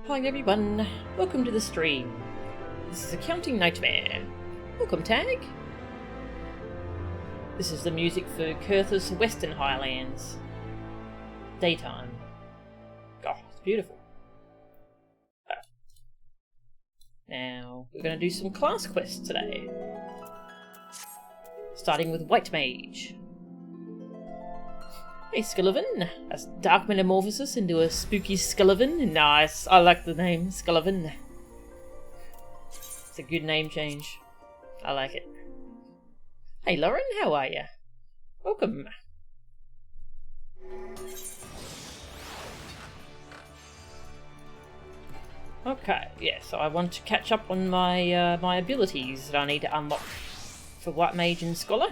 Hi everyone, welcome to the stream. This is Accounting Nightmare. Welcome, Tag. This is the music for Kurth's Western Highlands. Daytime. God, it's beautiful. Now, we're going to do some class quests today. Starting with White Mage. Hey Scullivan, that's dark metamorphosis into a spooky Scullivan. Nice, I like the name Scullivan. It's a good name change. I like it. Hey Lauren, how are ya? Welcome. Okay, yeah, so I want to catch up on my my abilities that I need to unlock for White Mage and Scholar.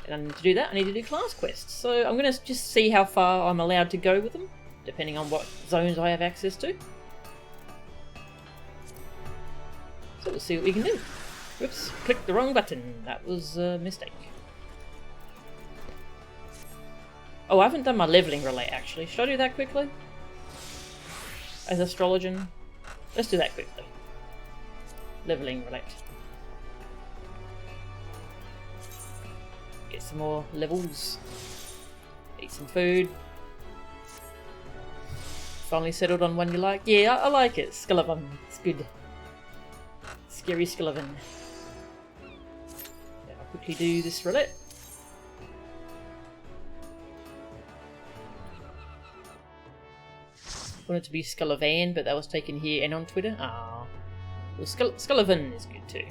And to do that, I need to do class quests. So I'm going to just see how far I'm allowed to go with them, depending on what zones I have access to. So we'll see what we can do. Whoops, clicked the wrong button. That was a mistake. Oh, I haven't done my leveling relay, actually. Should I do that quickly? As Astrologian? Let's do that quickly. Leveling relate. Get some more levels. Eat some food. Finally settled on one you like. Yeah, I like it. Scullivan. It's good. Scary Scullivan. Yeah, I'll quickly do this roulette. Wanted to be Scullivan, but that was taken here and on Twitter. Ah, well, Scullivan is good too.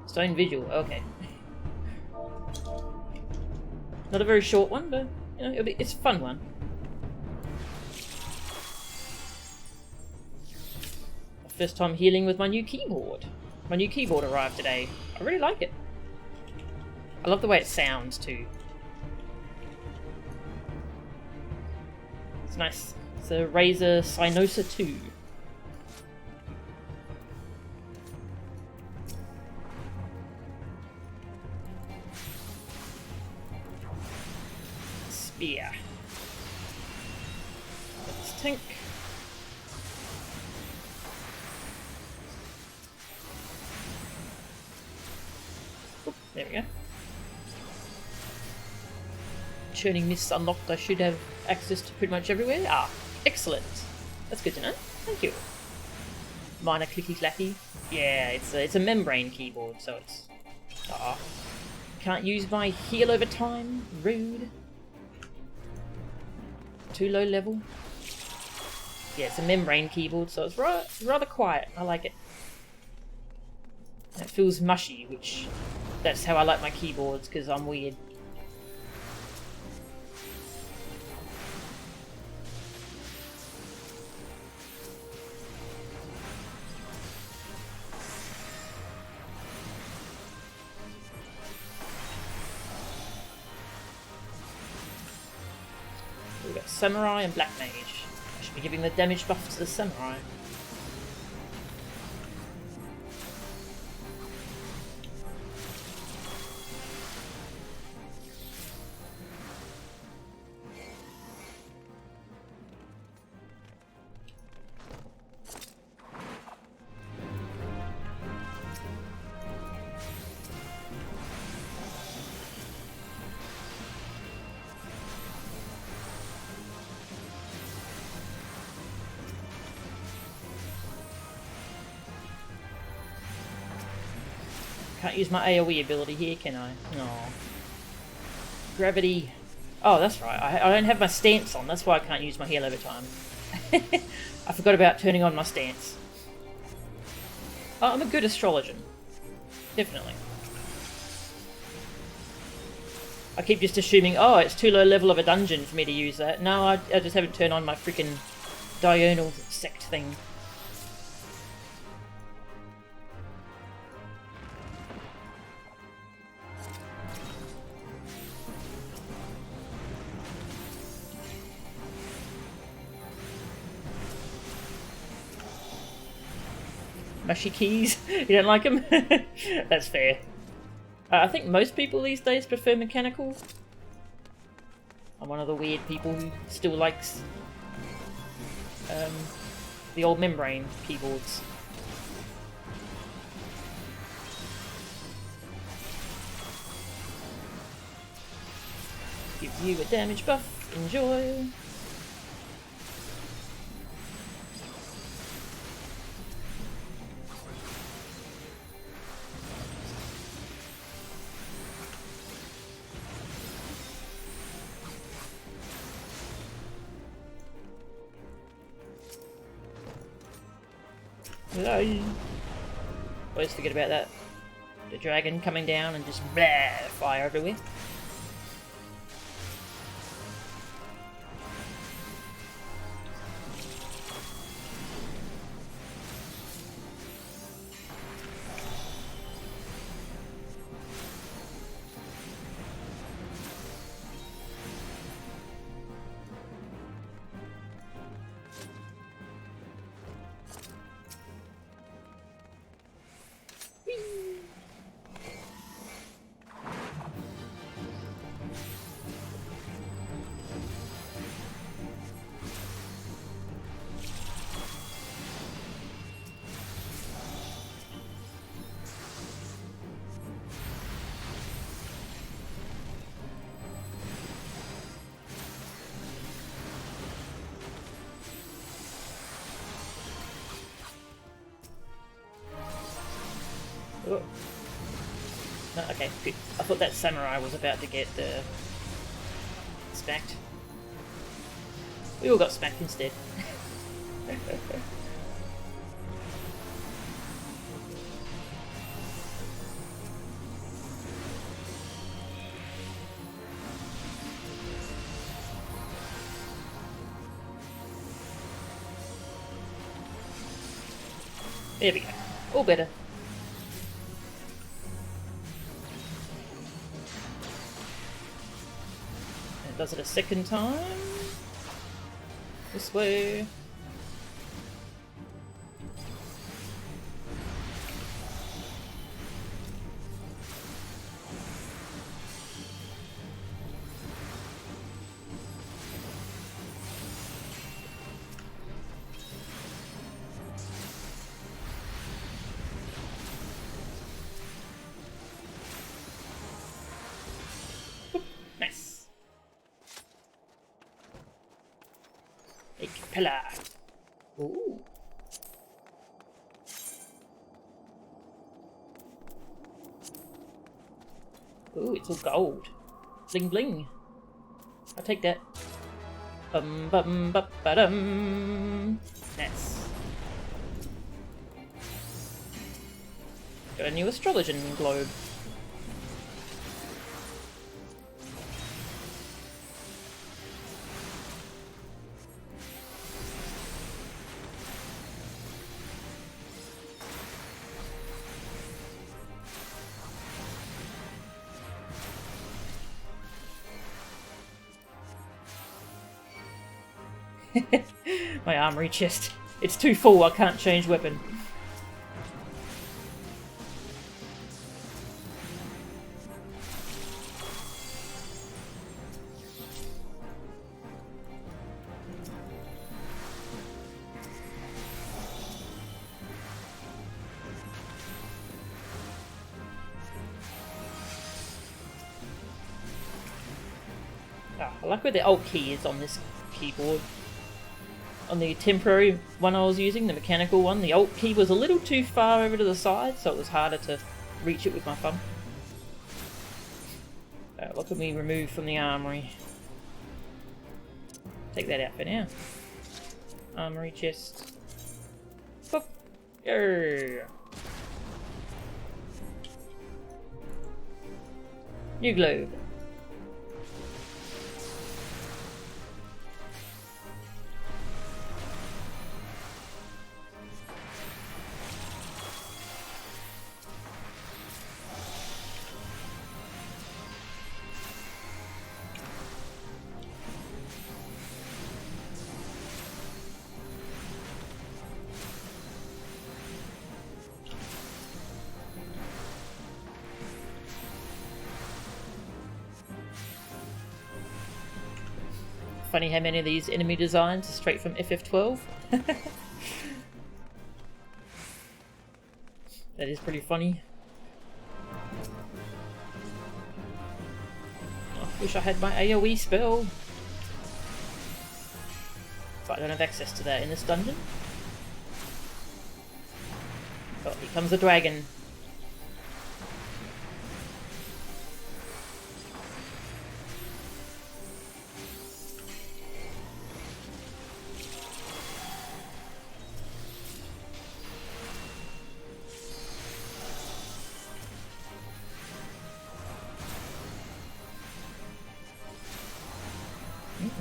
Stone Vigil. Okay. Not a very short one, but you know, it's a fun one. First time healing with my new keyboard. My new keyboard arrived today. I really like it. I love the way it sounds too. It's nice. It's a Razer Synosa 2. Spear. Let's tank. Oop, there we go. Churning Mists unlocked. I should have access to pretty much everywhere. Ah, excellent. That's good to know. Thank you. Minor clicky clacky. Yeah, it's a membrane keyboard, so it's. Can't use my heal over time. Rude. Too low level. Yeah, it's a membrane keyboard, so it's rather quiet. I like it. And it feels mushy, which that's how I like my keyboards, because I'm weird. We've got Samurai and Black Mage. I should be giving the damage buff to the Samurai. Can't use my AoE ability here, can I? No. Gravity. Oh, that's right. I don't have my stance on. That's why I can't use my heal over time. I forgot about turning on my stance. Oh, I'm a good astrologian. Definitely. I keep just assuming, oh, it's too low level of a dungeon for me to use that. No, I just haven't turned on my freaking diurnal sect thing. Mushy keys? You don't like them? That's fair. I think most people these days prefer mechanical. I'm one of the weird people who still likes the old membrane keyboards. Give you a damage buff. Enjoy. Always forget about that. The dragon coming down and just blah, fire everywhere. Oh. No, okay, good. I thought that samurai was about to get smacked. We all got smacked instead. There we go. All better. Does it a second time? This way. Nice. A capella. Ooh. Ooh, it's all gold. Bling bling. I'll take that. Bum bum ba ba dum. Nice. Got a new astrologian globe. My armory chest. It's too full, I can't change weapon. I like where the alt key is on this keyboard. On the temporary one I was using, the mechanical one, the alt key was a little too far over to the side, so it was harder to reach it with my thumb. What can we remove from the armory? Take that out for now. Armory chest. Boop. Go. New globe. Funny how many of these enemy designs are straight from FF12. That is pretty funny. Oh, wish I had my AoE spell. But I don't have access to that in this dungeon. Oh, here comes the dragon.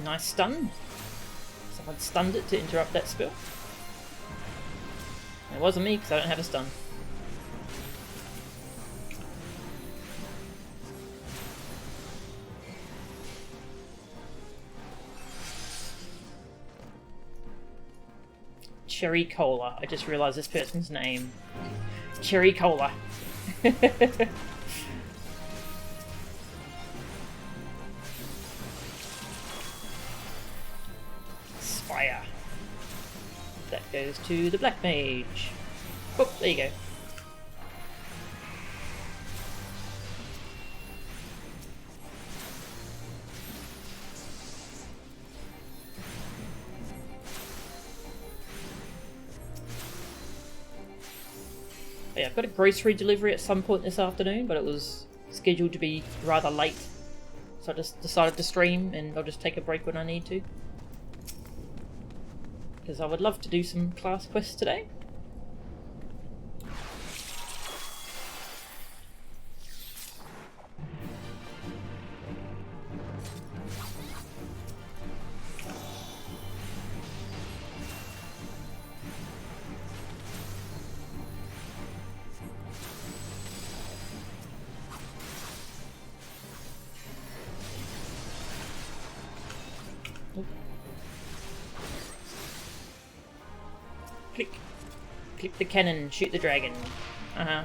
Nice stun. Someone stunned it to interrupt that spell. It wasn't me because I don't have a stun. Cherry Cola. I just realised this person's name. Cherry Cola. Fire. That goes to the Black Mage. Oh, there you go. Oh, yeah, I've got a grocery delivery at some point this afternoon, but it was scheduled to be rather late. So I just decided to stream, and I'll just take a break when I need to. Because I would love to do some class quests today. Click. Click the cannon, shoot the dragon. Uh-huh.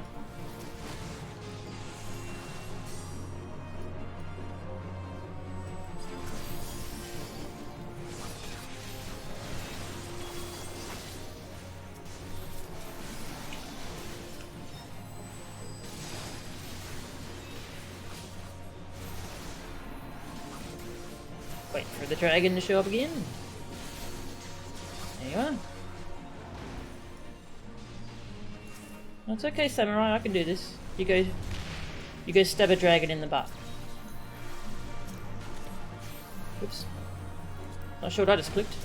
Wait for the dragon to show up again. There you are. It's okay, Samurai, I can do this. You go stab a dragon in the butt. Oops. Not sure what I just clicked.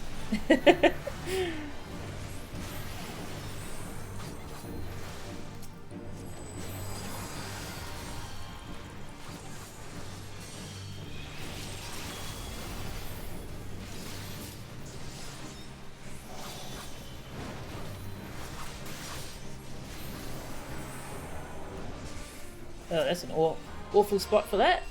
Oh, that's an awful spot for that.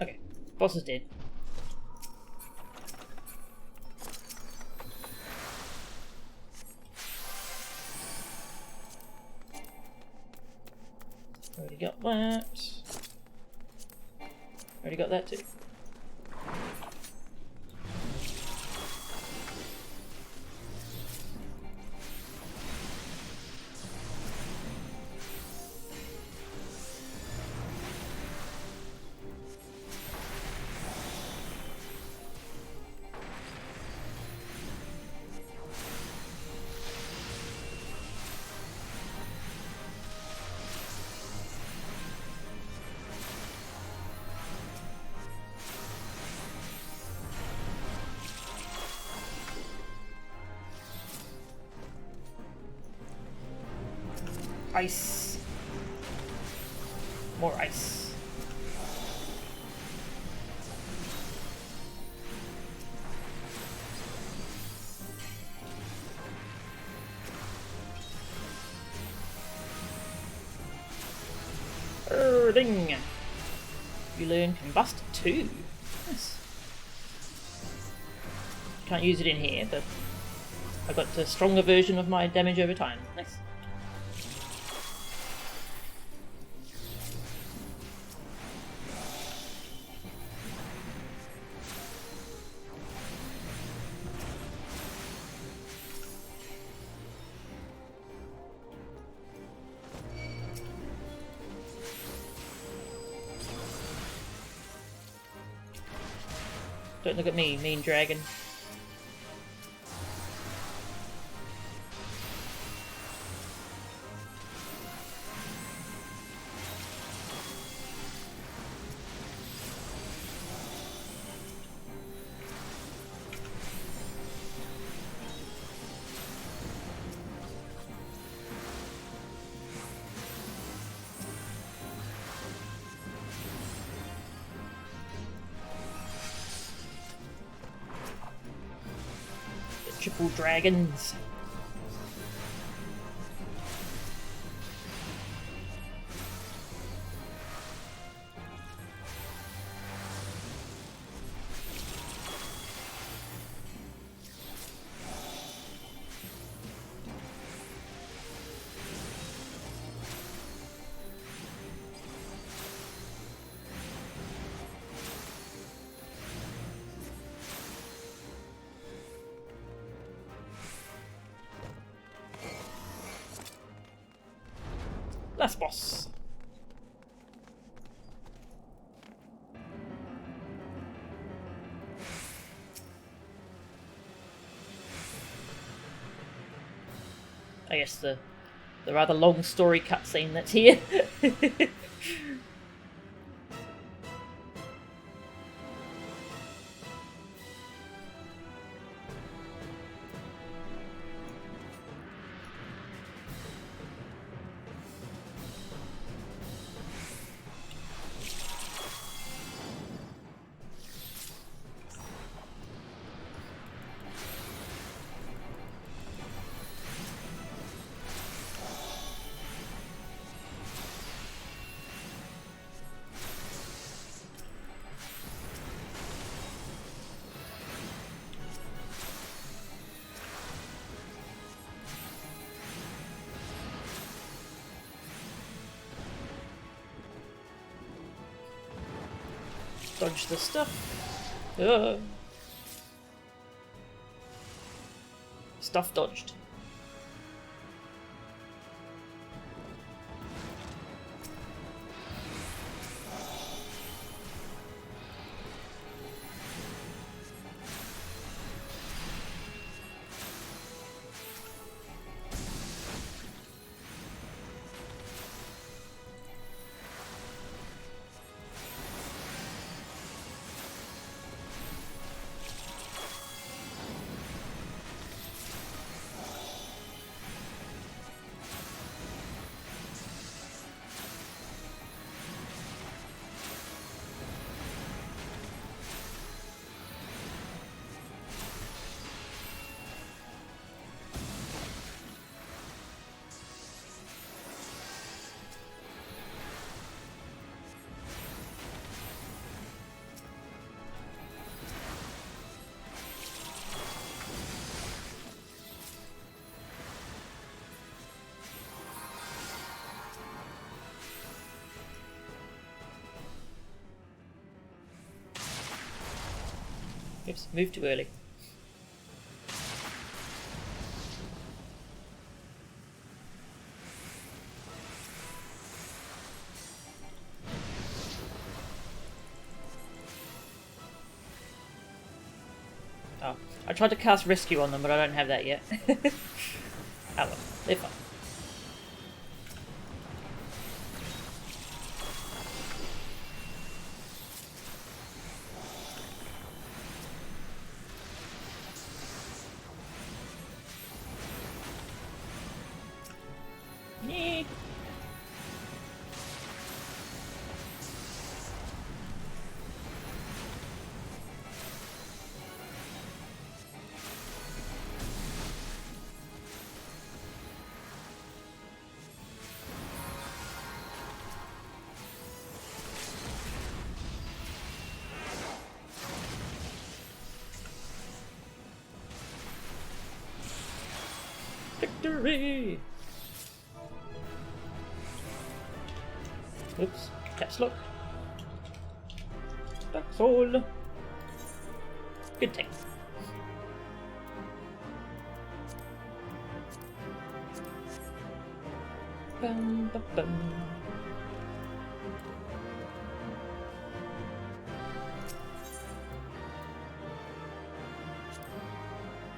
Okay, boss is dead. Already got that. Already got that too. Ice. More ice. Ding. You learn Combust 2. Nice. Can't use it in here, but I got a stronger version of my damage over time. Nice. Don't look at me, mean dragon. Triple dragons. Last boss. I guess the rather long story cutscene that's here. Dodge the stuff. Stuff dodged. Oops, moved too early. Oh, I tried to cast rescue on them, but I don't have that yet. Oh well, they're fine. Victory! Oops, caps lock. That's all. Good thing. Bum, bum, bum.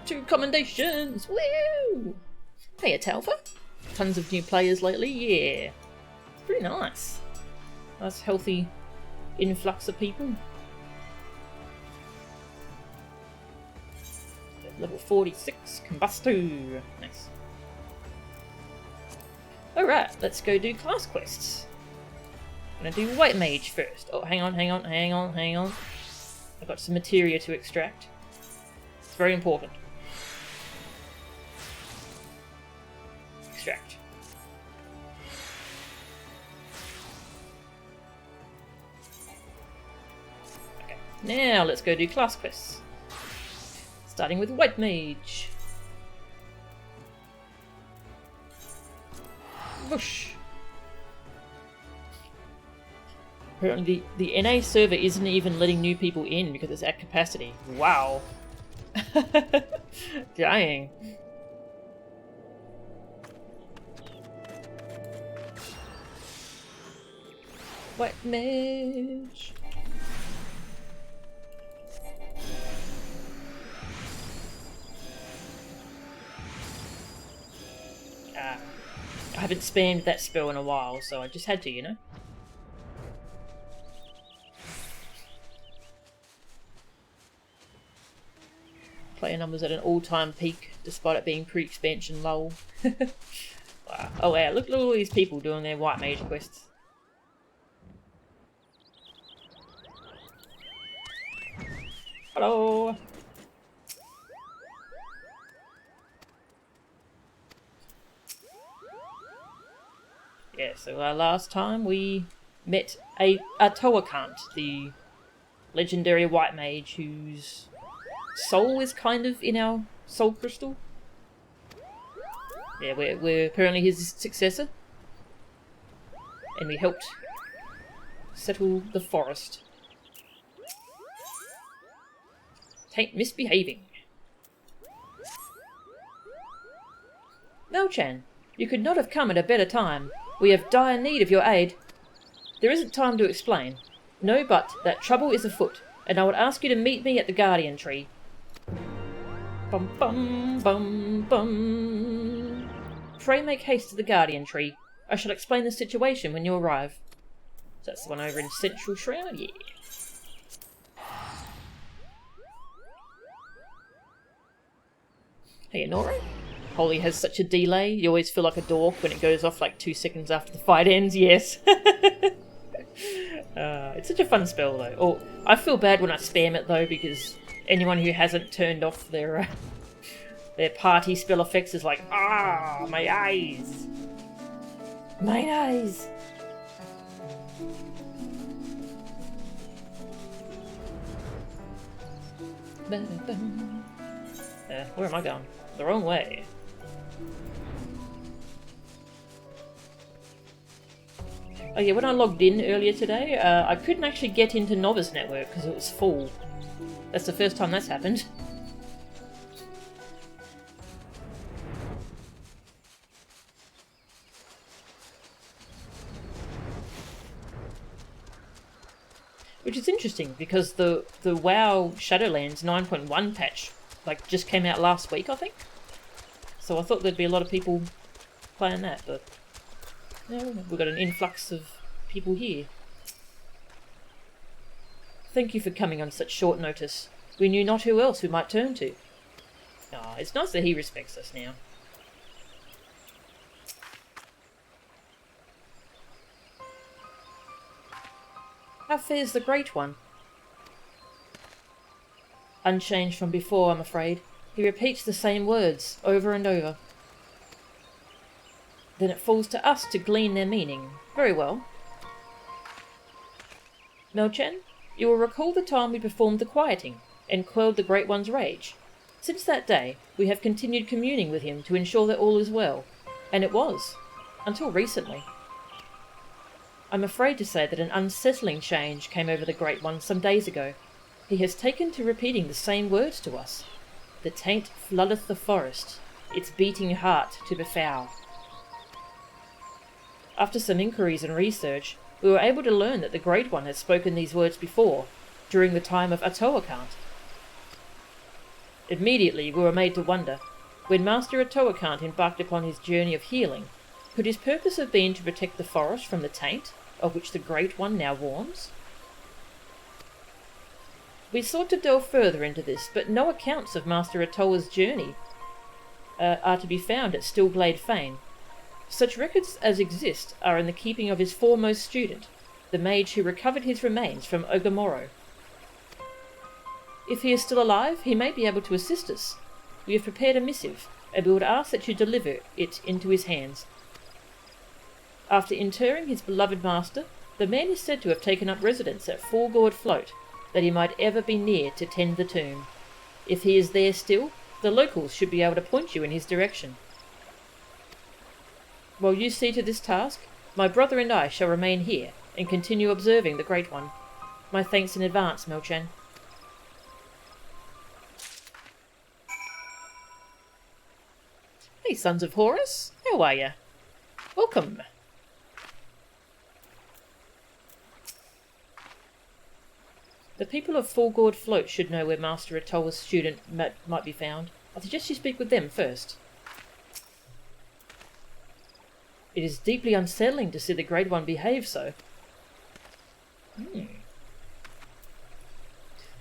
2 commendations! Woo! Hey, Atalfa. Tons of new players lately, yeah. Pretty nice. Nice, healthy influx of people. Level 46, Combusto. Nice. Alright, let's go do class quests. I'm gonna do White Mage first. Oh, hang on. I've got some materia to extract. It's very important. Extract. Okay, now let's go do class quests. Starting with White Mage. Whoosh. Apparently the NA server isn't even letting new people in because it's at capacity. Wow. Dang. White Mage. I haven't spammed that spell in a while, so I just had to, you know? Player numbers at an all-time peak, despite it being pre-expansion lull. Wow. Oh wow, look at all these people doing their White Mage quests. Hello! Yeah, so last time we met a Toakant, the legendary White Mage whose soul is kind of in our soul crystal. Yeah, we're apparently his successor. And we helped settle the forest. Tain't misbehaving. Melchan, you could not have come at a better time. We have dire need of your aid. There isn't time to explain. Know but that trouble is afoot, and I would ask you to meet me at the Guardian Tree. Bum bum bum bum. Pray make haste to the Guardian Tree. I shall explain the situation when you arrive. So that's the one over in Central Shroud? Yeah. Hey, Nora? Holy has such a delay. You always feel like a dork when it goes off like 2 seconds after the fight ends. Yes. It's such a fun spell though. Oh, I feel bad when I spam it though, because anyone who hasn't turned off their party spell effects is like, ah, my eyes. My eyes. Where am I going? The wrong way. Oh yeah, when I logged in earlier today, I couldn't actually get into Novice Network because it was full. That's the first time that's happened. Which is interesting because the WoW Shadowlands 9.1 patch like just came out last week, I think. So I thought there'd be a lot of people playing that, but no, we've got an influx of people here. Thank you for coming on such short notice. We knew not who else we might turn to. Ah, it's nice that he respects us now. How fares the Great One? Unchanged from before, I'm afraid. He repeats the same words over and over. Then it falls to us to glean their meaning. Very well. Melchan, you will recall the time we performed the quieting and quelled the Great One's rage. Since that day, we have continued communing with him to ensure that all is well. And it was. Until recently. I'm afraid to say that an unsettling change came over the Great One some days ago. He has taken to repeating the same words to us. The taint floodeth the forest, its beating heart to befoul. After some inquiries and research, we were able to learn that the Great One had spoken these words before, during the time of Atoakant. Immediately we were made to wonder, when Master Atoakant embarked upon his journey of healing, could his purpose have been to protect the forest from the taint, of which the Great One now warns? We sought to delve further into this, but no accounts of Master Atoa's journey are to be found at Stillglade Fane. Such records as exist are in the keeping of his foremost student, the mage who recovered his remains from Ogamoro. If he is still alive, he may be able to assist us. We have prepared a missive, and we would ask that you deliver it into his hands. After interring his beloved master, the man is said to have taken up residence at Foregord Float, that he might ever be near to tend the tomb. If he is there still, the locals should be able to point you in his direction. While you see to this task, my brother and I shall remain here, and continue observing the Great One. My thanks in advance, Melchan. Hey, Sons of Horus, how are ya? Welcome. The people of Foregord Float should know where Master Atoa's student might be found. I suggest you speak with them first. It is deeply unsettling to see the Great One behave so.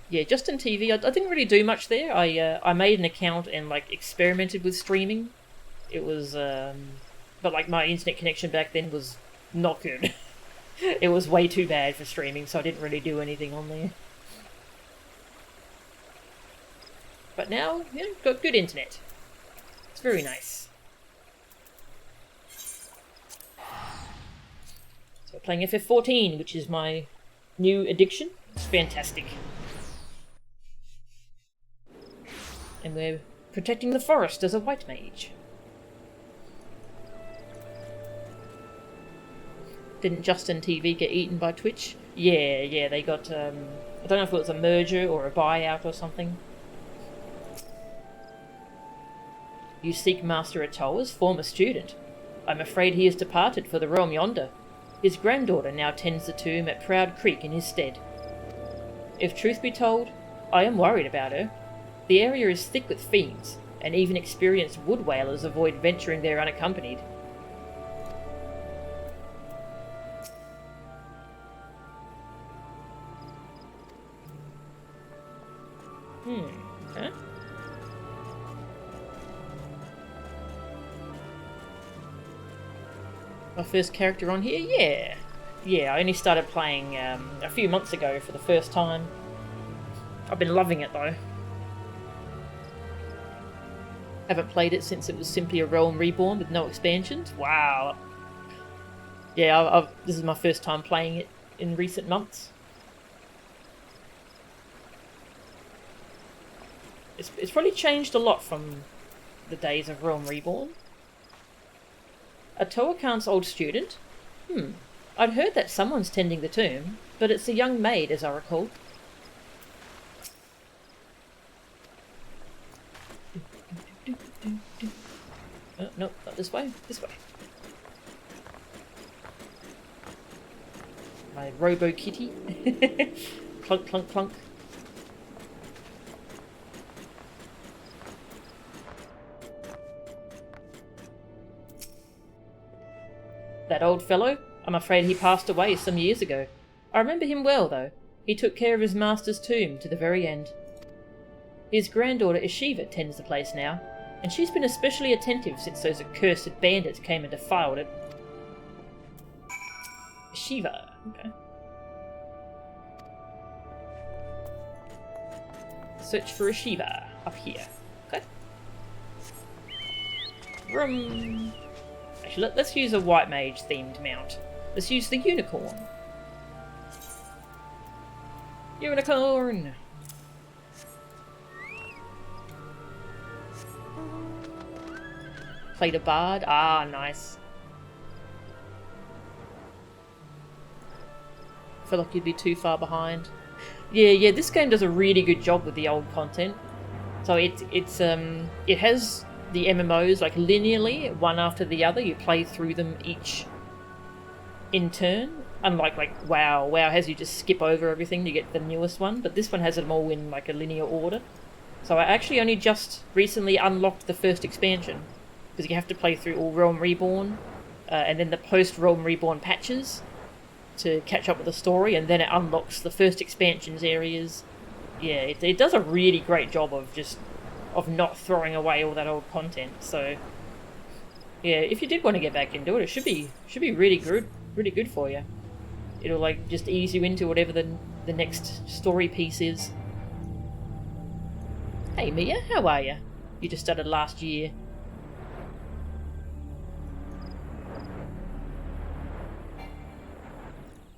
Yeah, Justin TV, I didn't really do much there. I made an account and experimented with streaming. It was, but my internet connection back then was not good. It was way too bad for streaming, so I didn't really do anything on there. But now, yeah, got good internet. It's very nice. So we're playing FF14, which is my new addiction. It's fantastic. And we're protecting the forest as a white mage. Didn't Justin TV get eaten by Twitch? Yeah, they got, I don't know if it was a merger or a buyout or something. You seek Master Atoa's former student. I'm afraid he has departed for the realm yonder. His granddaughter now tends the tomb at Proud Creek in his stead. If truth be told, I am worried about her. The area is thick with fiends, and even experienced wood whalers avoid venturing there unaccompanied. Okay. My first character on here? Yeah, I only started playing a few months ago for the first time. I've been loving it though. Haven't played it since it was simply a Realm Reborn with no expansions. Wow. Yeah, this is my first time playing it in recent months. It's probably changed a lot from the days of Realm Reborn. Atoakant's old student? I'd heard that someone's tending the tomb, but it's a young maid, as I recall. Oh, no, not this way. This way. My Robo Kitty. Clunk, clunk, clunk. That old fellow? I'm afraid he passed away some years ago. I remember him well, though. He took care of his master's tomb to the very end. His granddaughter Ishiva tends the place now, and she's been especially attentive since those accursed bandits came and defiled it. Ishiva, okay. Search for Ishiva up here. Okay. Vroom. Actually, let's use a white mage themed mount. Let's use the unicorn. Unicorn! Played a bard. Ah, nice. I feel like you'd be too far behind. Yeah, this game does a really good job with the old content. So it has the MMOs linearly, one after the other. You play through them each in turn. Unlike WoW has you just skip over everything to get the newest one, but this one has them all in a linear order. So I actually only just recently unlocked the first expansion, because you have to play through all Realm Reborn, and then the post-Realm Reborn patches to catch up with the story, and then it unlocks the first expansion's areas. Yeah, it does a really great job of not throwing away all that old content. So yeah, if you did want to get back into it, it should be really good for you. It'll like just ease you into whatever the next story piece is. Hey Mia, how are you? You just started last year.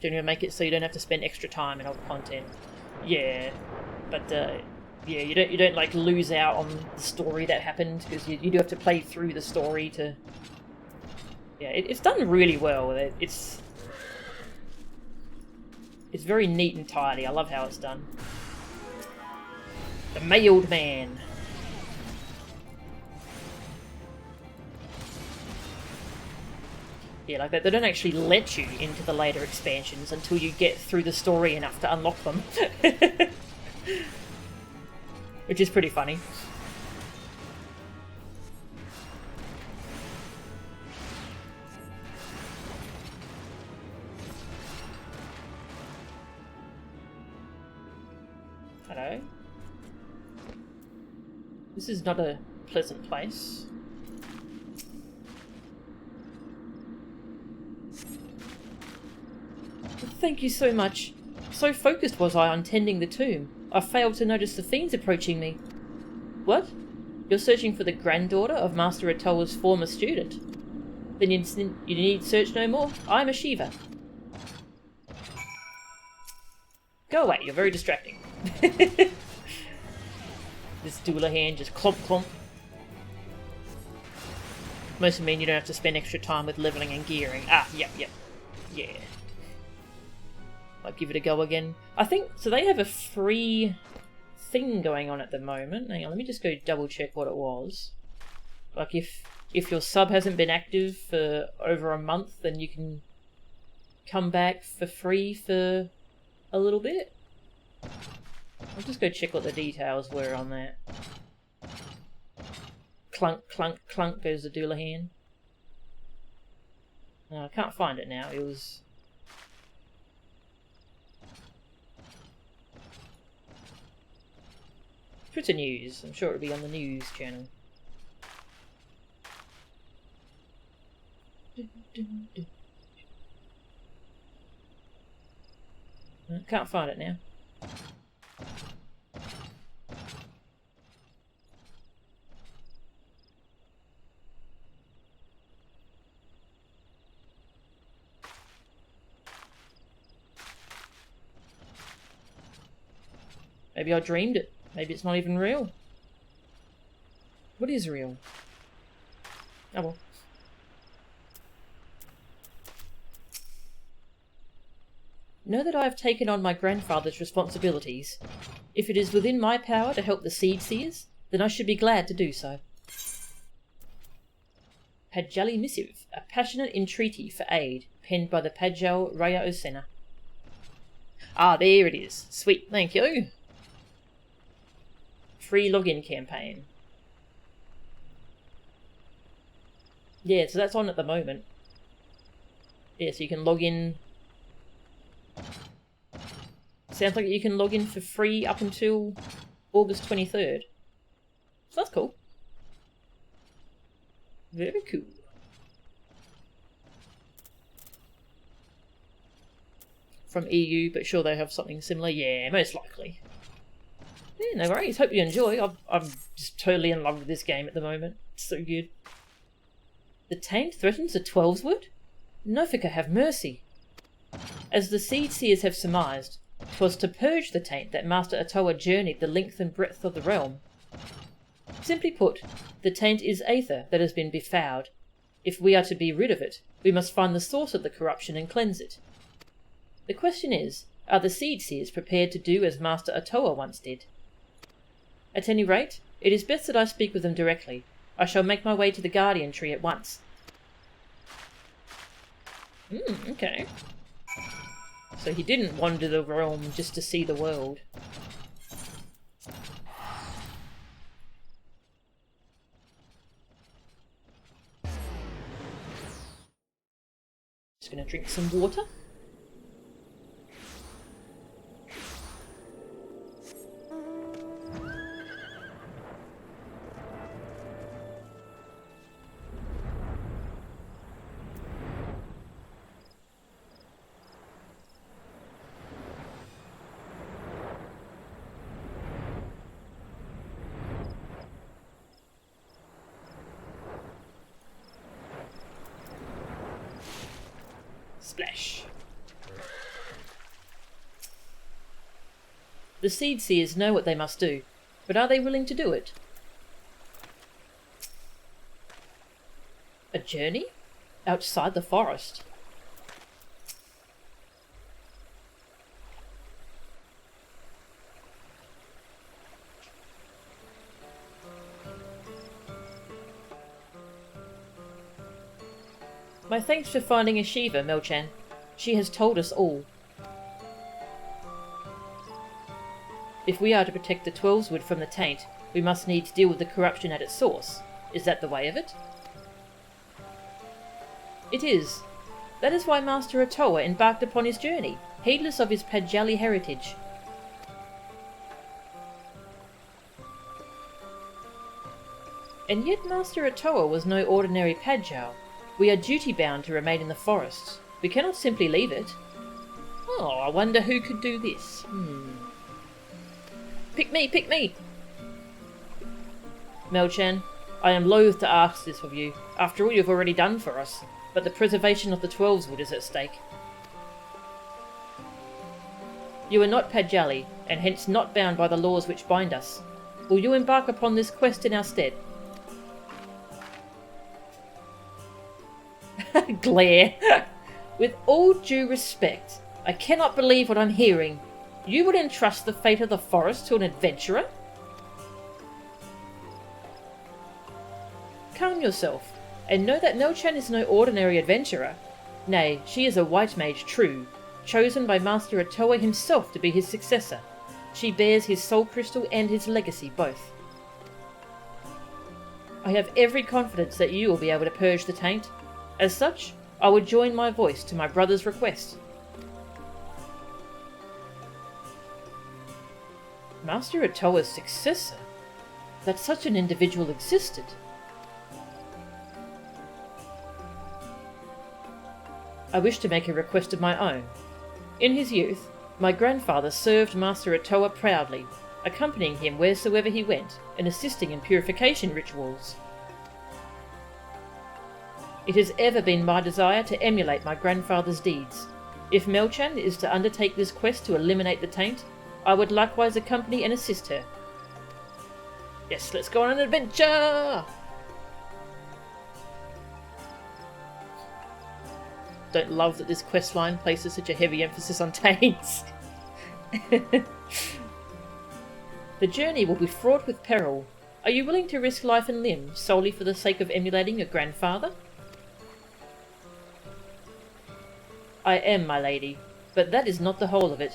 Do you want to make it so you don't have to spend extra time in old content? Yeah, but yeah, you don't like lose out on the story that happened, because you do have to play through the story to. Yeah, it's done really well. It's very neat and tidy. I love how it's done. The Mailed Man. Yeah, like that. They don't actually let you into the later expansions until you get through the story enough to unlock them. Which is pretty funny. Hello. This is not a pleasant place. Thank you so much. So focused was I on tending the tomb, I failed to notice the fiends approaching me. What? You're searching for the granddaughter of Master Atoa's former student? Then you need search no more. I am a Shiva. Go away, you're very distracting. This Doulahan just clomp clomp. Mostly mean you don't have to spend extra time with leveling and gearing. Ah, yep. Yeah. I'll give it a go again. I think, so they have a free thing going on at the moment. Hang on, let me just go double check what it was. Like if your sub hasn't been active for over a month, then you can come back for free for a little bit. I'll just go check what the details were on that. Clunk, clunk, clunk goes the Doulahan. No, I can't find it now. It was... Twitter news. I'm sure it'll be on the news channel. Can't find it now. Maybe I dreamed it. Maybe it's not even real. What is real? Oh well. Know that I have taken on my grandfather's responsibilities. If it is within my power to help the Seed Seers, then I should be glad to do so. Padjali Missive, a passionate entreaty for aid, penned by the Padjal Raya Osena. Ah, there it is. Sweet, thank you. Free login campaign. Yeah, so that's on at the moment. Yeah, so you can log in. Sounds like you can log in for free up until August 23rd. So that's cool. Very cool. From EU, but sure they have something similar. Yeah, most likely. Yeah, no worries. Hope you enjoy. I'm just totally in love with this game at the moment. It's so good. The taint threatens a 12's-wood? Nofika have mercy. As the Seed Seers have surmised, 'twas to purge the taint that Master Atoa journeyed the length and breadth of the realm. Simply put, the taint is aether that has been befouled. If we are to be rid of it, we must find the source of the corruption and cleanse it. The question is, are the Seed Seers prepared to do as Master Atoa once did? At any rate, it is best that I speak with them directly. I shall make my way to the Guardian Tree at once. Okay. So he didn't wander the realm just to see the world. Just gonna drink some water. Splash. The Seed Seers know what they must do, but are they willing to do it? A journey? Outside the forest? My thanks for finding a Shiva, Melchan. She has told us all. If we are to protect the Twelveswood from the taint, we must needs deal with the corruption at its source. Is that the way of it? It is. That is why Master Atoa embarked upon his journey, heedless of his Padjali heritage. And yet Master Atoa was no ordinary Padjal. We are duty-bound to remain in the forests. We cannot simply leave it. Oh, I wonder who could do this. Pick me, pick me! Melchan, I am loath to ask this of you, after all you've already done for us, but the preservation of the Twelveswood is at stake. You are not Padjali, and hence not bound by the laws which bind us. Will you embark upon this quest in our stead? Glare. With all due respect, I cannot believe what I'm hearing. You would entrust the fate of the forest to an adventurer? Calm yourself, and know that Melchan is no ordinary adventurer. Nay, she is a white mage true, chosen by Master Atoa himself to be his successor. She bears his soul crystal and his legacy both. I have every confidence that you will be able to purge the taint. As such, I would join my voice to my brother's request. Master Atoa's successor? That such an individual existed? I wish to make a request of my own. In his youth, my grandfather served Master Atoa proudly, accompanying him wheresoever he went, and assisting in purification rituals. It has ever been my desire to emulate my grandfather's deeds. If Melchan is to undertake this quest to eliminate the taint, I would likewise accompany and assist her. Yes, let's go on an adventure! Don't love that this questline places such a heavy emphasis on taints. The journey will be fraught with peril. Are you willing to risk life and limb solely for the sake of emulating your grandfather? I am, my lady, but that is not the whole of it.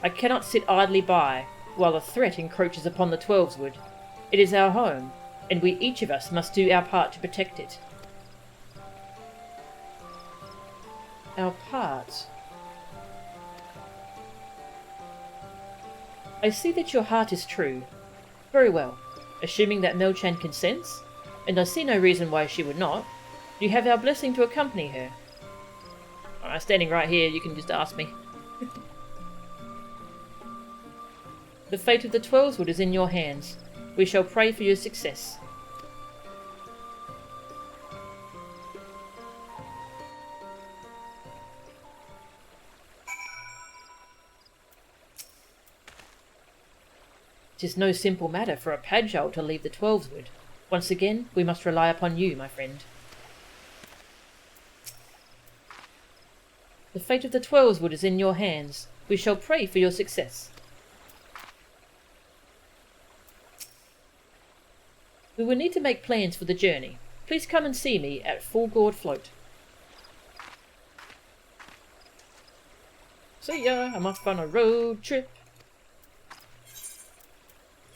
I cannot sit idly by while a threat encroaches upon the Twelveswood. It is our home, and we each of us must do our part to protect it. Our part? I see that your heart is true. Very well. Assuming that Melchan consents, and I see no reason why she would not, you have our blessing to accompany her. Alright, standing right here, you can just ask me. The fate of the Twelveswood is in your hands. We shall pray for your success. It is no simple matter for a Padjal to leave the Twelveswood. Once again, we must rely upon you, my friend. The fate of the Twelveswood is in your hands. We shall pray for your success. We will need to make plans for the journey. Please come and see me at Full Gourd Float. See ya, I'm off on a road trip.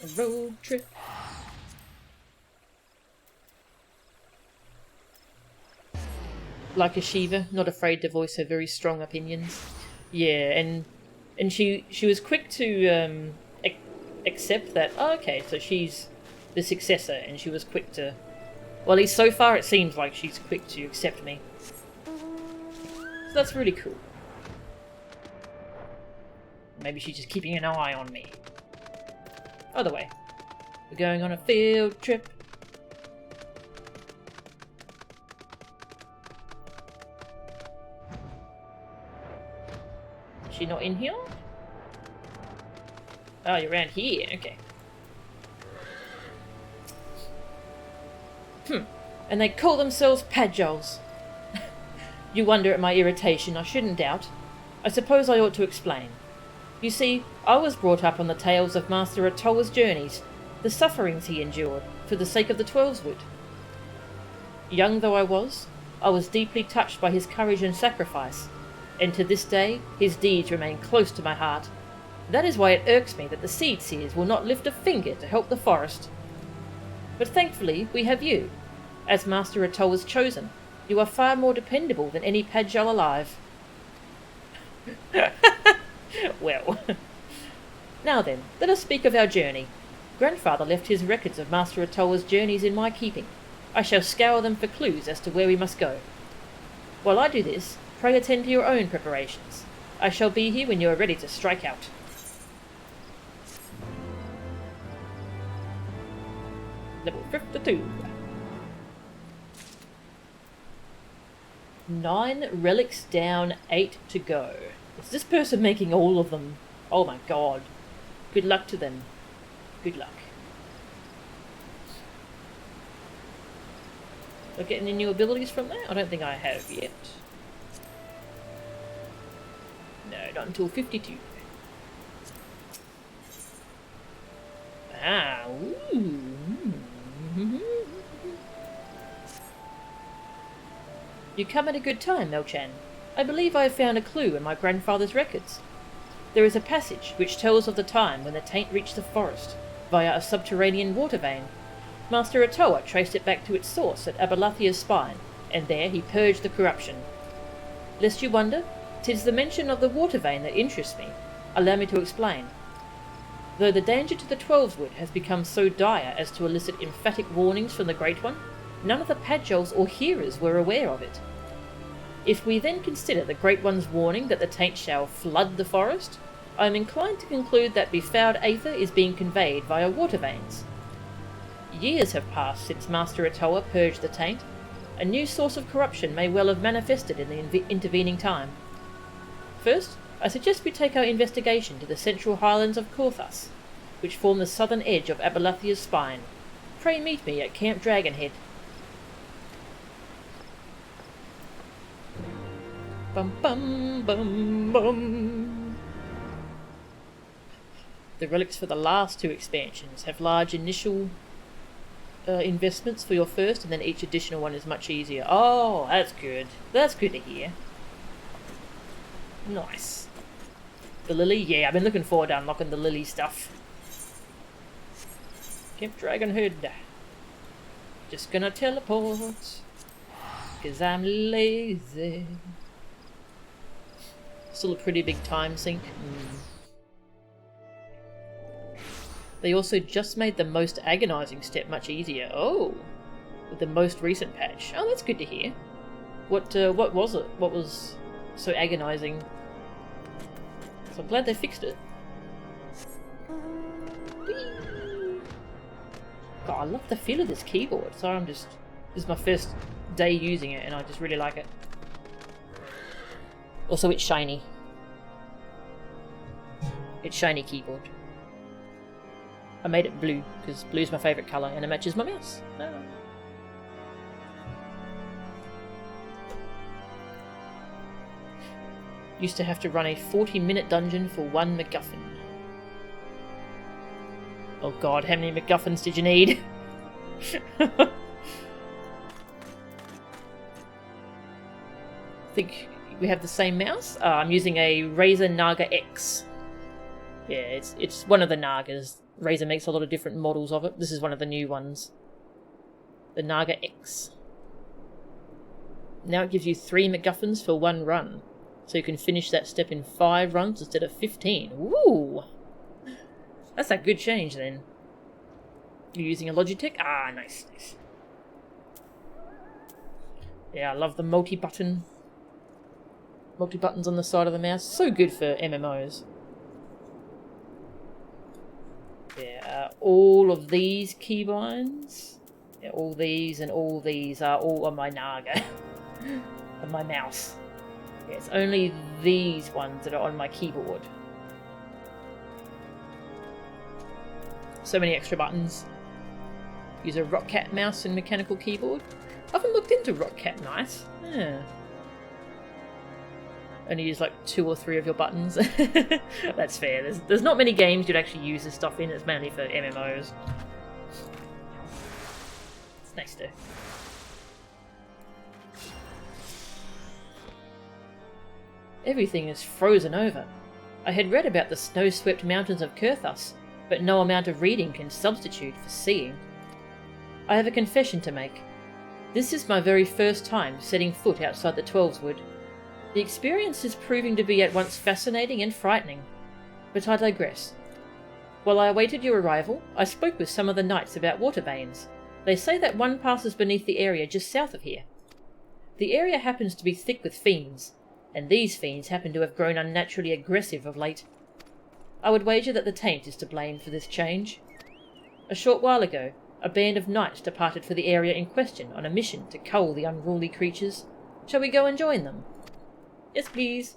A road trip. like a Shiva, not afraid to voice her very strong opinions. Yeah, and she was quick to accept that, oh, okay, so she's the successor, and she was quick to... Well, at least so far it seems like she's quick to accept me. So that's really cool. Maybe she's just keeping an eye on me. Other way. We're going on a field trip. Is she not in here? Oh, you're around here. Okay. And they call themselves Padjols. You wonder at my irritation, I shouldn't doubt. I suppose I ought to explain. You see, I was brought up on the tales of Master Atoa's journeys, the sufferings he endured, for the sake of the Twelveswood. Young though I was deeply touched by his courage and sacrifice, and to this day his deeds remain close to my heart. That is why it irks me that the Seed Seers will not lift a finger to help the forest. But thankfully we have you. As Master Atoa's chosen, you are far more dependable than any Padjol alive. Well. Now then, let us speak of our journey. Grandfather left his records of Master Atoa's journeys in my keeping. I shall scour them for clues as to where we must go. While I do this, pray attend to your own preparations. I shall be here when you are ready to strike out. Level 52. 9 relics down, 8 to go. Is this person making all of them? Oh my god. Good luck to them. Good luck. Do I get any new abilities from that? I don't think I have yet. No, not until 52. Ah, ooh. You come at a good time, Melchan. I believe I have found a clue in my grandfather's records. There is a passage which tells of the time when the taint reached the forest, via a subterranean water vein. Master Atoa traced it back to its source at Abalathia's spine, and there he purged the corruption. Lest you wonder, 'tis the mention of the water vein that interests me. Allow me to explain. Though the danger to the Twelveswood has become so dire as to elicit emphatic warnings from the Great One, none of the Padjols or hearers were aware of it. If we then consider the Great One's warning that the taint shall flood the forest, I am inclined to conclude that befouled aether is being conveyed via water veins. Years have passed since Master Atoa purged the taint. A new source of corruption may well have manifested in the intervening time. First, I suggest we take our investigation to the central highlands of Korthas, which form the southern edge of Abalathia's spine. Pray meet me at Camp Dragonhead. Bum bum bum bum. The relics for the last 2 expansions have large initial investments for your first, and then each additional one is much easier. Oh, that's good. That's good to hear. Nice. The Lily? Yeah, I've been looking forward to unlocking the Lily stuff. Camp Dragonhead. Just gonna teleport. 'Cause I'm lazy. Still a pretty big time sink. They also just made the most agonising step much easier. Oh! With the most recent patch. Oh, that's good to hear. What was it? What was so agonising? So I'm glad they fixed it. Whee! God, I love the feel of this keyboard. Sorry, this is my first day using it and I just really like it. Also, it's shiny. It's shiny keyboard. I made it blue, because blue's my favourite colour and it matches my mouse. Oh. Used to have to run a 40-minute dungeon for 1 MacGuffin. Oh god, how many MacGuffins did you need? I think we have the same mouse. I'm using a Razer Naga X. Yeah, it's one of the Nagas. Razer makes a lot of different models of it. This is one of the new ones. The Naga X. Now it gives you 3 MacGuffins for 1 run. So you can finish that step in 5 runs instead of 15. Ooh! That's a good change then. You're using a Logitech? Ah, nice, nice. Yeah, I love the multi-buttons on the side of the mouse. So good for MMOs. Yeah, all of these keybinds, yeah, all these and all these are all on my Naga, on my mouse. Yeah, it's only these ones that are on my keyboard. So many extra buttons. Use a Rockcat mouse and mechanical keyboard. I haven't looked into Rockcat Nice. Yeah. Only use like 2 or 3 of your buttons. That's fair. There's not many games you'd actually use this stuff in. It's mainly for MMOs. It's nice though. Everything is frozen over. I had read about the snow-swept mountains of Kurthus, but no amount of reading can substitute for seeing. I have a confession to make. This is my very first time setting foot outside the Twelveswood. The experience is proving to be at once fascinating and frightening. But I digress. While I awaited your arrival, I spoke with some of the knights about waterbanes. They say that one passes beneath the area just south of here. The area happens to be thick with fiends, and these fiends happen to have grown unnaturally aggressive of late. I would wager that the taint is to blame for this change. A short while ago, a band of knights departed for the area in question on a mission to cull the unruly creatures. Shall we go and join them? Yes, please.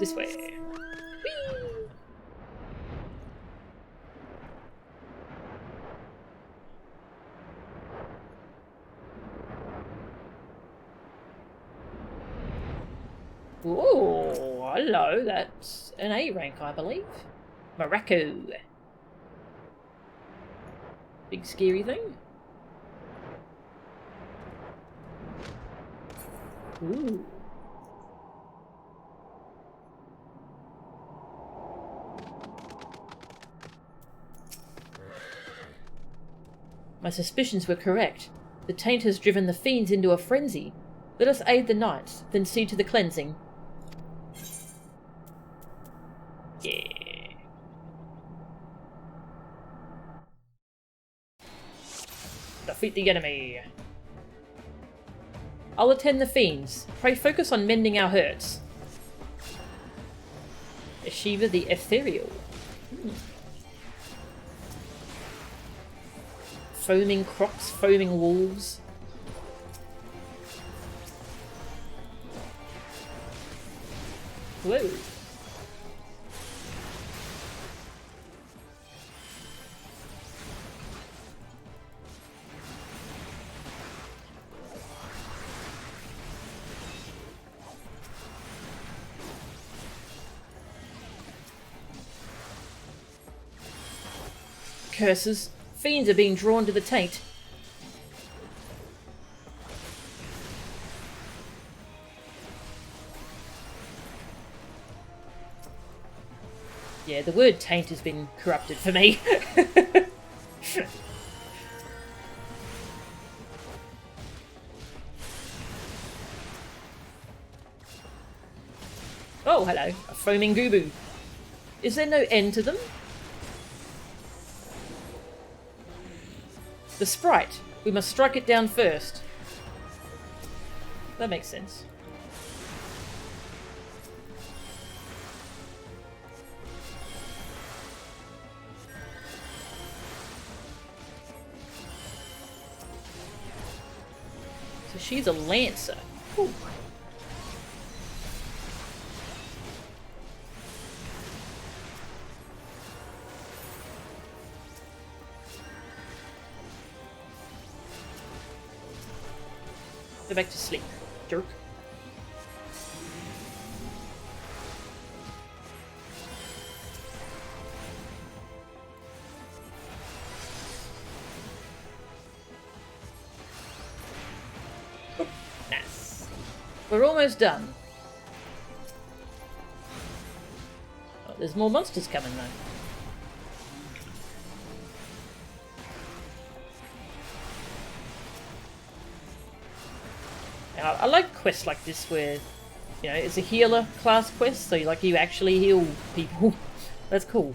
This way. Whee! Oh, hello. That's an A rank, I believe. Morocco. Big scary thing. Ooh. My suspicions were correct. The taint has driven the fiends into a frenzy. Let us aid the knights, then see to the cleansing. Yeah. Defeat the enemy. I'll attend the fiends. Pray focus on mending our hurts. Shiva the Ethereal. Foaming crocs, foaming wolves. Whoa. Curses! Fiends are being drawn to the taint. Yeah, the word taint has been corrupted for me. Oh, hello. A foaming gooboo. Is there no end to them? The sprite. We must strike it down first. That makes sense. So she's a lancer. Ooh. Go back to sleep, jerk. Oh, nice. We're almost done. Oh, there's more monsters coming though. And I like quests like this where, you know, it's a healer class quest, so like you actually heal people. That's cool.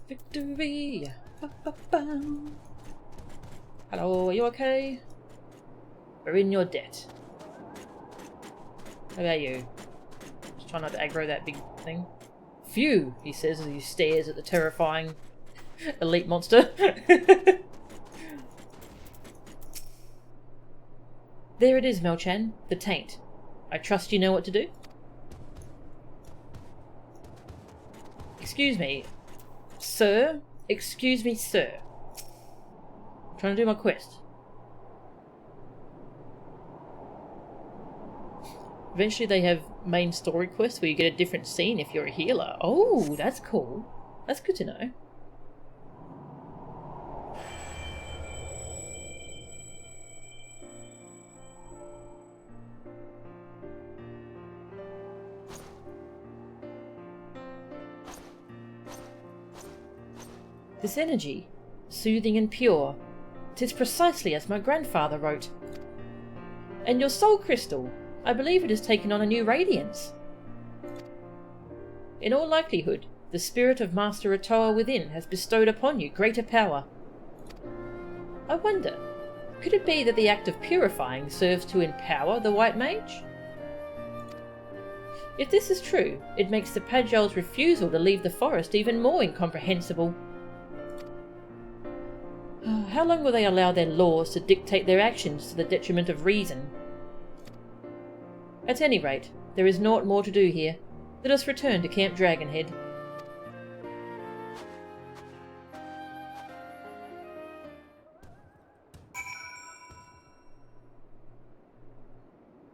Victory! Hello, are you okay? We're in your debt. How about you? Just try not to aggro that big thing. Phew, he says as he stares at the terrifying elite monster. There it is, Melchan, the taint. I trust you know what to do? Excuse me, sir? Excuse me, sir. I'm trying to do my quest. Eventually they have main story quests where you get a different scene if you're a healer. Oh, that's cool. That's good to know. This energy, soothing and pure, 'tis precisely as my grandfather wrote. And your soul crystal, I believe it has taken on a new radiance. In all likelihood, the spirit of Master Otoa within has bestowed upon you greater power. I wonder, could it be that the act of purifying serves to empower the White Mage? If this is true, it makes the Pagil's refusal to leave the forest even more incomprehensible. How long will they allow their laws to dictate their actions to the detriment of reason? At any rate, there is naught more to do here. Let us return to Camp Dragonhead.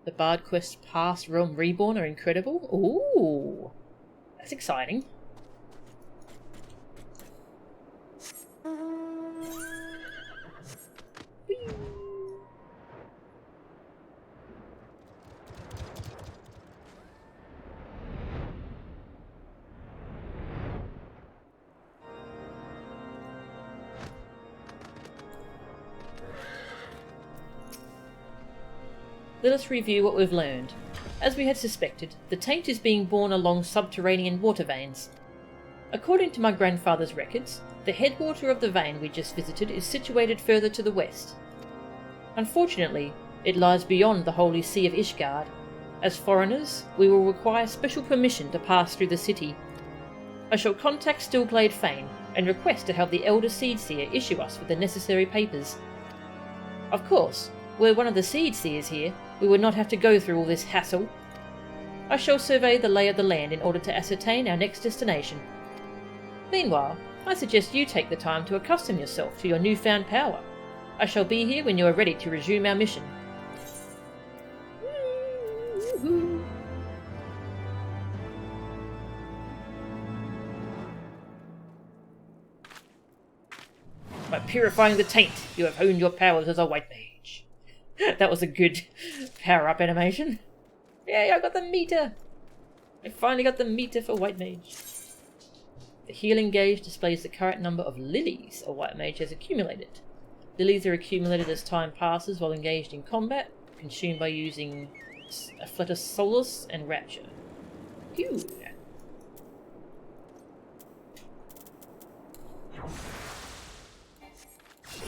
The Bard quests past Realm Reborn are incredible. Ooh, that's exciting. Let us review what we've learned. As we had suspected, the taint is being born along subterranean water veins. According to my grandfather's records, the headwater of the vein we just visited is situated further to the west. Unfortunately, it lies beyond the holy sea of Ishgard. As foreigners, we will require special permission to pass through the city. I shall contact Stillglade Fane and request to have the Elder Seedseer issue us with the necessary papers. Of course, were one of the Seedseers here, we would not have to go through all this hassle. I shall survey the lay of the land in order to ascertain our next destination. Meanwhile, I suggest you take the time to accustom yourself to your newfound power. I shall be here when you are ready to resume our mission. By purifying the taint, you have honed your powers as a white mage. That was a good power-up animation. Yay, I got the meter! I finally got the meter for white mage. The healing gauge displays the current number of lilies a white mage has accumulated. Lilies are accumulated as time passes while engaged in combat, consumed by using Afflatus Solus and Rapture. Phew!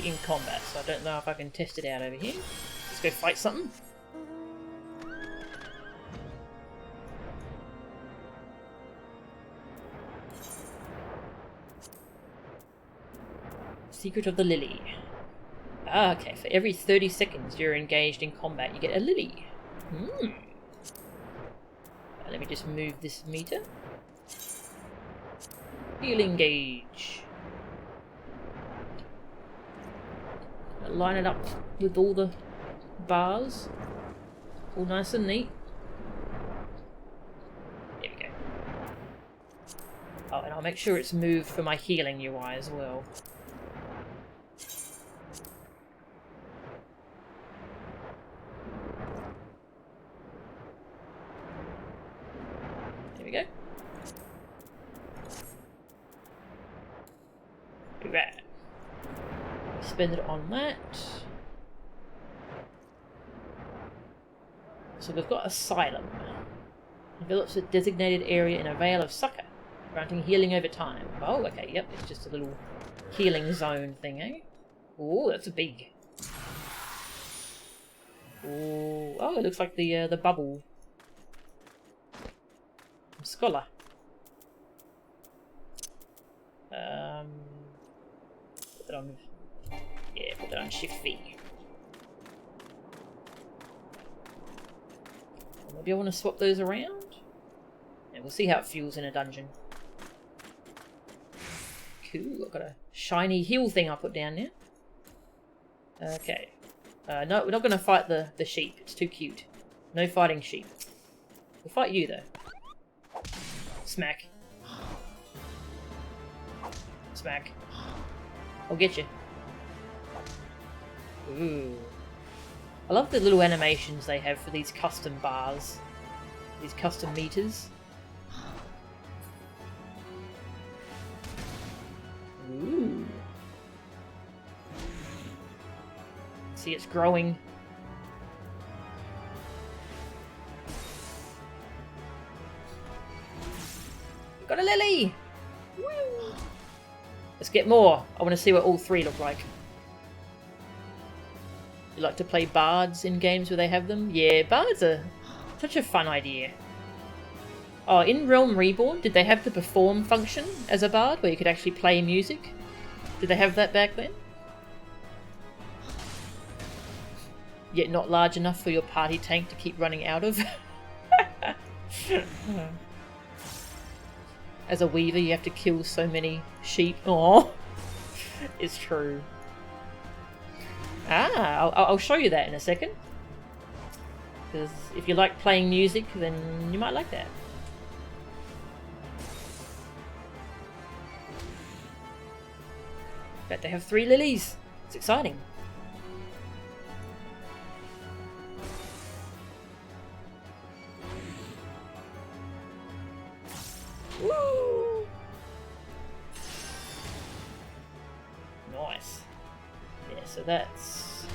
In combat, so I don't know if I can test it out over here. Let's go fight something. Secret of the Lily. Ah, okay, for every 30 seconds you're engaged in combat, you get a lily. Let me just move this meter. Healing gauge. Line it up with all the bars. All nice and neat. There we go. Oh, and I'll make sure it's moved for my healing UI as well. There we go. Right. Spend it on that. So we've got Asylum. Develops a designated area in a Vale of Succor, granting healing over time. Oh, okay, yep, it's just a little healing zone thing, eh? Oh, that's a big. Ooh. Oh, it looks like the bubble. Scholar. Put that on. Yeah, put that on Shift V. Maybe I want to swap those around? Yeah, we'll see how it feels in a dungeon. Cool, I've got a shiny heal thing I'll put down now. Okay. No, we're not going to fight the sheep. It's too cute. No fighting sheep. We'll fight you, though. Smack. Smack. I'll get you. Ooh. I love the little animations they have for these custom bars. These custom meters. Ooh. See, it's growing. Got a lily! Woo. Let's get more. I want to see what all three look like. You like to play bards in games where they have them? Yeah, bards are such a fun idea. Oh, in Realm Reborn, did they have the perform function as a bard, where you could actually play music? Did they have that back then? Yet not large enough for your party tank to keep running out of? As a weaver, you have to kill so many sheep. Aww. It's true. Ah, I'll show you that in a second. Because if you like playing music, then you might like that. In fact, they have 3 lilies. It's exciting. Woo! Nice. Yeah, so that's...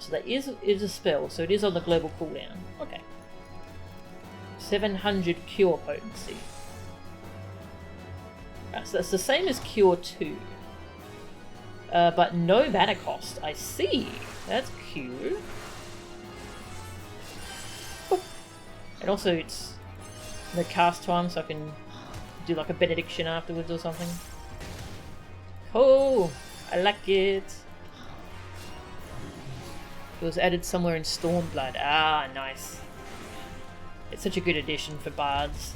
So that is a spell, so it is on the global cooldown. Okay. 700 cure potency. Right, so that's the same as cure 2. But no mana cost. I see. That's cute. Oh. And also it's no cast time, so I can do like a benediction afterwards or something. Cool. I like it. It was added somewhere in Stormblood. Ah, nice. It's such a good addition for bards.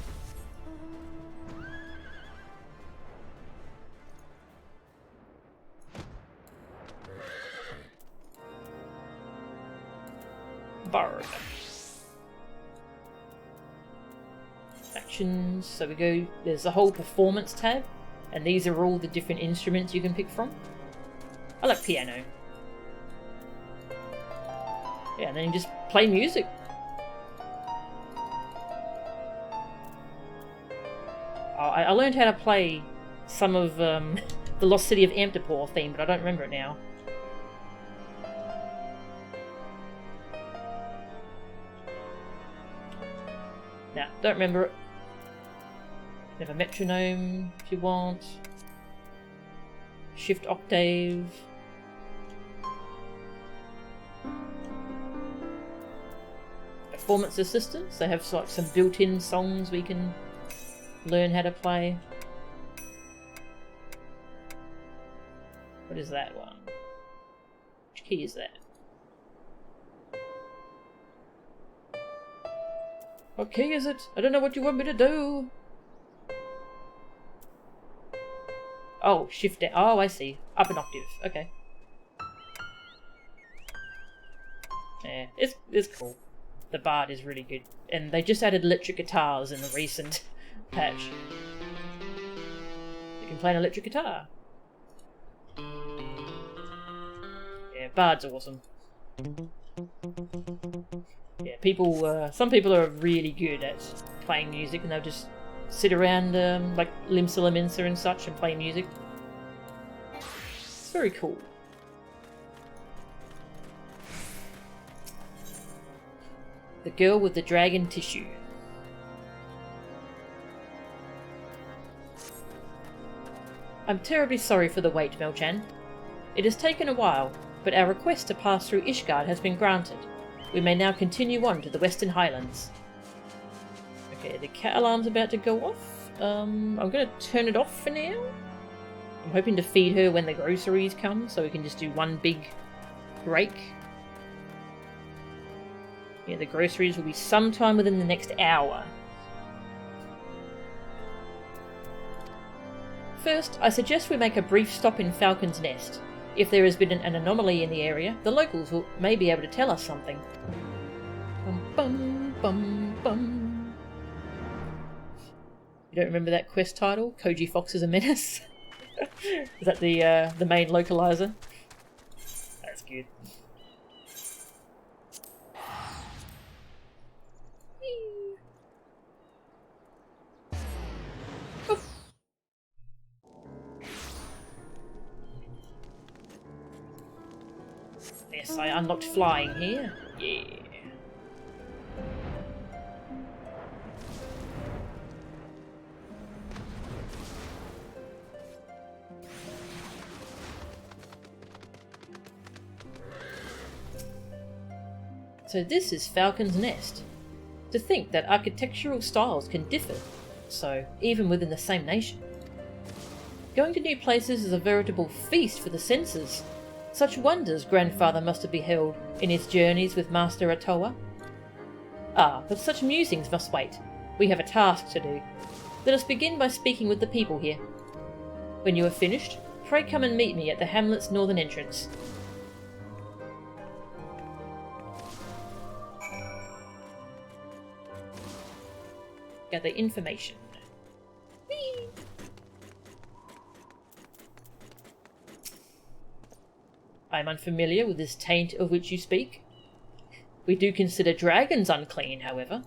Bard. Actions. So we go, there's a whole performance tab, and these are all the different instruments you can pick from. I like piano. Yeah, and then you just play music. I learned how to play some of the Lost City of Amtapor theme, but I don't remember it now. Nah, don't remember it. You have a metronome if you want. Shift octave. Performance assistance. They have like some built-in songs we can learn how to play. What is that one? Which key is that? What key is it? I don't know what you want me to do. Oh, shift down. Oh, I see. Up an octave. Okay. Yeah, it's cool. The bard is really good. And they just added electric guitars in the recent patch. You can play an electric guitar. Yeah, bard's awesome. Yeah, people. Some people are really good at playing music, and they'll just sit around like Limsa Laminsa and such and play music. It's very cool. The girl with the dragon tissue. I'm terribly sorry for the wait, Melchan. It has taken a while, but our request to pass through Ishgard has been granted. We may now continue on to the Western Highlands. Okay, the cat alarm's about to go off. I'm going to turn it off for now. I'm hoping to feed her when the groceries come, so we can just do one big break. Yeah, the groceries will be sometime within the next hour. First, I suggest we make a brief stop in Falcon's Nest. If there has been an anomaly in the area, the locals may be able to tell us something. Bum, bum, bum, bum. You don't remember that quest title? Koji Fox is a Menace? Is that the main localizer? That's good. Yes, I unlocked flying here. Yeah. So this is Falcon's Nest. To think that architectural styles can differ, so even within the same nation. Going to new places is a veritable feast for the senses. Such wonders grandfather must have beheld in his journeys with Master Atoa. Ah, but such musings must wait. We have a task to do. Let us begin by speaking with the people here. When you have finished, pray come and meet me at the hamlet's northern entrance. Gather information. Whee! I am unfamiliar with this taint of which you speak. We do consider dragons unclean, however.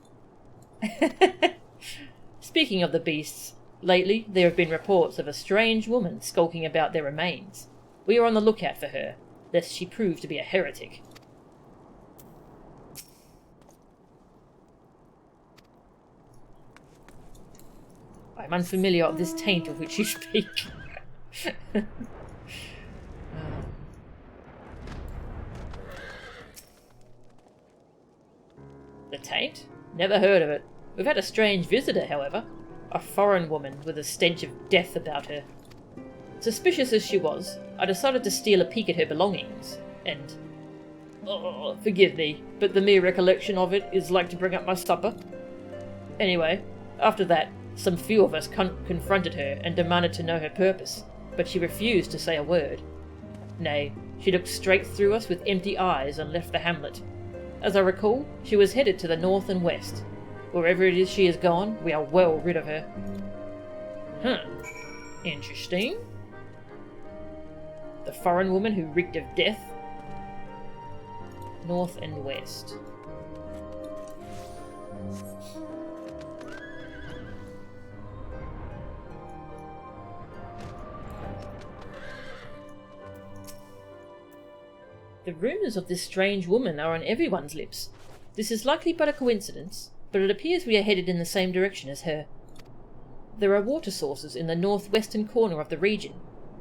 Speaking of the beasts, lately there have been reports of a strange woman skulking about their remains. We are on the lookout for her, lest she prove to be a heretic. I am unfamiliar of this taint of which you speak. The taint? Never heard of it. We've had a strange visitor, however. A foreign woman with a stench of death about her. Suspicious as she was, I decided to steal a peek at her belongings, and... oh, forgive me, but the mere recollection of it is like to bring up my supper. Anyway, after that, some few of us confronted her and demanded to know her purpose, but she refused to say a word. Nay, she looked straight through us with empty eyes and left the hamlet. As I recall, she was headed to the north and west. Wherever it is she has gone, we are well rid of her. Interesting. The foreign woman who reeked of death. North and west. The rumours of this strange woman are on everyone's lips. This is likely but a coincidence, but it appears we are headed in the same direction as her. There are water sources in the northwestern corner of the region,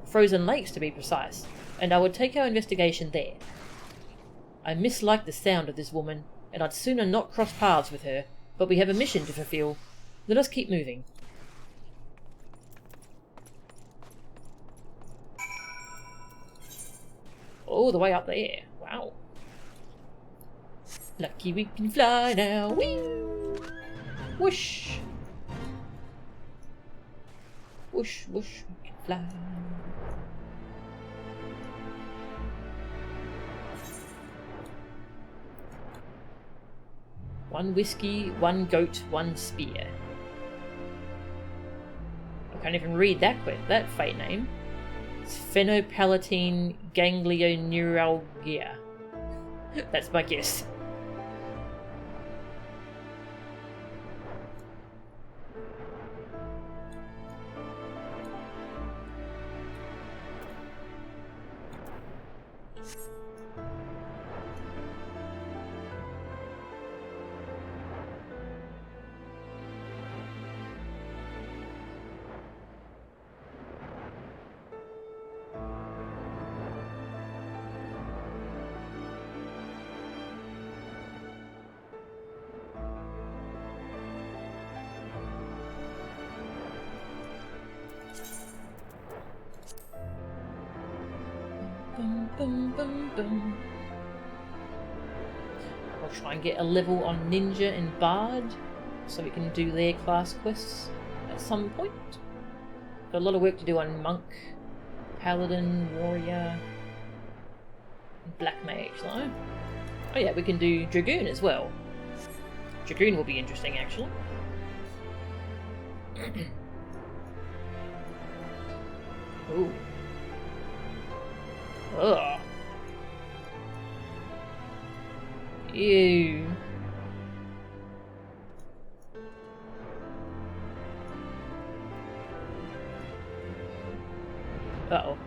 frozen lakes to be precise, and I would take our investigation there. I mislike the sound of this woman, and I'd sooner not cross paths with her, but we have a mission to fulfill. Let us keep moving. Oh, the way up there. Wow. Lucky we can fly now. Whee! Whoosh! Whoosh, whoosh, we can fly. One whiskey, one goat, one spear. I can't even read that fate name. It's Phenopalatine ganglioneuralgia. That's my guess. Bum, bum, bum, bum. I'll try and get a level on Ninja and Bard so we can do their class quests at some point. Got a lot of work to do on Monk, Paladin, Warrior, and Black Mage though. Oh yeah, we can do Dragoon as well. Dragoon will be interesting actually. Ooh. Ugh. Ew. Uh-oh.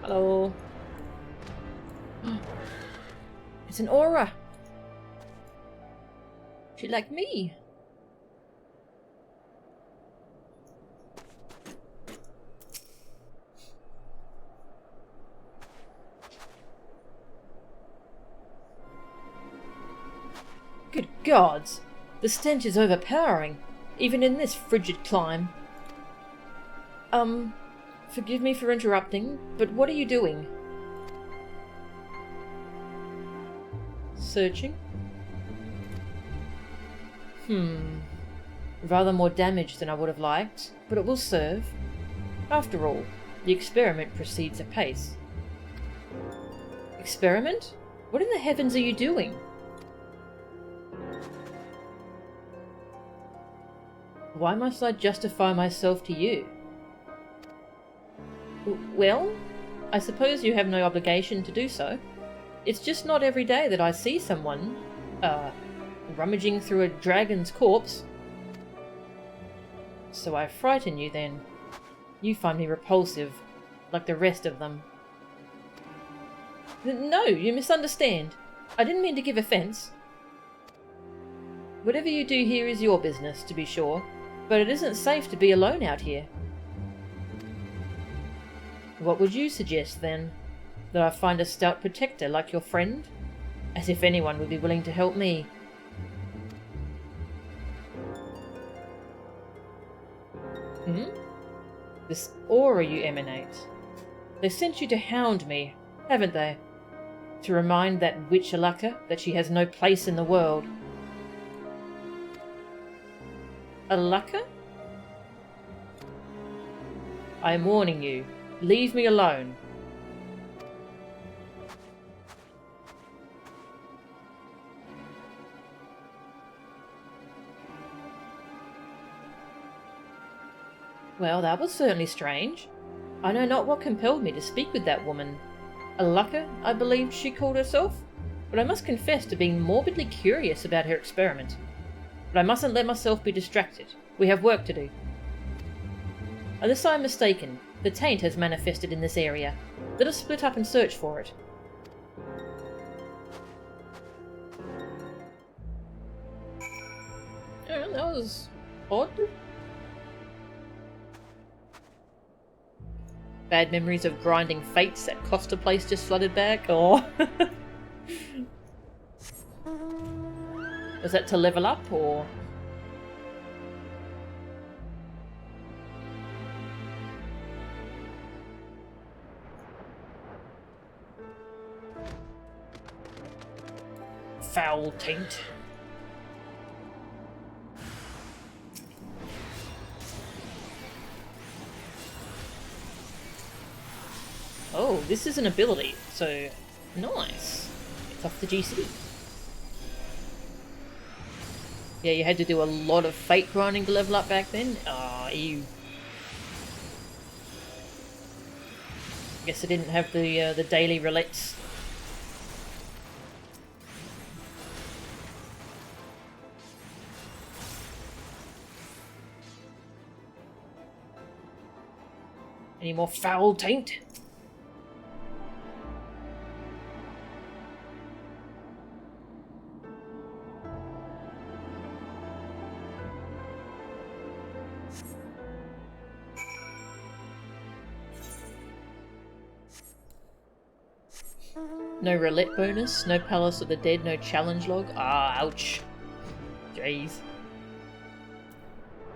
Hello. It's an aura. She like me. Good gods! The stench is overpowering, even in this frigid clime. Forgive me for interrupting, but what are you doing? Searching? Rather more damage than I would have liked, but it will serve. After all, the experiment proceeds apace. Experiment? What in the heavens are you doing? Why must I justify myself to you? Well, I suppose you have no obligation to do so. It's just not every day that I see someone, rummaging through a dragon's corpse. So I frighten you then. You find me repulsive, like the rest of them. No, you misunderstand. I didn't mean to give offence. Whatever you do here is your business, to be sure, but it isn't safe to be alone out here. What would you suggest, then? That I find a stout protector like your friend? As if anyone would be willing to help me. This aura you emanate. They sent you to hound me, haven't they? To remind that witch Alaka that she has no place in the world. Alaka? I am warning you. Leave me alone. Well, that was certainly strange. I know not what compelled me to speak with that woman. Alaka, I believed she called herself, but I must confess to being morbidly curious about her experiment. But I mustn't let myself be distracted. We have work to do. Unless I am mistaken, the taint has manifested in this area. Let us split up and search for it. Oh, that was odd. Bad memories of grinding fates that Costa Place just flooded back. Oh. Was that to level up, or...? Foul taint. this is an ability, so nice. It's off the GC. Yeah, you had to do a lot of fate grinding to level up back then. Ah, you. Guess I didn't have the daily roulettes. Any more foul taint? No roulette bonus, no Palace of the Dead, no challenge log. Ah, ouch. Jeez.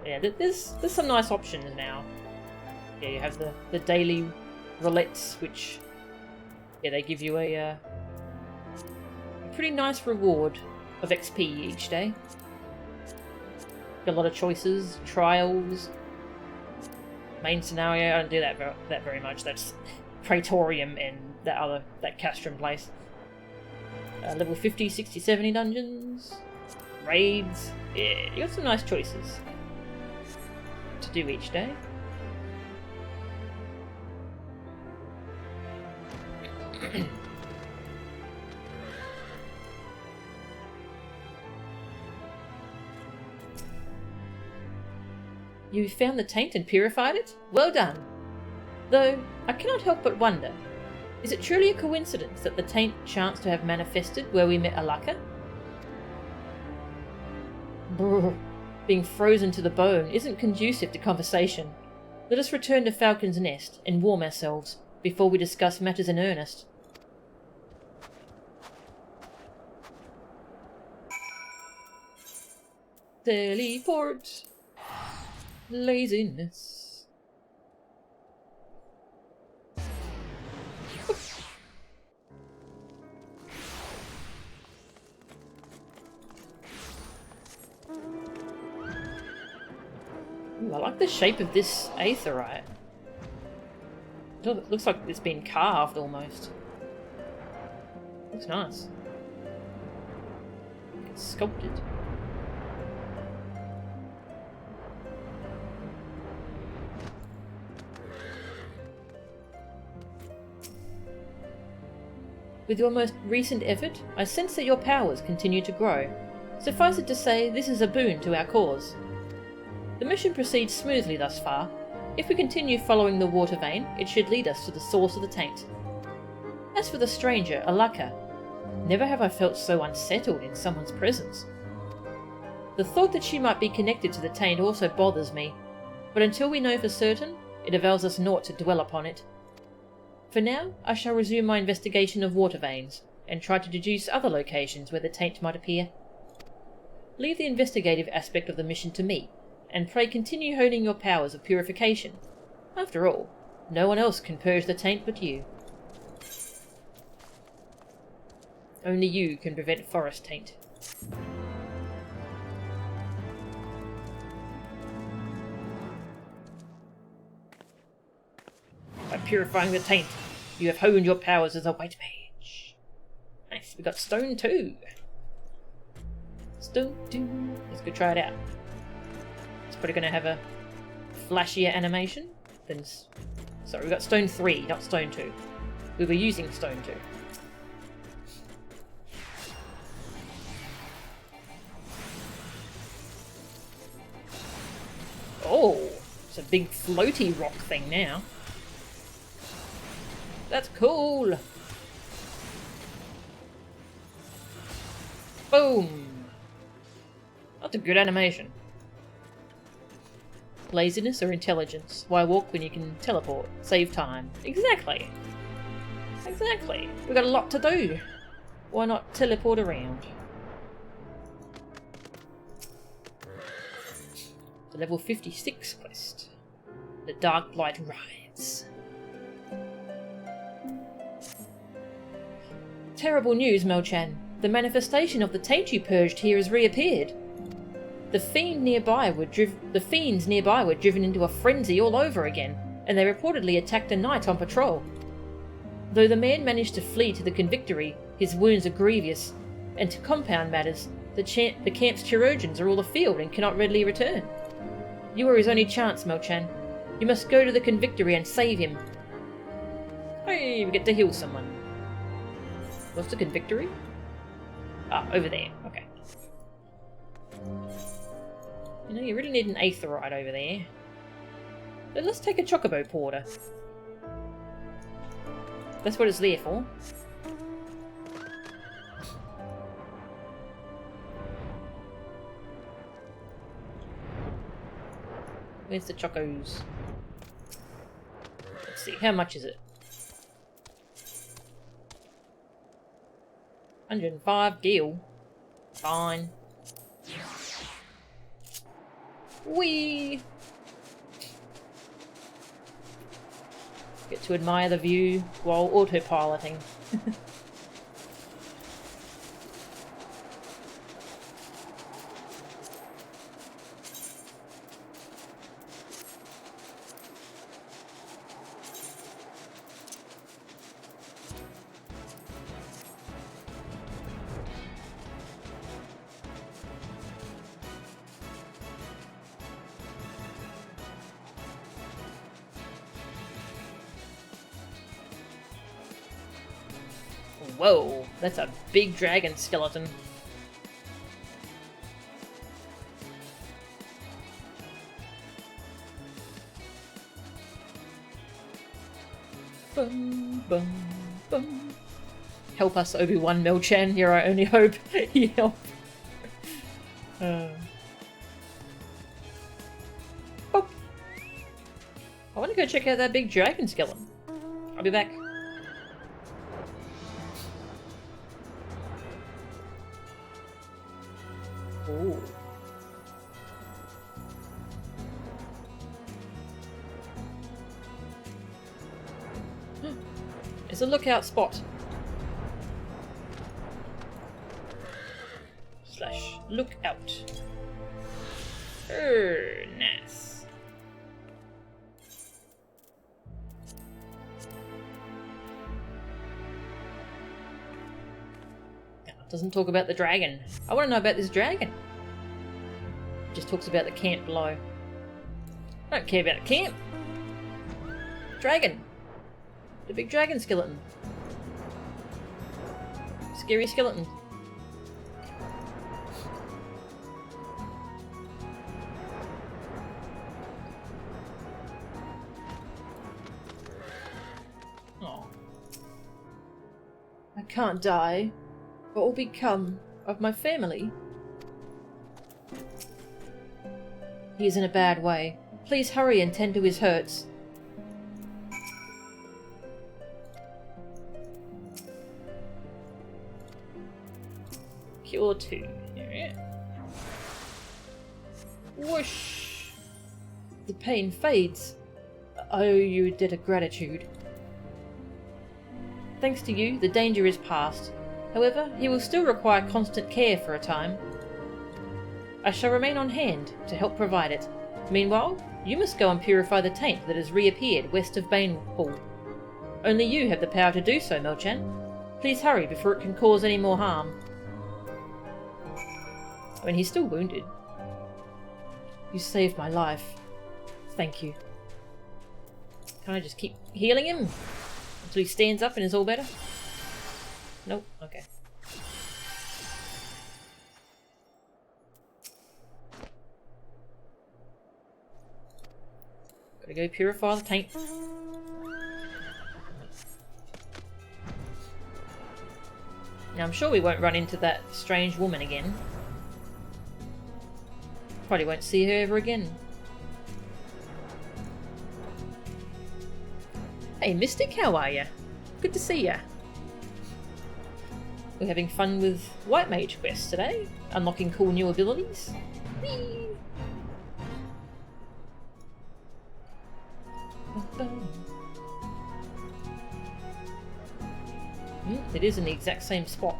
Yeah, there's some nice options now. Yeah, you have the daily roulettes, which, yeah, they give you a pretty nice reward of XP each day. Got a lot of choices, trials, main scenario. I don't do that very much. That's Praetorium and that Castrum place. Level 50, 60, 70 dungeons, raids. Yeah, you got some nice choices to do each day. You found the taint and purified it? Well done! Though, I cannot help but wonder, is it truly a coincidence that the taint chanced to have manifested where we met Alaka? Brr, being frozen to the bone isn't conducive to conversation. Let us return to Falcon's Nest and warm ourselves before we discuss matters in earnest. Teleport. Laziness. Ooh, I like the shape of this aetherite. It looks like it's been carved almost. Looks nice. It's sculpted. With your most recent effort, I sense that your powers continue to grow. Suffice it to say, this is a boon to our cause. The mission proceeds smoothly thus far. If we continue following the water vein, it should lead us to the source of the taint. As for the stranger, Alaka, never have I felt so unsettled in someone's presence. The thought that she might be connected to the taint also bothers me, but until we know for certain, it avails us naught to dwell upon it. For now, I shall resume my investigation of water veins, and try to deduce other locations where the taint might appear. Leave the investigative aspect of the mission to me, and pray continue honing your powers of purification. After all, no one else can purge the taint but you. Only you can prevent forest taint. By purifying the taint, you have honed your powers as a white mage. Nice, we got stone 2. Stone 2. Let's go try it out. It's probably going to have a flashier animation than... Sorry, we got stone 3, not stone 2. We were using stone 2. Oh, it's a big floaty rock thing now. That's cool! Boom! That's a good animation. Laziness or intelligence? Why walk when you can teleport? Save time. Exactly! Exactly! We've got a lot to do. Why not teleport around? The level 56 quest. The Dark Blight Rides. Terrible news, Melchan. The manifestation of the taint you purged here has reappeared. The fiends nearby were driven into a frenzy all over again, and they reportedly attacked a knight on patrol. Though the man managed to flee to the convictory, his wounds are grievous, and to compound matters, the camp's chirurgeons are all afield and cannot readily return. You are his only chance, Melchan. You must go to the convictory and save him. Hey, we get to heal someone. What's the convictory? Ah, over there. Okay. You know, you really need an aetheryte over there. But let's take a chocobo porter. That's what it's there for. Where's the chocos? Let's see, how much is it? 105 gil. Fine. Whee! Get to admire the view while autopiloting. Whoa, that's a big dragon skeleton. Bum, bum, bum. Help us, Obi-Wan Melchan, you're our only hope. Help. Oh. I want to go check out that big dragon skeleton. I'll be back. Ooh. It's a lookout spot. Slash lookout. Nice. Doesn't talk about the dragon. I want to know about this dragon. Just talks about the camp below. I don't care about the camp. Dragon. The big dragon skeleton. Scary skeleton. Oh. I can't die. What will become of my family? He is in a bad way. Please hurry and tend to his hurts. Cure 2. Alright. Whoosh! The pain fades. I owe you a debt of gratitude. Thanks to you, the danger is past. However, he will still require constant care for a time. I shall remain on hand to help provide it. Meanwhile, you must go and purify the taint that has reappeared west of Banehall. Only you have the power to do so, Melchan. Please hurry before it can cause any more harm. I mean, he's still wounded. You saved my life. Thank you. Can I just keep healing him until he stands up and is all better? Nope, okay. Gotta go purify the taint. Now I'm sure we won't run into that strange woman again. Probably won't see her ever again. Hey Mystic, how are ya? Good to see ya. We're having fun with White Mage quests today, unlocking cool new abilities. Whee! It is in the exact same spot.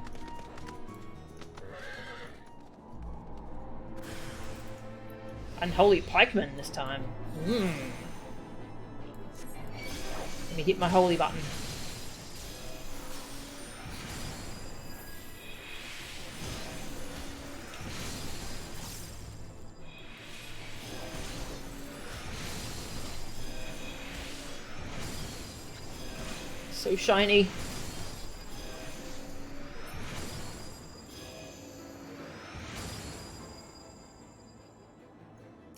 Unholy pikeman this time. Let me hit my holy button. So shiny.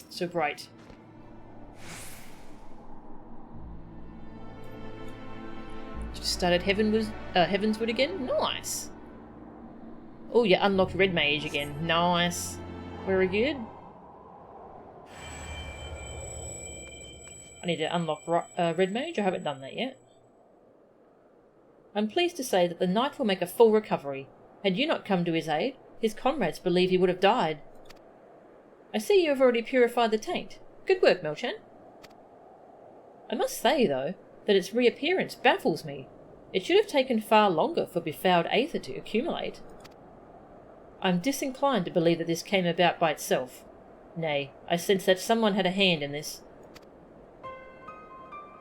So bright. Just started Heavensward again? Nice! Oh, you unlocked Red Mage again. Nice. Very good. I need to unlock Red Mage. I haven't done that yet. I'm pleased to say that the knight will make a full recovery. Had you not come to his aid, his comrades believe he would have died. I see you have already purified the taint. Good work, Melchan. I must say, though, that its reappearance baffles me. It should have taken far longer for befouled aether to accumulate. I'm disinclined to believe that this came about by itself. Nay, I sense that someone had a hand in this.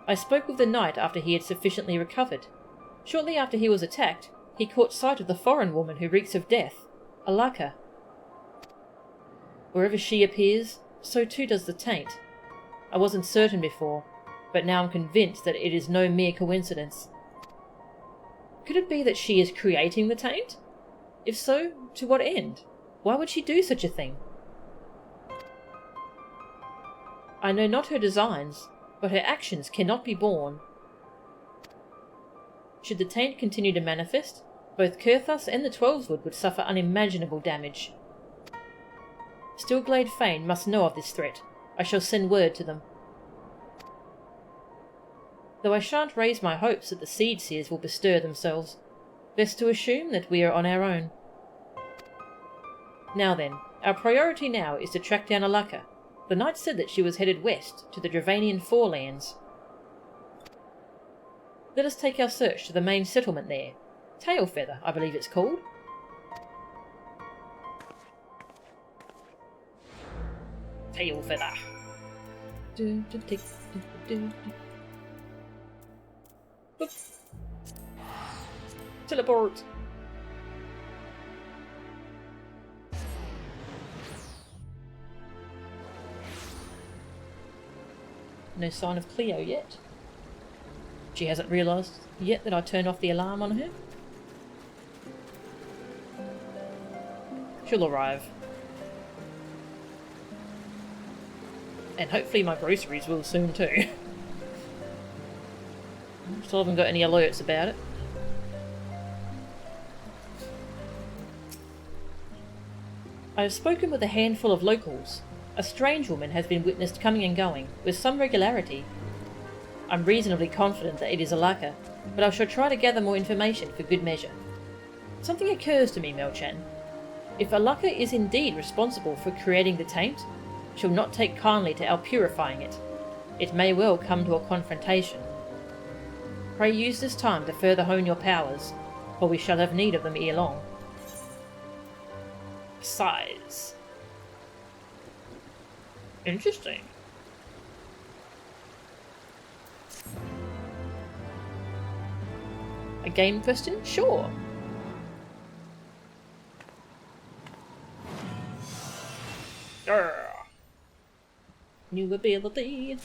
I spoke with the knight after he had sufficiently recovered. Shortly after he was attacked, he caught sight of the foreign woman who reeks of death, Alaka. Wherever she appears, so too does the taint. I wasn't certain before, but now I'm convinced that it is no mere coincidence. Could it be that she is creating the taint? If so, to what end? Why would she do such a thing? I know not her designs, but her actions cannot be borne. Should the taint continue to manifest, both Kurthus and the Twelveswood would suffer unimaginable damage. Stillglade Fane must know of this threat. I shall send word to them. Though I shan't raise my hopes that the Seed Seers will bestir themselves, best to assume that we are on our own. Now then, our priority now is to track down Alaka. The knight said that she was headed west to the Dravanian Forelands. Let us take our search to the main settlement there. Tailfeather, I believe it's called. Tailfeather. Whoop. Teleport. No sign of Cleo yet. She hasn't realised yet that I turned off the alarm on her. She'll arrive. And hopefully my groceries will soon too. Still haven't got any alerts about it. I have spoken with a handful of locals. A strange woman has been witnessed coming and going, with some regularity. I'm reasonably confident that it is Alaka, but I shall try to gather more information for good measure. Something occurs to me, Melchan. If Alaka is indeed responsible for creating the taint, she'll not take kindly to our purifying it. It may well come to a confrontation. Pray use this time to further hone your powers, for we shall have need of them ere long. Size. Interesting. A game question? Sure. Grr. New ability.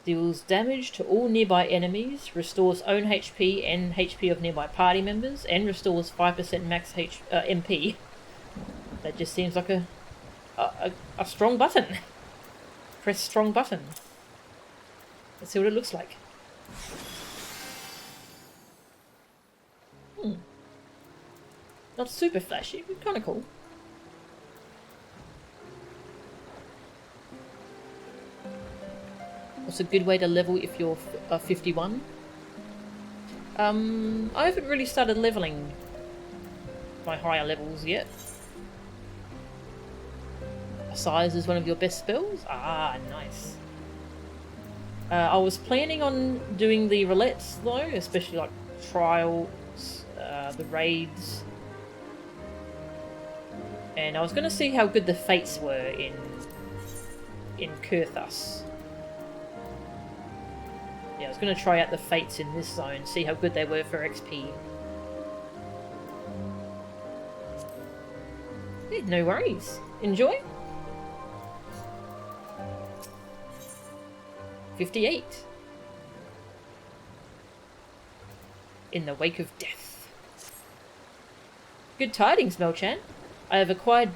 Deals damage to all nearby enemies, restores own HP and HP of nearby party members, and restores 5% max MP. That just seems like a strong button. Press strong button. Let's see what it looks like. Not super flashy, but kind of cool. What's a good way to level if you're 51? I haven't really started leveling my higher levels yet. Size is one of your best spells? Ah, nice. I was planning on doing the roulettes though, especially like trials, the raids. And I was going to see how good the fates were in Kurthus. Yeah, I was going to try out the fates in this zone, see how good they were for XP. Yeah, no worries. Enjoy. 58. in the wake of death. Good tidings, Melchan. I have acquired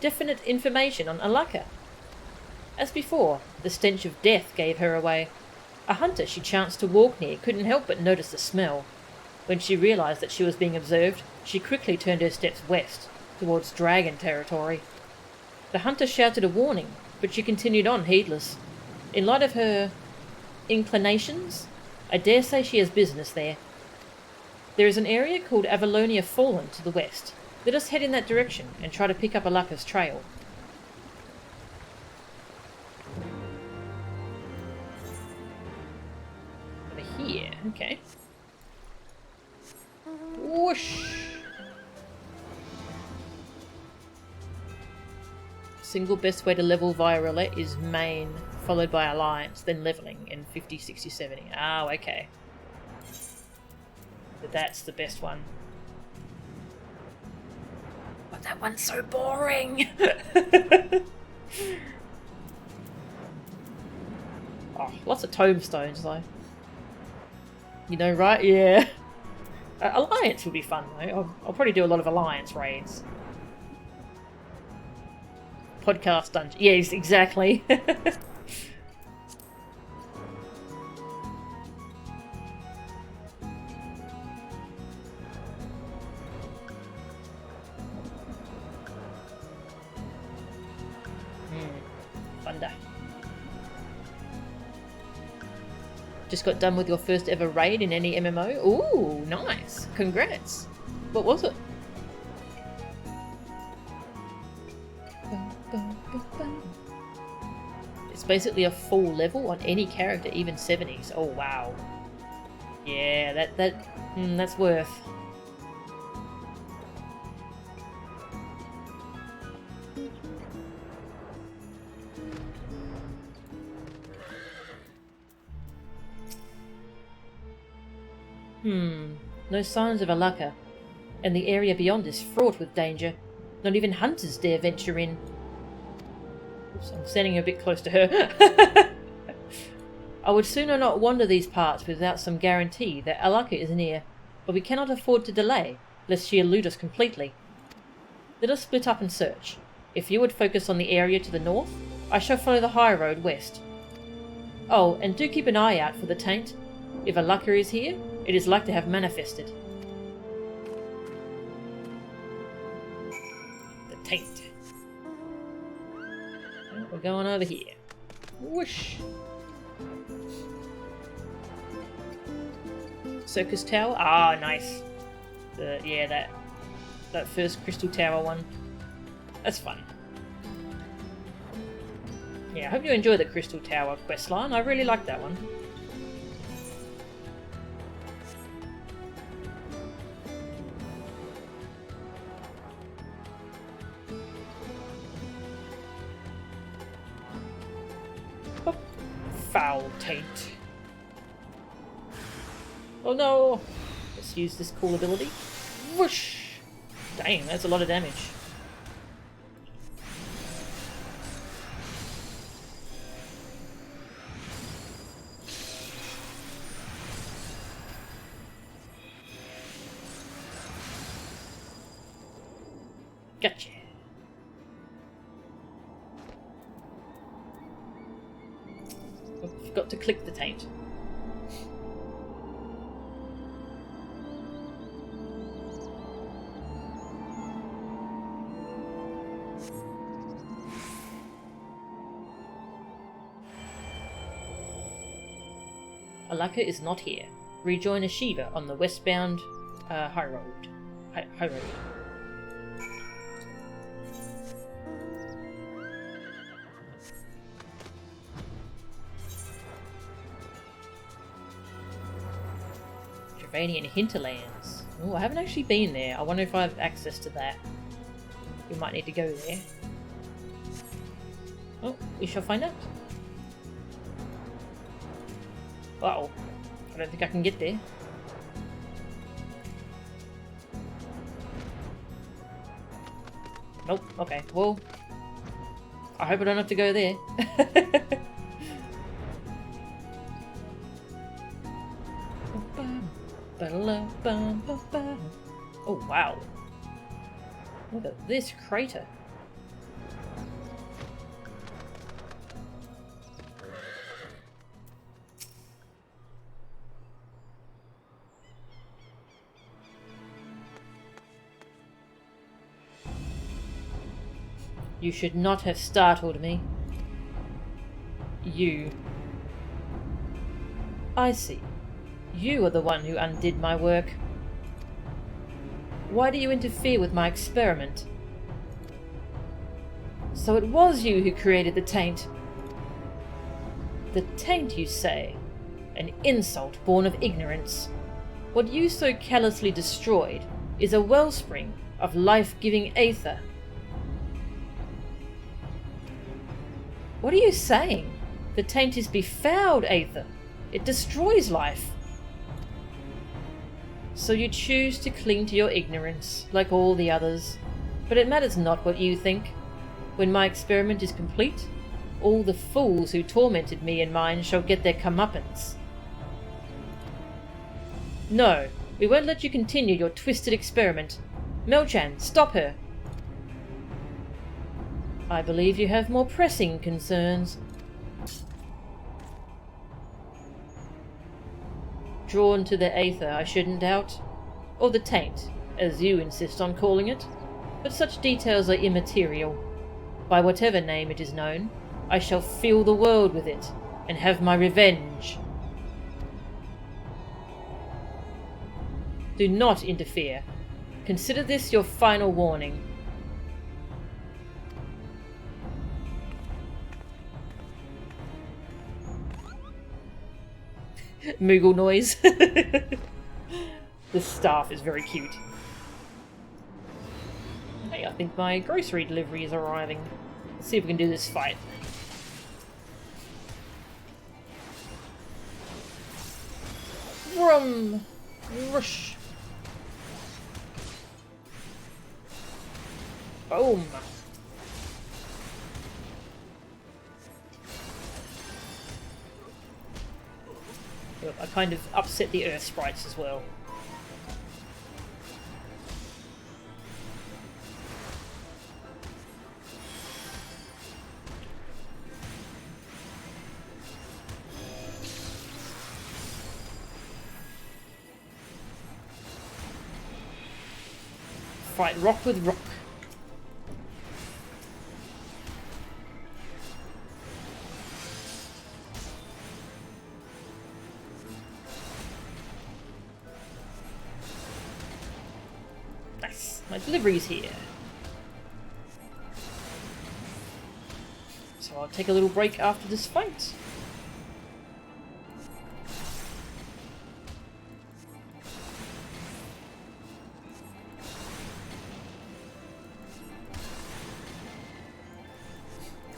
definite information on Alaka. As before, the stench of death gave her away. A hunter she chanced to walk near couldn't help but notice the smell. When she realised that she was being observed, she quickly turned her steps west, towards dragon territory. The hunter shouted a warning, but she continued on heedless. In light of her inclinations, I dare say she has business there. There is an area called Avalonia Fallen to the west. Let us head in that direction and try to pick up Alaka's trail. Over here, okay. Whoosh! Single best way to level via roulette is main, followed by alliance, then leveling in 50, 60, 70. Oh, okay. But that's the best one. But that one's so boring! Oh, lots of tombstones though. You know, right? Yeah. Alliance would be fun though. I'll probably do a lot of alliance raids. Podcast dungeon. Yes, exactly. Thunder. Just got done with your first ever raid in any MMO? Ooh, nice. Congrats. What was it? It's basically a full level on any character, even 70s. Oh wow. Yeah, that's worth. No signs of Alaka, and the area beyond is fraught with danger. Not even hunters dare venture in. Oops, I'm standing a bit close to her. I would sooner not wander these parts without some guarantee that Alaka is near, but we cannot afford to delay, lest she elude us completely. Let us split up and search. If you would focus on the area to the north, I shall follow the high road west. Oh, and do keep an eye out for the taint. If Alaka is here, it is like to have manifested. The taint. We're going over here. Whoosh! Circus Tower? Ah, nice. Yeah, that first Crystal Tower one. That's fun. Yeah, I hope you enjoy the Crystal Tower questline. I really like that one. Foul taint. Oh no! Let's use this cool ability. Whoosh! Dang, that's a lot of damage. Gotcha. Forgot to click the taint. Alaka is not here. Rejoin Ashiva on the westbound high road. High road. Travanian Hinterlands. Oh, I haven't actually been there. I wonder if I have access to that. We might need to go there. Oh, we shall find out. Uh-oh. I don't think I can get there. Nope. Okay. Well, I hope I don't have to go there. Oh, wow. Look at this crater. You should not have startled me. You. I see. You are the one who undid my work. Why do you interfere with my experiment? So it was you who created the taint. The taint, you say? An insult born of ignorance. What you so callously destroyed is a wellspring of life-giving aether. What are you saying? The taint is befouled aether. It destroys life. So you choose to cling to your ignorance, like all the others. But it matters not what you think. When my experiment is complete, all the fools who tormented me and mine shall get their comeuppance. No, we won't let you continue your twisted experiment. Melchan, stop her. I believe you have more pressing concerns. Drawn to the aether, I shouldn't doubt. Or the taint, as you insist on calling it. But such details are immaterial. By whatever name it is known, I shall fill the world with it, and have my revenge. Do not interfere. Consider this your final warning. Moogle noise. The staff is very cute. Hey, I think my grocery delivery is arriving. Let's see if we can do this fight. Vroom! Rush! Boom! I kind of upset the earth sprites as well. Fight rock with rock. Nice. My delivery's here. So I'll take a little break after this fight.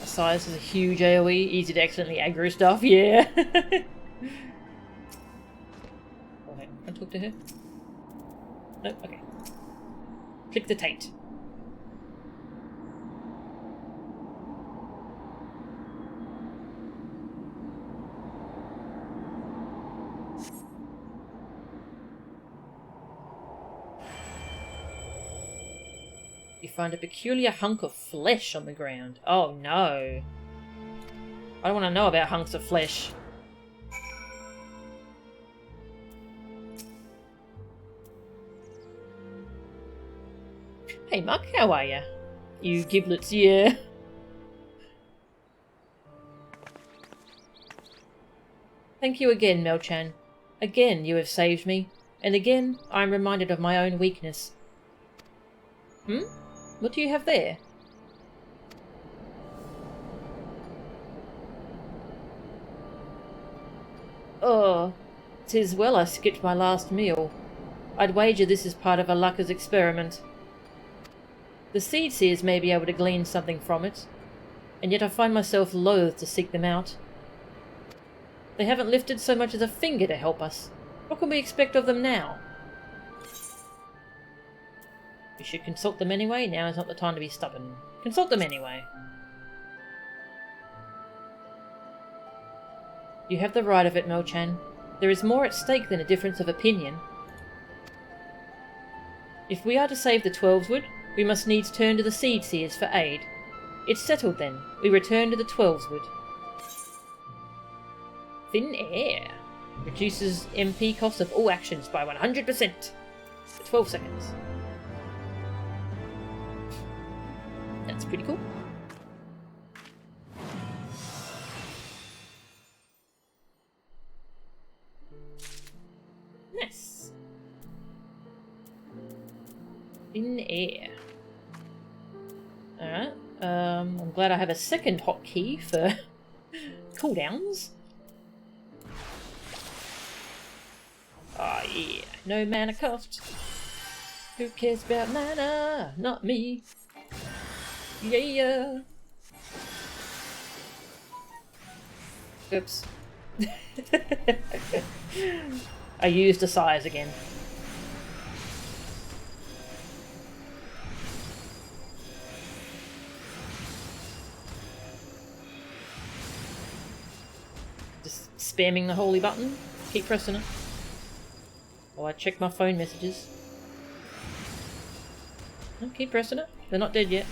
Size is a huge AoE, easy to accidentally aggro stuff, yeah. Oh, wait, can I talk to her? No, okay. Click the taint. You find a peculiar hunk of flesh on the ground. Oh no. I don't want to know about hunks of flesh. Hey Muck, how are ya? You giblets, yeah. Thank you again, Melchan. Again you have saved me, and again I am reminded of my own weakness. Hmm? What do you have there? Oh, 'tis well I skipped my last meal. I'd wager this is part of Alaka's experiment. The seed seers may be able to glean something from it, and yet I find myself loath to seek them out. They haven't lifted so much as a finger to help us. What can we expect of them now? We should consult them anyway. Now is not the time to be stubborn. Consult them anyway. You have the right of it, Melchan. There is more at stake than a difference of opinion. If we are to save the Twelveswood, we must needs turn to the Seed Seers for aid. It's settled then. We return to the Twelveswood. Thin air. Reduces MP cost of all actions by 100% for 12 seconds. That's pretty cool. Nice. Thin air. Alright. I'm glad I have a second hotkey for cooldowns. Oh yeah, no mana cost. Who cares about mana? Not me. Yeah. Oops. I used a size again. Just spamming the holy button. Keep pressing it. While I check my phone messages. Oh, keep pressing it. They're not dead yet.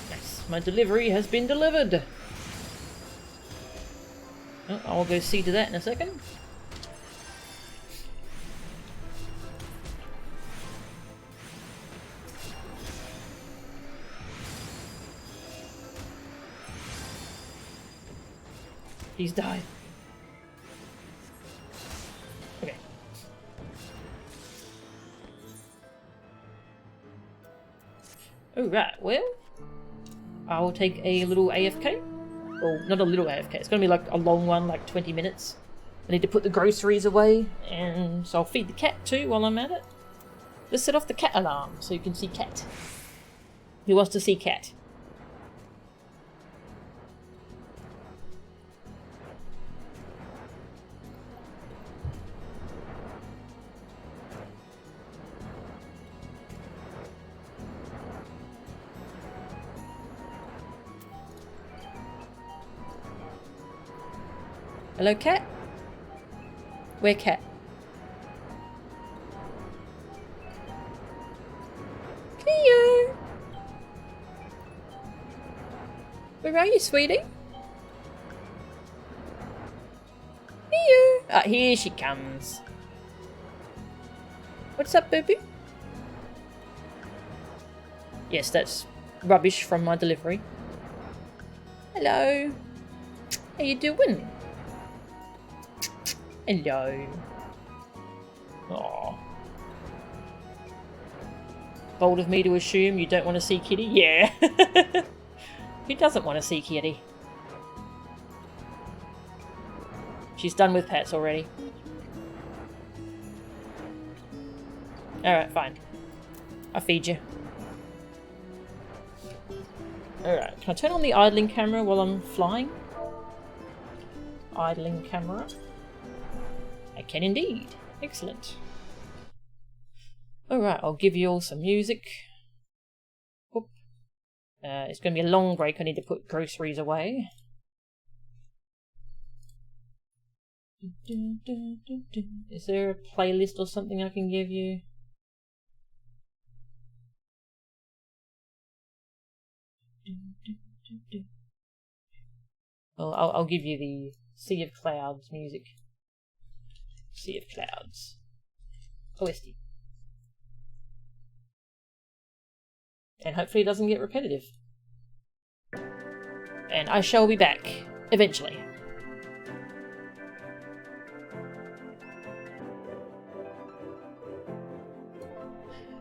Nice. My delivery has been delivered. Oh, I'll go see to that in a second. He's died. Okay. Alright, well, I will take a little AFK. Well, not a little AFK, it's going to be like a long one, like 20 minutes. I need to put the groceries away, and so I'll feed the cat too while I'm at it. Let's set off the cat alarm so you can see cat. Who wants to see cat? Hello, cat? Where cat? Cleo! Where are you, sweetie? Cleo! Ah, here she comes. What's up, baby? Yes, that's rubbish from my delivery. Hello. How you doing? Hello. Aww. Bold of me to assume you don't want to see Kitty? Yeah. Who doesn't want to see Kitty? She's done with pets already. Alright, fine. I'll feed you. Alright, can I turn on the idling camera while I'm flying? Idling camera. I can indeed. Excellent. Alright, I'll give you all some music. Oop. It's going to be a long break. I need to put groceries away. Is there a playlist or something I can give you? Well, I'll give you the Sea of Clouds music. Sea of Clouds. OST. And hopefully it doesn't get repetitive. And I shall be back, eventually.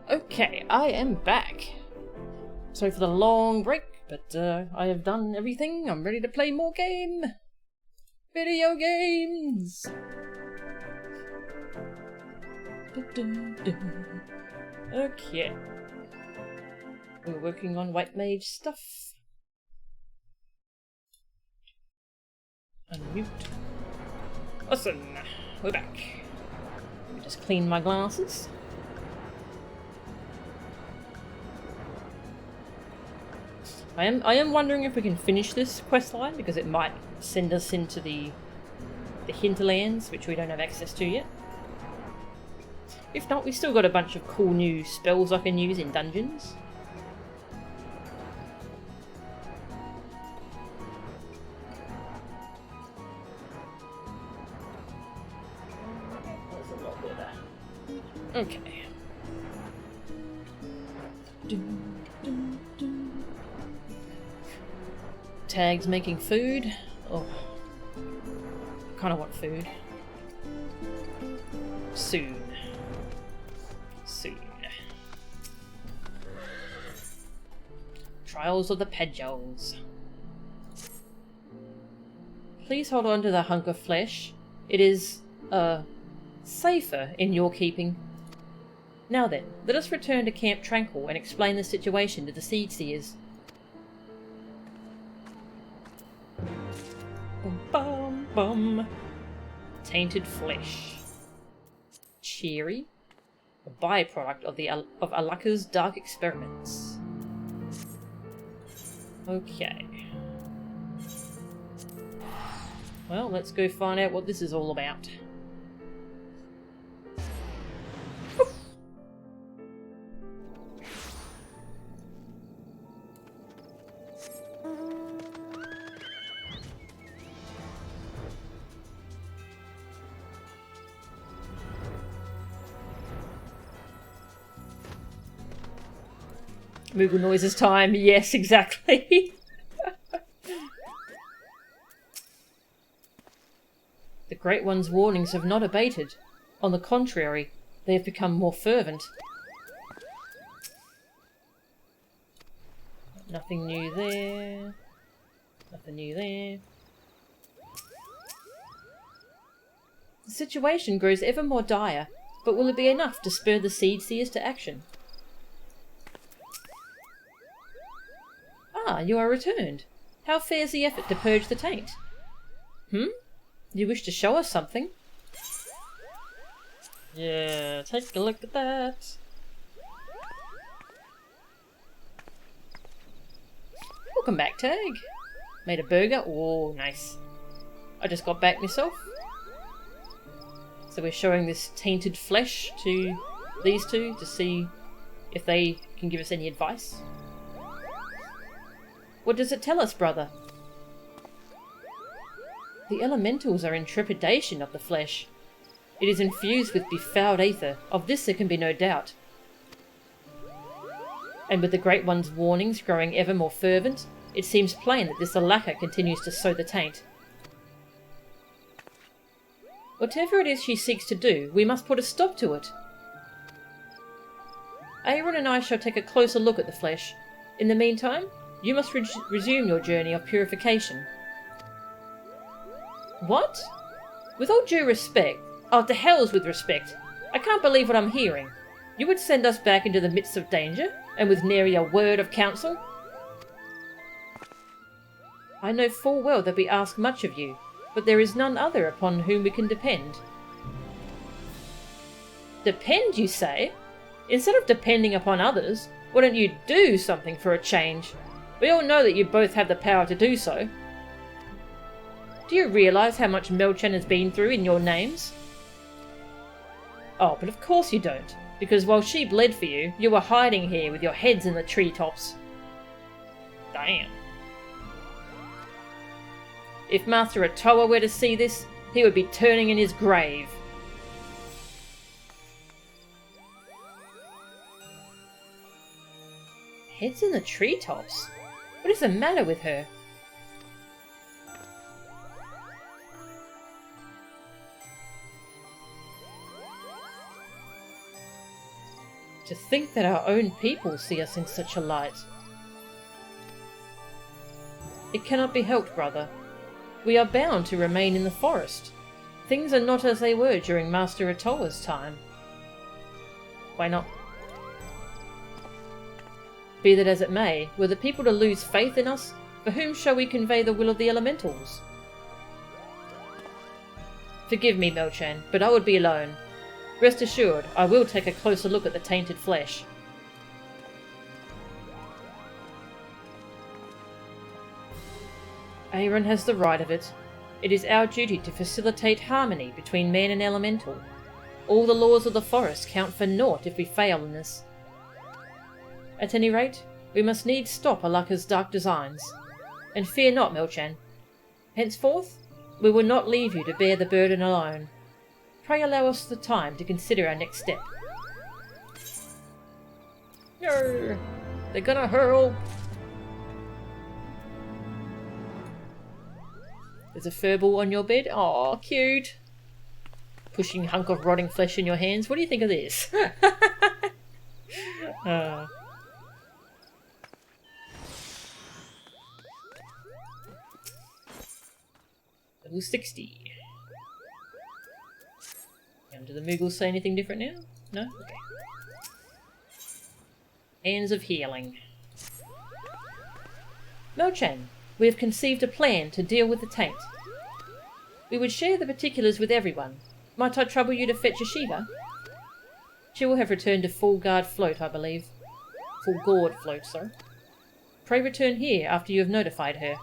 Okay, I am back. Sorry for the long break, but I have done everything. I'm ready to play more game. Video games! Okay. We're working on White Mage stuff. Unmute. Awesome! We're back. Let me just clean my glasses. I am wondering if we can finish this questline, because it might send us into the hinterlands, which we don't have access to yet. If not, we've still got a bunch of cool new spells I can use in dungeons. That's a lot better. Okay. Tag's making food. Oh, kind of want food. Soon. Trials of the Pedjals. Please hold on to the hunk of flesh. It is, safer in your keeping. Now then, let us return to Camp Tranquil and explain the situation to the Seed Seers. Bum bum bum. Tainted flesh. Cheery. A byproduct of Alaka's dark experiments. Okay. Well, let's go find out what this is all about. Moogle noises time. Yes, exactly. The Great One's warnings have not abated. On the contrary, they have become more fervent. Nothing new there. Nothing new there. The situation grows ever more dire, but will it be enough to spur the Seed Seers to action? Ah, you are returned. How fares the effort to purge the taint? You wish to show us something? Yeah, take a look at that. Welcome back, Tag. Made a burger. Oh, nice. I just got back myself. So we're showing this tainted flesh to these two to see if they can give us any advice. What does it tell us, brother? The elementals are in trepidation of the flesh. It is infused with befouled aether. Of this there can be no doubt. And with the Great One's warnings growing ever more fervent, it seems plain that this Alaka continues to sow the taint. Whatever it is she seeks to do, we must put a stop to it. Aaron and I shall take a closer look at the flesh. In the meantime, you must resume your journey of purification. What? With all due respect... Oh, to hell's with respect. I can't believe what I'm hearing. You would send us back into the midst of danger, and with nary a word of counsel? I know full well that we ask much of you, but there is none other upon whom we can depend. Depend, you say? Instead of depending upon others, why don't you do something for a change? We all know that you both have the power to do so. Do you realise how much Melchan has been through in your names? Oh, but of course you don't, because while she bled for you, you were hiding here with your heads in the treetops. Damn. If Master Atoa were to see this, he would be turning in his grave. Heads in the treetops? What is the matter with her? To think that our own people see us in such a light. It cannot be helped, brother. We are bound to remain in the forest. Things are not as they were during Master Atoa's time. Why not? Be that as it may, were the people to lose faith in us, for whom shall we convey the will of the elementals? Forgive me, Melchan, but I would be alone. Rest assured, I will take a closer look at the tainted flesh. Aaron has the right of it. It is our duty to facilitate harmony between man and elemental. All the laws of the forest count for naught if we fail in this. At any rate, we must needs stop Alaka's dark designs. And fear not, Melchan. Henceforth, we will not leave you to bear the burden alone. Pray allow us the time to consider our next step. No! They're gonna hurl! There's a furball on your bed? Aw, cute! Pushing a hunk of rotting flesh in your hands. What do you think of this? Level 60. Do the Moogles say anything different now? No? Okay. Hands of Healing. Melchan, we have conceived a plan to deal with the taint. We would share the particulars with everyone. Might I trouble you to fetch Yeshiva? She will have returned to full guard float, I believe. Full gourd float, sir. Pray return here after you have notified her.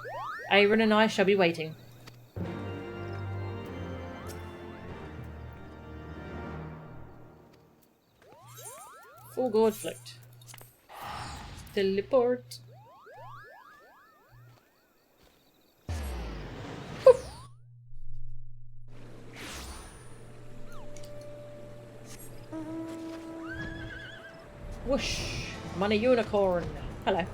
Aaron and I shall be waiting. Full gourd float. Teleport. Poof. Whoosh! Money unicorn! Hello.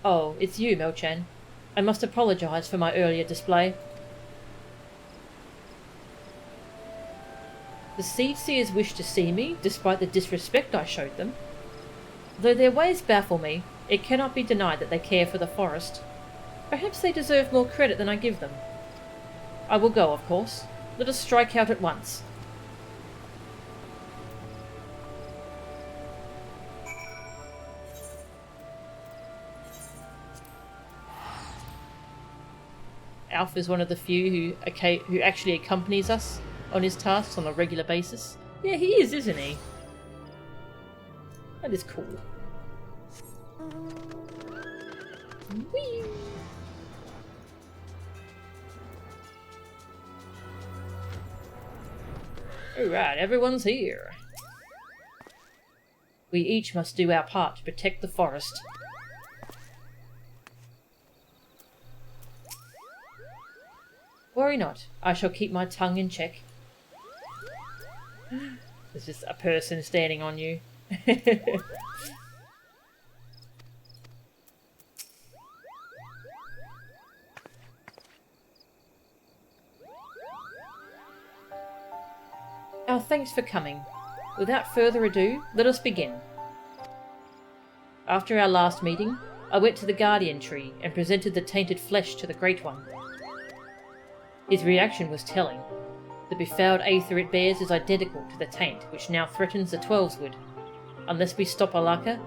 Oh, it's you, Melchan. I must apologise for my earlier display. The Seedseers wish to see me, despite the disrespect I showed them. Though their ways baffle me, it cannot be denied that they care for the forest. Perhaps they deserve more credit than I give them. I will go, of course. Let us strike out at once. Alf is one of the few who actually accompanies us on his tasks on a regular basis. Yeah, he is, isn't he? That is cool. Whee! Alright, everyone's here. We each must do our part to protect the forest. Worry not, I shall keep my tongue in check. There's just a person standing on you. Our thanks for coming. Without further ado, let us begin. After our last meeting, I went to the Guardian Tree and presented the tainted flesh to the Great One. His reaction was telling. The befouled aether it bears is identical to the taint which now threatens the Twelveswood. Unless we stop Alaka,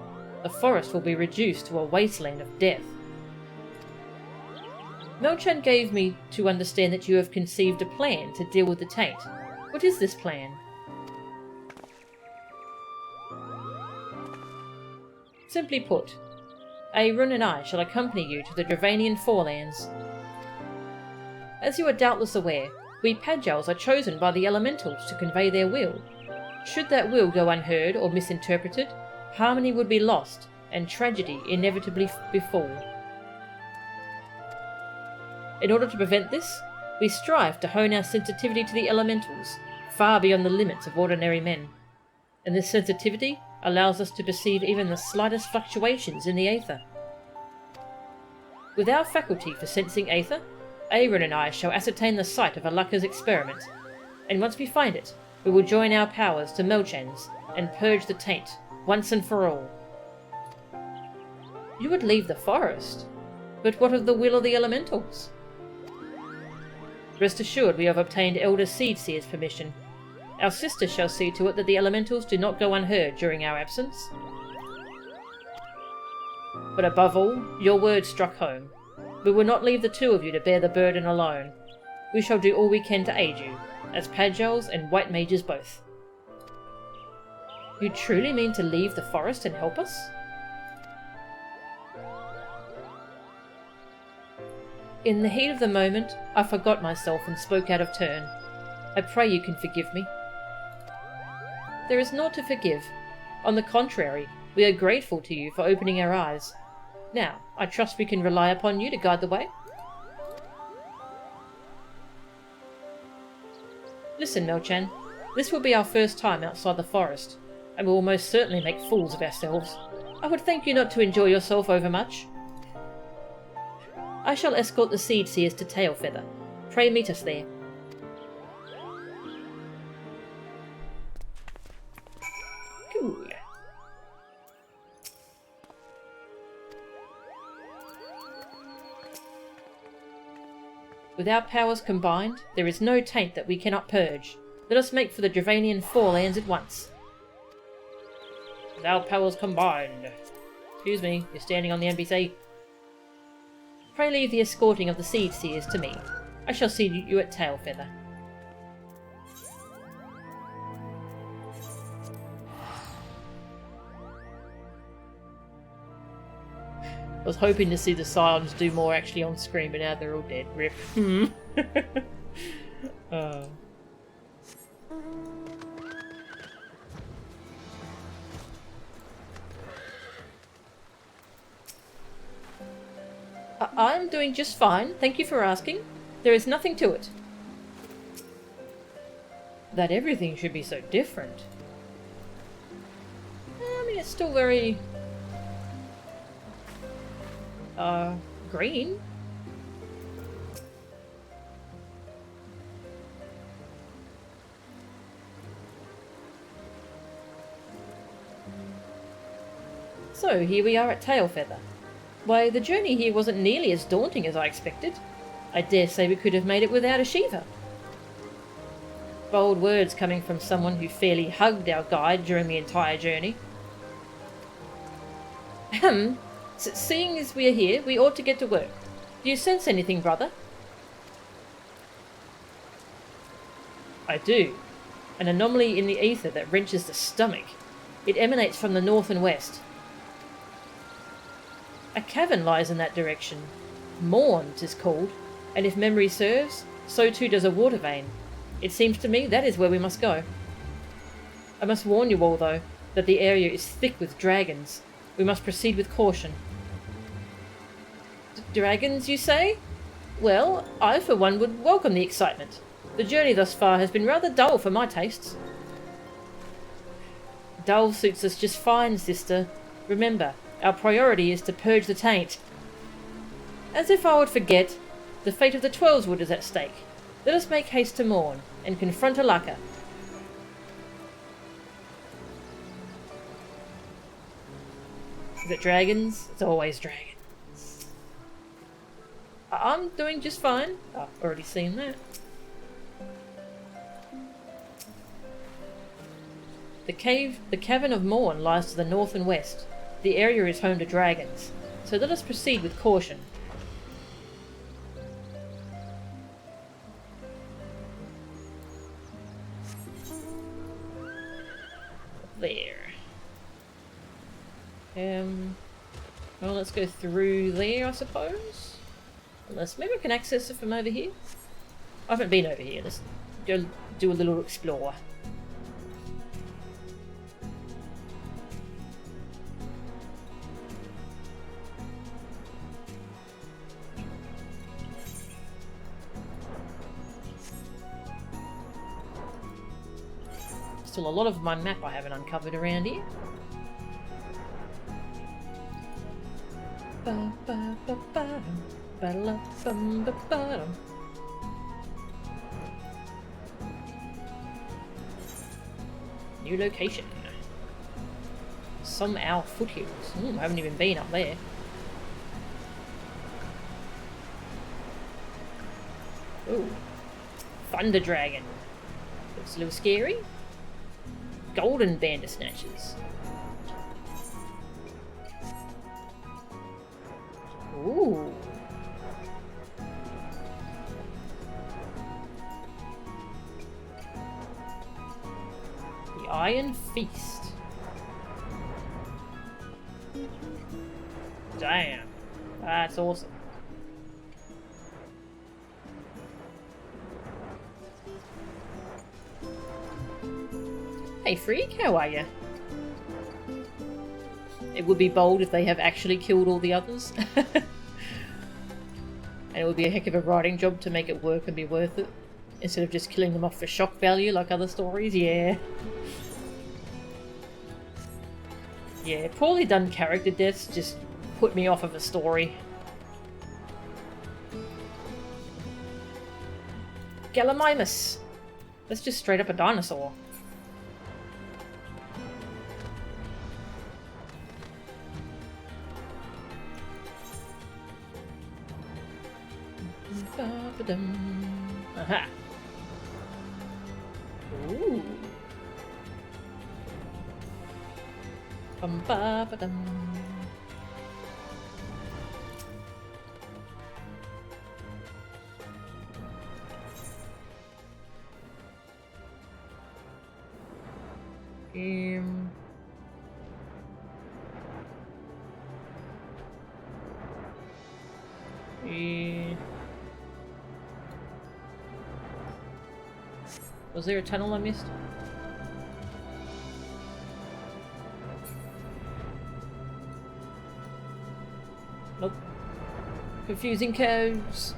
the forest will be reduced to a wasteland of death. Melchan gave me to understand that you have conceived a plan to deal with the taint. What is this plan? Simply put, Aaron and I shall accompany you to the Dravanian Forelands. As you are doubtless aware, we Padjals are chosen by the elementals to convey their will. Should that will go unheard or misinterpreted, harmony would be lost, and tragedy inevitably befall. In order to prevent this, we strive to hone our sensitivity to the elementals, far beyond the limits of ordinary men. And this sensitivity allows us to perceive even the slightest fluctuations in the aether. With our faculty for sensing aether, Aaron and I shall ascertain the site of Alaka's experiment, and once we find it, we will join our powers to Melchan's and purge the taint, once and for all. You would leave the forest, but what of the will of the elementals? Rest assured we have obtained Elder Seedseer's permission. Our sister shall see to it that the elementals do not go unheard during our absence. But above all, your word struck home. We will not leave the two of you to bear the burden alone. We shall do all we can to aid you, as Padjals and White Mages both. You truly mean to leave the forest and help us? In the heat of the moment, I forgot myself and spoke out of turn. I pray you can forgive me. There is naught to forgive. On the contrary, we are grateful to you for opening our eyes. Now, I trust we can rely upon you to guide the way. Listen, Melchan, this will be our first time outside the forest, and we will most certainly make fools of ourselves. I would thank you not to enjoy yourself overmuch. I shall escort the Seed Seers to Tailfeather. Pray meet us there. Cool. With our powers combined, there is no taint that we cannot purge. Let us make for the Dravanian Forelands at once. With our powers combined. Excuse me, you're standing on the NPC. Pray leave the escorting of the Seed Seers to me. I shall see you at Tailfeather. I was hoping to see the Scions do more actually on screen, but now they're all dead. Rip. I'm doing just fine, thank you for asking. There is nothing to it. That everything should be so different. I mean, it's still very... green. So, here we are at Tailfeather. Why, the journey here wasn't nearly as daunting as I expected. I dare say we could have made it without a Shiva. Bold words coming from someone who fairly hugged our guide during the entire journey. Ahem. Seeing as we are here, we ought to get to work. Do you sense anything, brother? I do. An anomaly in the ether that wrenches the stomach. It emanates from the north and west. A cavern lies in that direction. Morn, 'tis called, and if memory serves, so too does a water vein. It seems to me that is where we must go. I must warn you all, though, that the area is thick with dragons. We must proceed with caution. Dragons, you say? Well, I for one would welcome the excitement. The journey thus far has been rather dull for my tastes. Dull suits us just fine, sister. Remember, our priority is to purge the taint. As if I would forget, the fate of the Twelveswood is at stake. Let us make haste to Morn, and confront Alaka. Is it dragons? It's always dragons. I'm doing just fine. I've already seen that. The Cavern of Morn lies to the north and west. The area is home to dragons, so let us proceed with caution. There. Well, let's go through there, I suppose. Unless maybe I can access it from over here. I haven't been over here. Let's go do a little explore. Still a lot of my map I haven't uncovered around here. New location. Some Owl foothills. I haven't even been up there. Ooh. Thunder Dragon. Looks a little scary. Golden Bandersnatchers. Ooh. The Iron Feast. Damn. That's awesome. Hey Freak, how are you? It would be bold if they have actually killed all the others. And it would be a heck of a writing job to make it work and be worth it. Instead of just killing them off for shock value like other stories, yeah. Yeah, poorly done character deaths just put me off of a story. Gallimimus! That's just straight up a dinosaur. Aha! Ooh! Bum-ba-ba-dum. Was there a tunnel I missed? Nope. Confusing codes.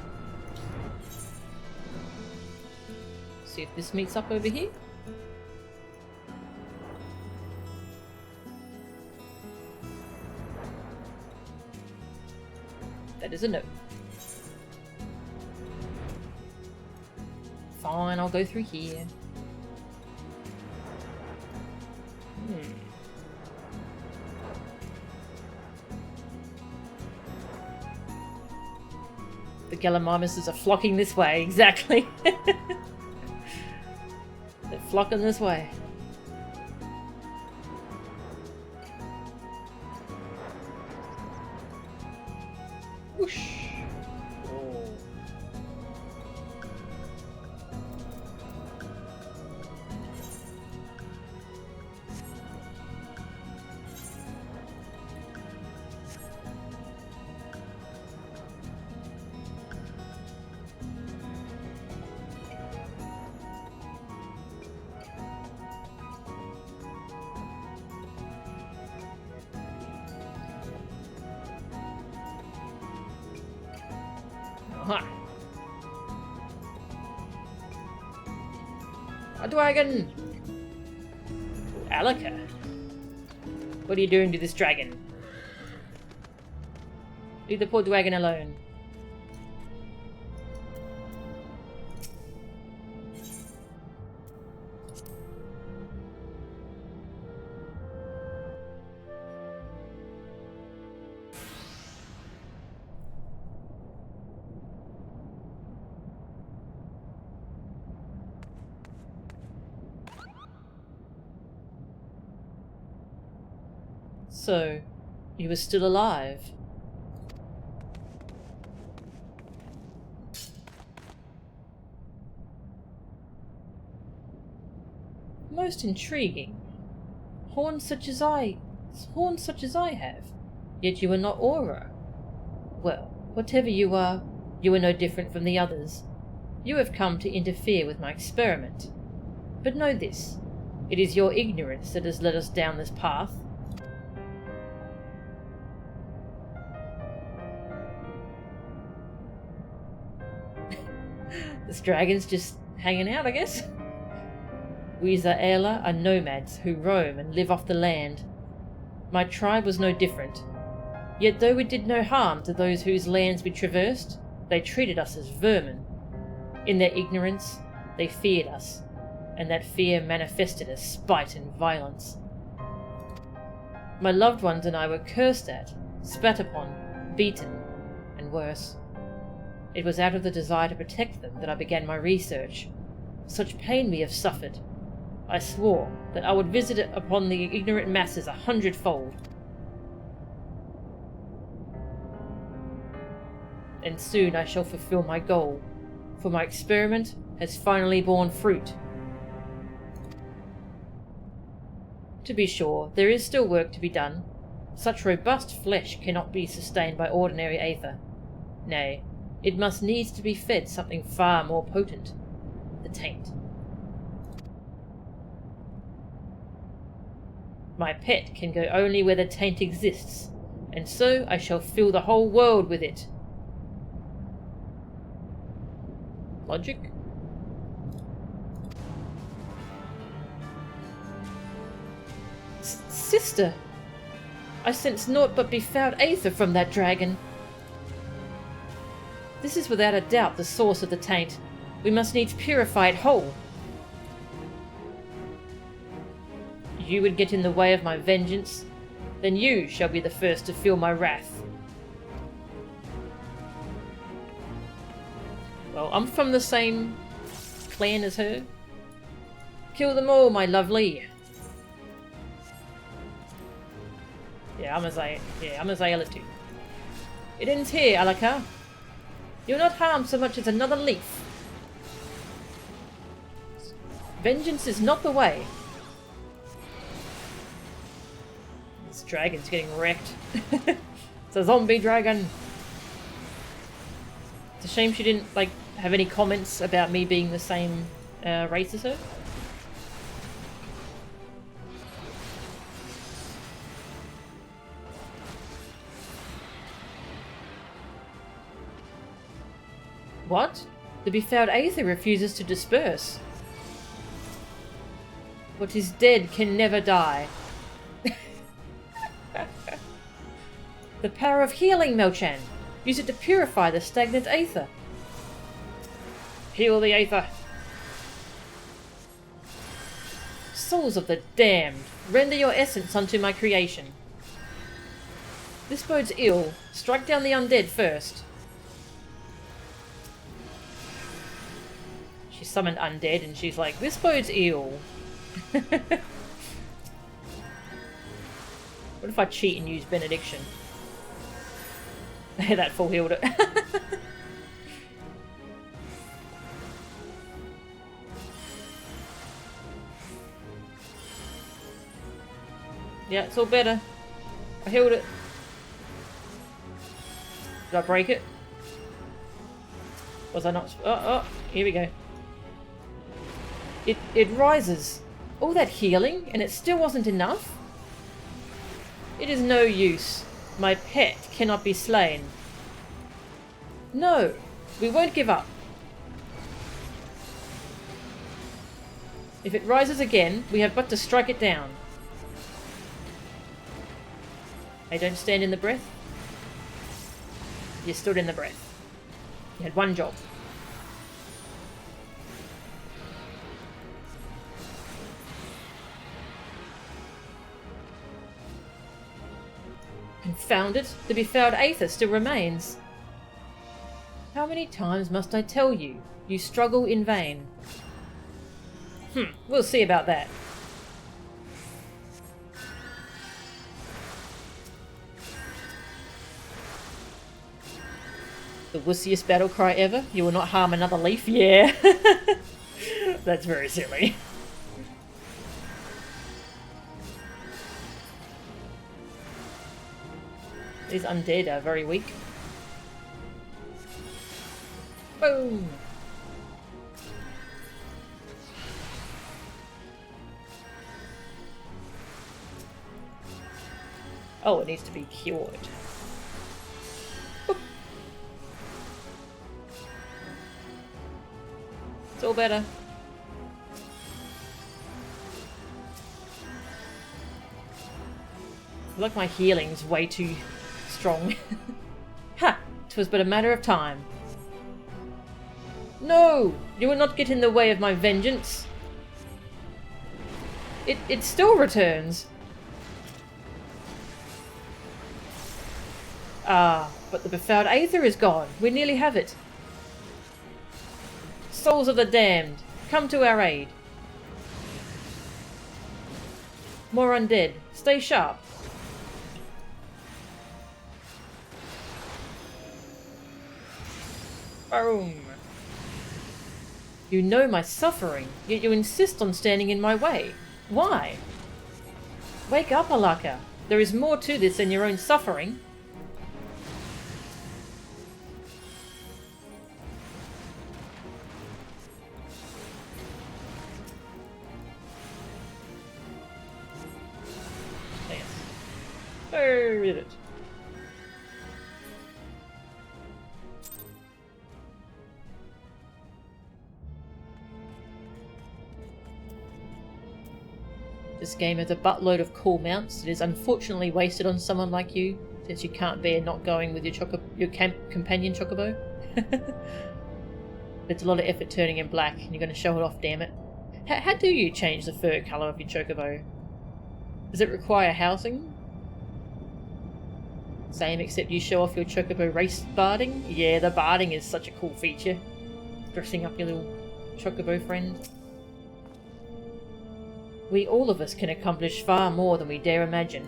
See if this meets up over here. That is a no. Fine, I'll go through here. The Gallimimuses are flocking this way, exactly. They're flocking this way. Whoosh. Oh. Aha. A dragon! Alaka. What are you doing to this dragon? Leave the poor dragon alone. So, you were still alive? Most intriguing. Horns such as I have. Yet you are not Aura. Well, whatever you are no different from the others. You have come to interfere with my experiment. But know this, it is your ignorance that has led us down this path. This dragon's just hanging out, I guess. We Zaela are nomads who roam and live off the land. My tribe was no different. Yet though we did no harm to those whose lands we traversed, they treated us as vermin. In their ignorance, they feared us, and that fear manifested as spite and violence. My loved ones and I were cursed at, spat upon, beaten, and worse. It was out of the desire to protect them that I began my research. Such pain we have suffered. I swore that I would visit it upon the ignorant masses 100-fold. And soon I shall fulfill my goal, for my experiment has finally borne fruit. To be sure, there is still work to be done. Such robust flesh cannot be sustained by ordinary aether. Nay, it must needs to be fed something far more potent, the taint. My pet can go only where the taint exists, and so I shall fill the whole world with it. Logic? Sister! I sense naught but befouled aether from that dragon. This is without a doubt the source of the taint. We must needs purify it whole. You would get in the way of my vengeance, then you shall be the first to feel my wrath. Well, I'm from the same clan as her. Kill them all, my lovely. Yeah, I'm Azalea too. It ends here, Alaka. You'll not harm so much as another leaf. Vengeance is not the way. This dragon's getting wrecked. It's a zombie dragon. It's a shame she didn't, like, have any comments about me being the same race as her. What? The befouled aether refuses to disperse. What is dead can never die. The power of healing, Melchan. Use it to purify the stagnant aether. Heal the aether. Souls of the damned, render your essence unto my creation. This bodes ill. Strike down the undead first. She summoned undead and she's like, this bodes ill. What if I cheat and use benediction? That full healed it. Yeah, it's all better. I healed it. Did I break it? Was I not? Oh, here we go. It rises. All that healing, and it still wasn't enough? It is no use. My pet cannot be slain. No, we won't give up. If it rises again, we have but to strike it down. Hey, don't stand in the breath. You stood in the breath. You had one job. Confound it, the befouled aether still remains. How many times must I tell you? You struggle in vain. We'll see about that. The wussiest battle cry ever? You will not harm another leaf? Yeah. That's very silly. These undead are very weak. Boom! Oh, it needs to be cured. Boop. It's all better. I feel like my healing's way too strong. Ha! 'Twas but a matter of time. No! You will not get in the way of my vengeance. It still returns. Ah, but the befouled aether is gone. We nearly have it. Souls of the damned, come to our aid. More undead. Stay sharp. Boom. You know my suffering, yet you insist on standing in my way. Why? Wake up, Alaka. There is more to this than your own suffering. Oh, we did it. This game has a buttload of cool mounts. It is unfortunately wasted on someone like you, since you can't bear not going with your companion chocobo. It's a lot of effort turning him black, and you're going to show it off, damn it. How do you change the fur colour of your chocobo? Does it require housing? Same, except you show off your chocobo race barding? Yeah, the barding is such a cool feature. Dressing up your little chocobo friend. We all of us can accomplish far more than we dare imagine.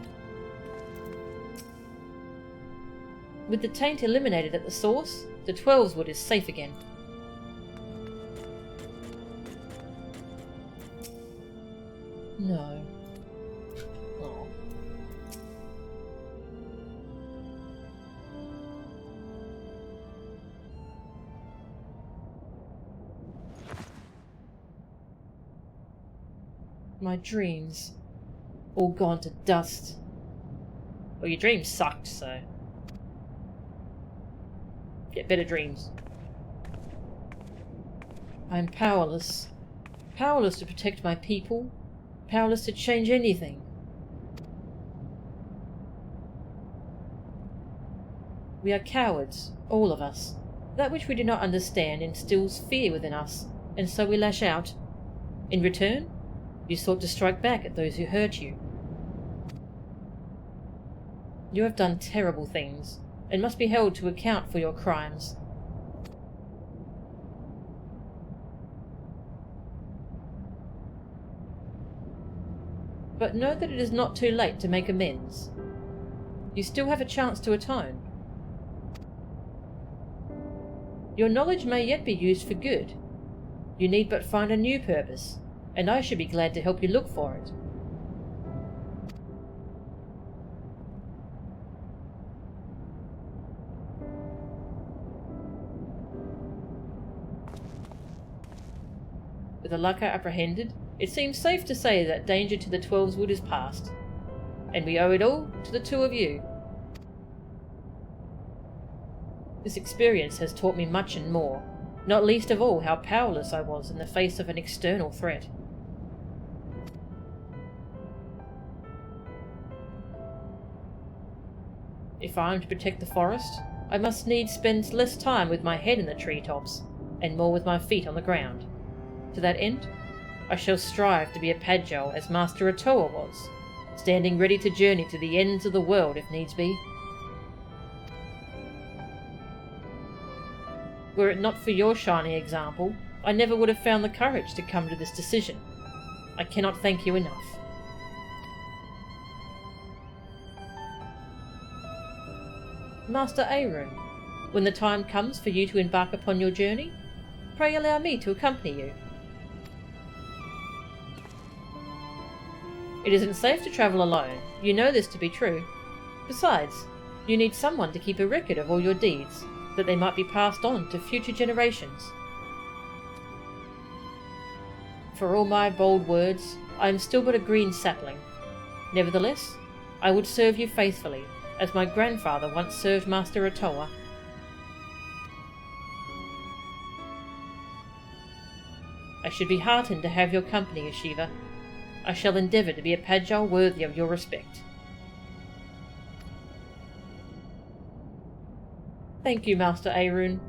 With the taint eliminated at the source, the Twelveswood is safe again. No. Oh. My dreams. All gone to dust. Well, your dreams sucked, so... get better dreams. I am powerless. Powerless to protect my people. Powerless to change anything. We are cowards, all of us. That which we do not understand instills fear within us, and so we lash out. In return, you sought to strike back at those who hurt you. You have done terrible things, and must be held to account for your crimes. But know that it is not too late to make amends. You still have a chance to atone. Your knowledge may yet be used for good. You need but find a new purpose, and I should be glad to help you look for it. With the luck I apprehended, it seems safe to say that danger to the Twelveswood is past, and we owe it all to the two of you. This experience has taught me much and more, not least of all how powerless I was in the face of an external threat. If I am to protect the forest, I must needs spend less time with my head in the treetops, and more with my feet on the ground. To that end, I shall strive to be a Padjal as Master Atoa was, standing ready to journey to the ends of the world if needs be. Were it not for your shining example, I never would have found the courage to come to this decision. I cannot thank you enough. Master Arun, when the time comes for you to embark upon your journey, pray allow me to accompany you. It isn't safe to travel alone. You know this to be true. Besides, you need someone to keep a record of all your deeds, that they might be passed on to future generations. For all my bold words, I am still but a green sapling. Nevertheless, I would serve you faithfully, as my grandfather once served Master Atoa. I should be heartened to have your company, Yeshiva. I shall endeavour to be a Padjal worthy of your respect. Thank you, Master Arun.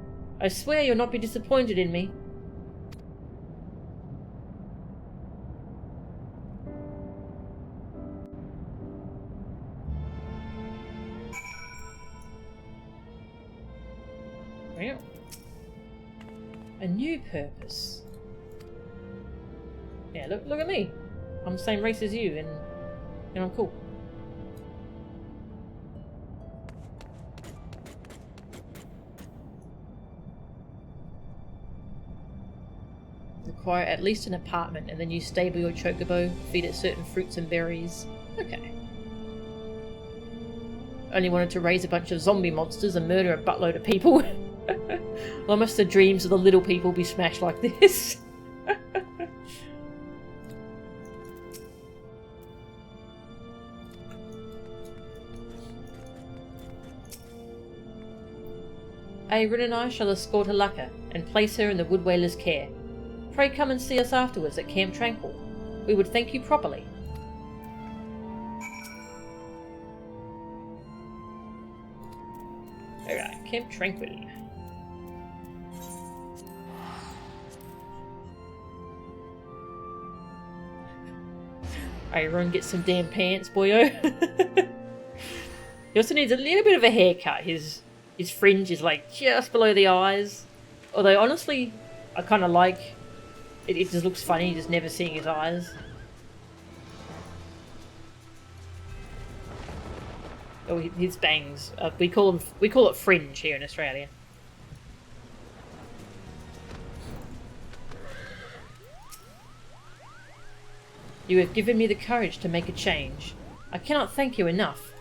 I swear you'll not be disappointed in me. Well, a new purpose. Yeah, look at me. I'm the same race as you, and I'm cool. Require at least an apartment, and then you stable your chocobo, feed it certain fruits and berries. Okay. Only wanted to raise a bunch of zombie monsters and murder a buttload of people. Why must the dreams of the little people be smashed like this? Aaron and I shall escort Alaka and place her in the Woodwailer's care. Pray come and see us afterwards at Camp Tranquil. We would thank you properly. Alright, Camp Tranquil. Aaron, get some damn pants, boyo. He also needs a little bit of a haircut. His fringe is like just below the eyes. Although honestly, I kind of like it. It just looks funny, just never seeing his eyes. Oh, his bangs. We call it fringe here in Australia. You have given me the courage to make a change. I cannot thank you enough.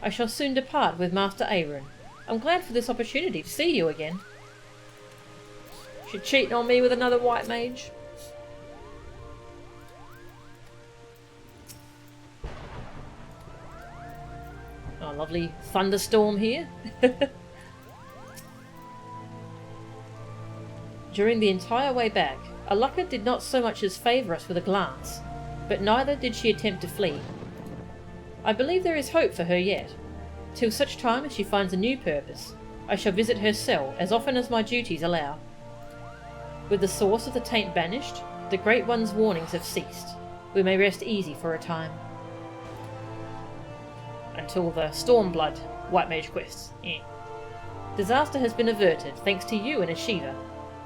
I shall soon depart with Master Aaron. I'm glad for this opportunity to see you again. She cheating on me with another white mage? Oh, lovely thunderstorm here. During the entire way back, Alaka did not so much as favour us with a glance, but neither did she attempt to flee. I believe there is hope for her yet. Till such time as she finds a new purpose, I shall visit her cell as often as my duties allow. With the source of the taint banished, the Great One's warnings have ceased. We may rest easy for a time. Until the Stormblood White Mage quests. Disaster has been averted thanks to you and Ashiva.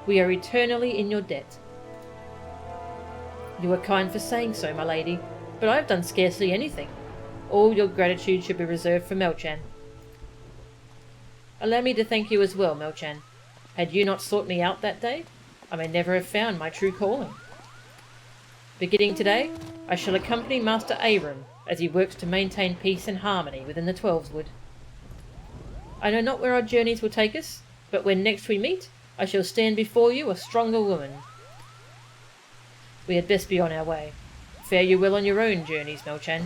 We are eternally in your debt. You are kind for saying so, my lady, but I have done scarcely anything. All your gratitude should be reserved for Melchan. Allow me to thank you as well, Melchan. Had you not sought me out that day, I may never have found my true calling. Beginning today, I shall accompany Master Aaron as he works to maintain peace and harmony within the Twelveswood. I know not where our journeys will take us, but when next we meet, I shall stand before you a stronger woman. We had best be on our way. Fare you well on your own journeys, Melchan.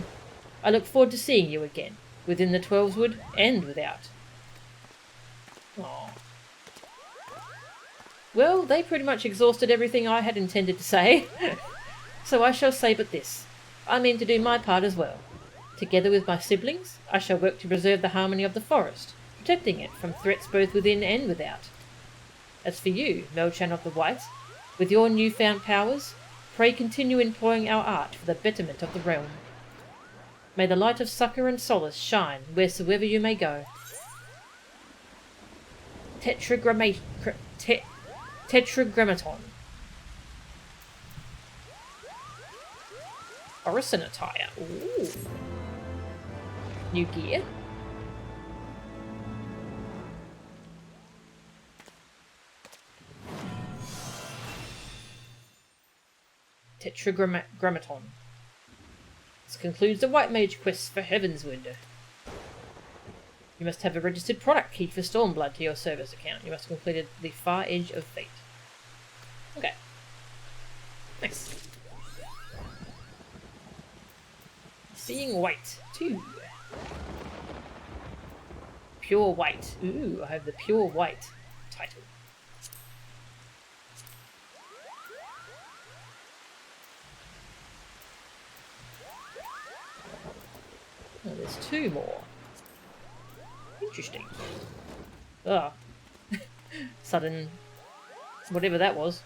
I look forward to seeing you again, within the Twelveswood and without. Aww. Well, they pretty much exhausted everything I had intended to say, so I shall say but this. I mean to do my part as well. Together with my siblings, I shall work to preserve the harmony of the forest, protecting it from threats both within and without. As for you, Melchan of the White, with your newfound powers, pray continue employing our art for the betterment of the realm. May the light of succour and solace shine wheresoever you may go. Tetragrammaton. Orison attire. Ooh. New gear. Tetragrammaton. This concludes the White Mage quest for Heavensward. You must have a registered product key for Stormblood to your service account. You must have completed the Far Edge of Fate. Okay. Nice. Seeing White 2. Pure White. Ooh, I have the Pure White title. Oh, there's 2 more. Interesting. Ah. Sudden... whatever that was.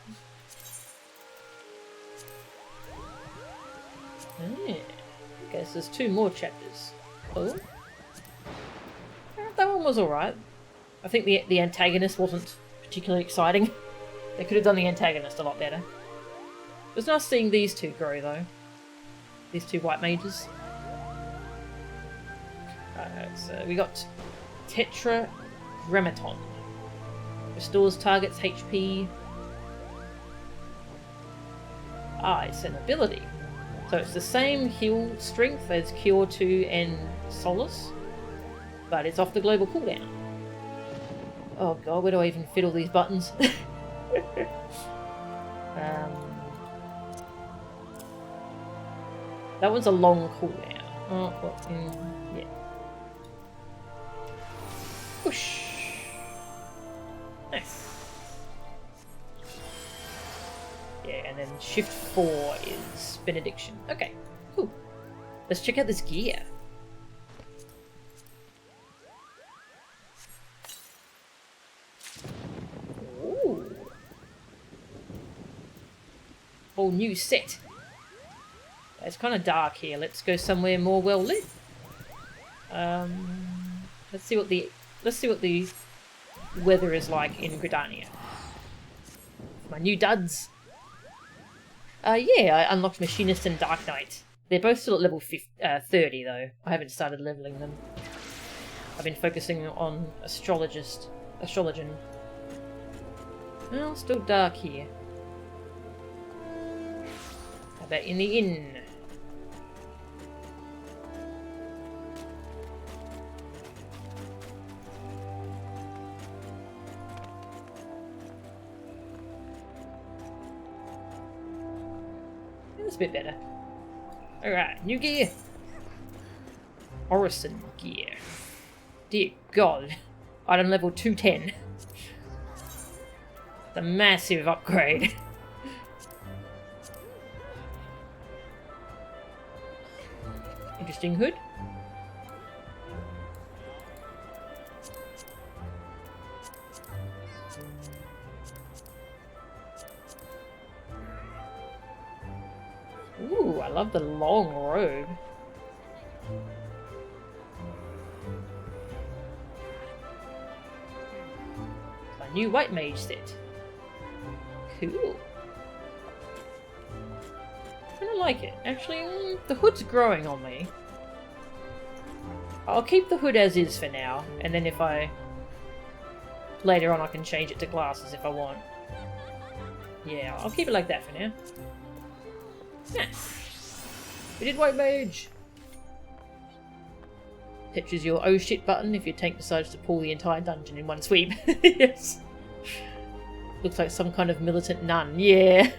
Yeah. Okay, so there's 2 more chapters. Oh. That one was alright. I think the antagonist wasn't particularly exciting. They could have done the antagonist a lot better. It was nice seeing these 2 grow, though. These 2 white mages. Alright, so we got Tetragrammaton. Restores target's HP. Ah, it's an ability. So it's the same heal strength as Cure 2 and Solace, but it's off the global cooldown. Oh god, where do I even fit all these buttons? That one's a long cooldown. Oh, well, yeah. Whoosh. Nice. Yeah, and then shift 4 is benediction. Okay, cool. Let's check out this gear. Ooh. Whole new set. It's kind of dark here. Let's go somewhere more well lit. Let's see what the weather is like in Gridania. My new duds. Yeah, I unlocked Machinist and Dark Knight. They're both still at level 30 though. I haven't started leveling them. I've been focusing on Astrologian. Well, still dark here. How about in the inn? That's a bit better. Alright, new gear. Orison gear. Dear God. Item level 210. It's a massive upgrade. Interesting hood. Ooh, I love the long robe. A new white mage set. Cool. I kinda like it. Actually, the hood's growing on me. I'll keep the hood as is for now, and then if later on I can change it to glasses if I want. Yeah, I'll keep it like that for now. Nice. We did white mage. Pictures your oh shit button if your tank decides to pull the entire dungeon in one sweep. Yes. Looks like some kind of militant nun. Yeah.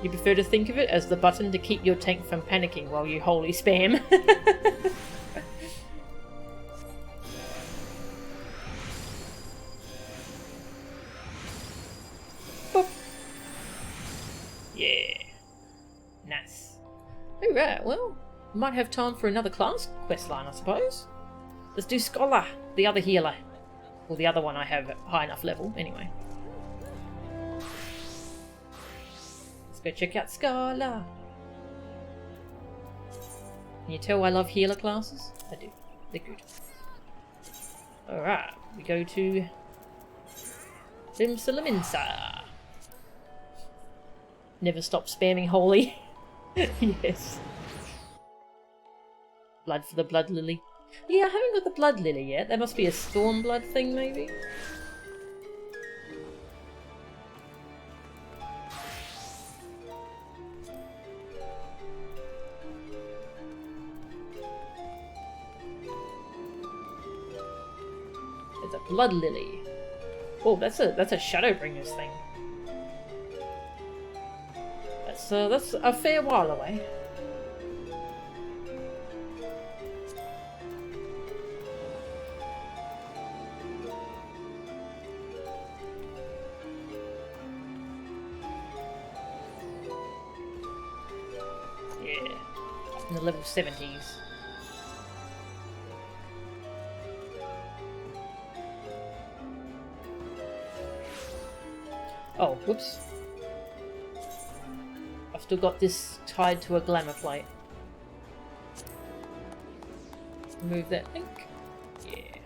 You prefer to think of it as the button to keep your tank from panicking while you wholly spam. Boop. Yeah. Nice. Alright, well, might have time for another class questline, I suppose. Let's do Scholar, the other healer. Or the other one I have at high enough level, anyway. Let's go check out Scholar. Can you tell I love healer classes? I do. They're good. Alright, we go to Limsa. Never stop spamming holy. Yes. Blood for the blood lily. Yeah, I haven't got the blood lily yet. There must be a storm blood thing, maybe? There's a blood lily. Oh, that's a Shadowbringers thing. That's a fair while away. Yeah, in the level 70s. Oh, whoops. I've still got this tied to a glamour plate. Remove that link. Yeah.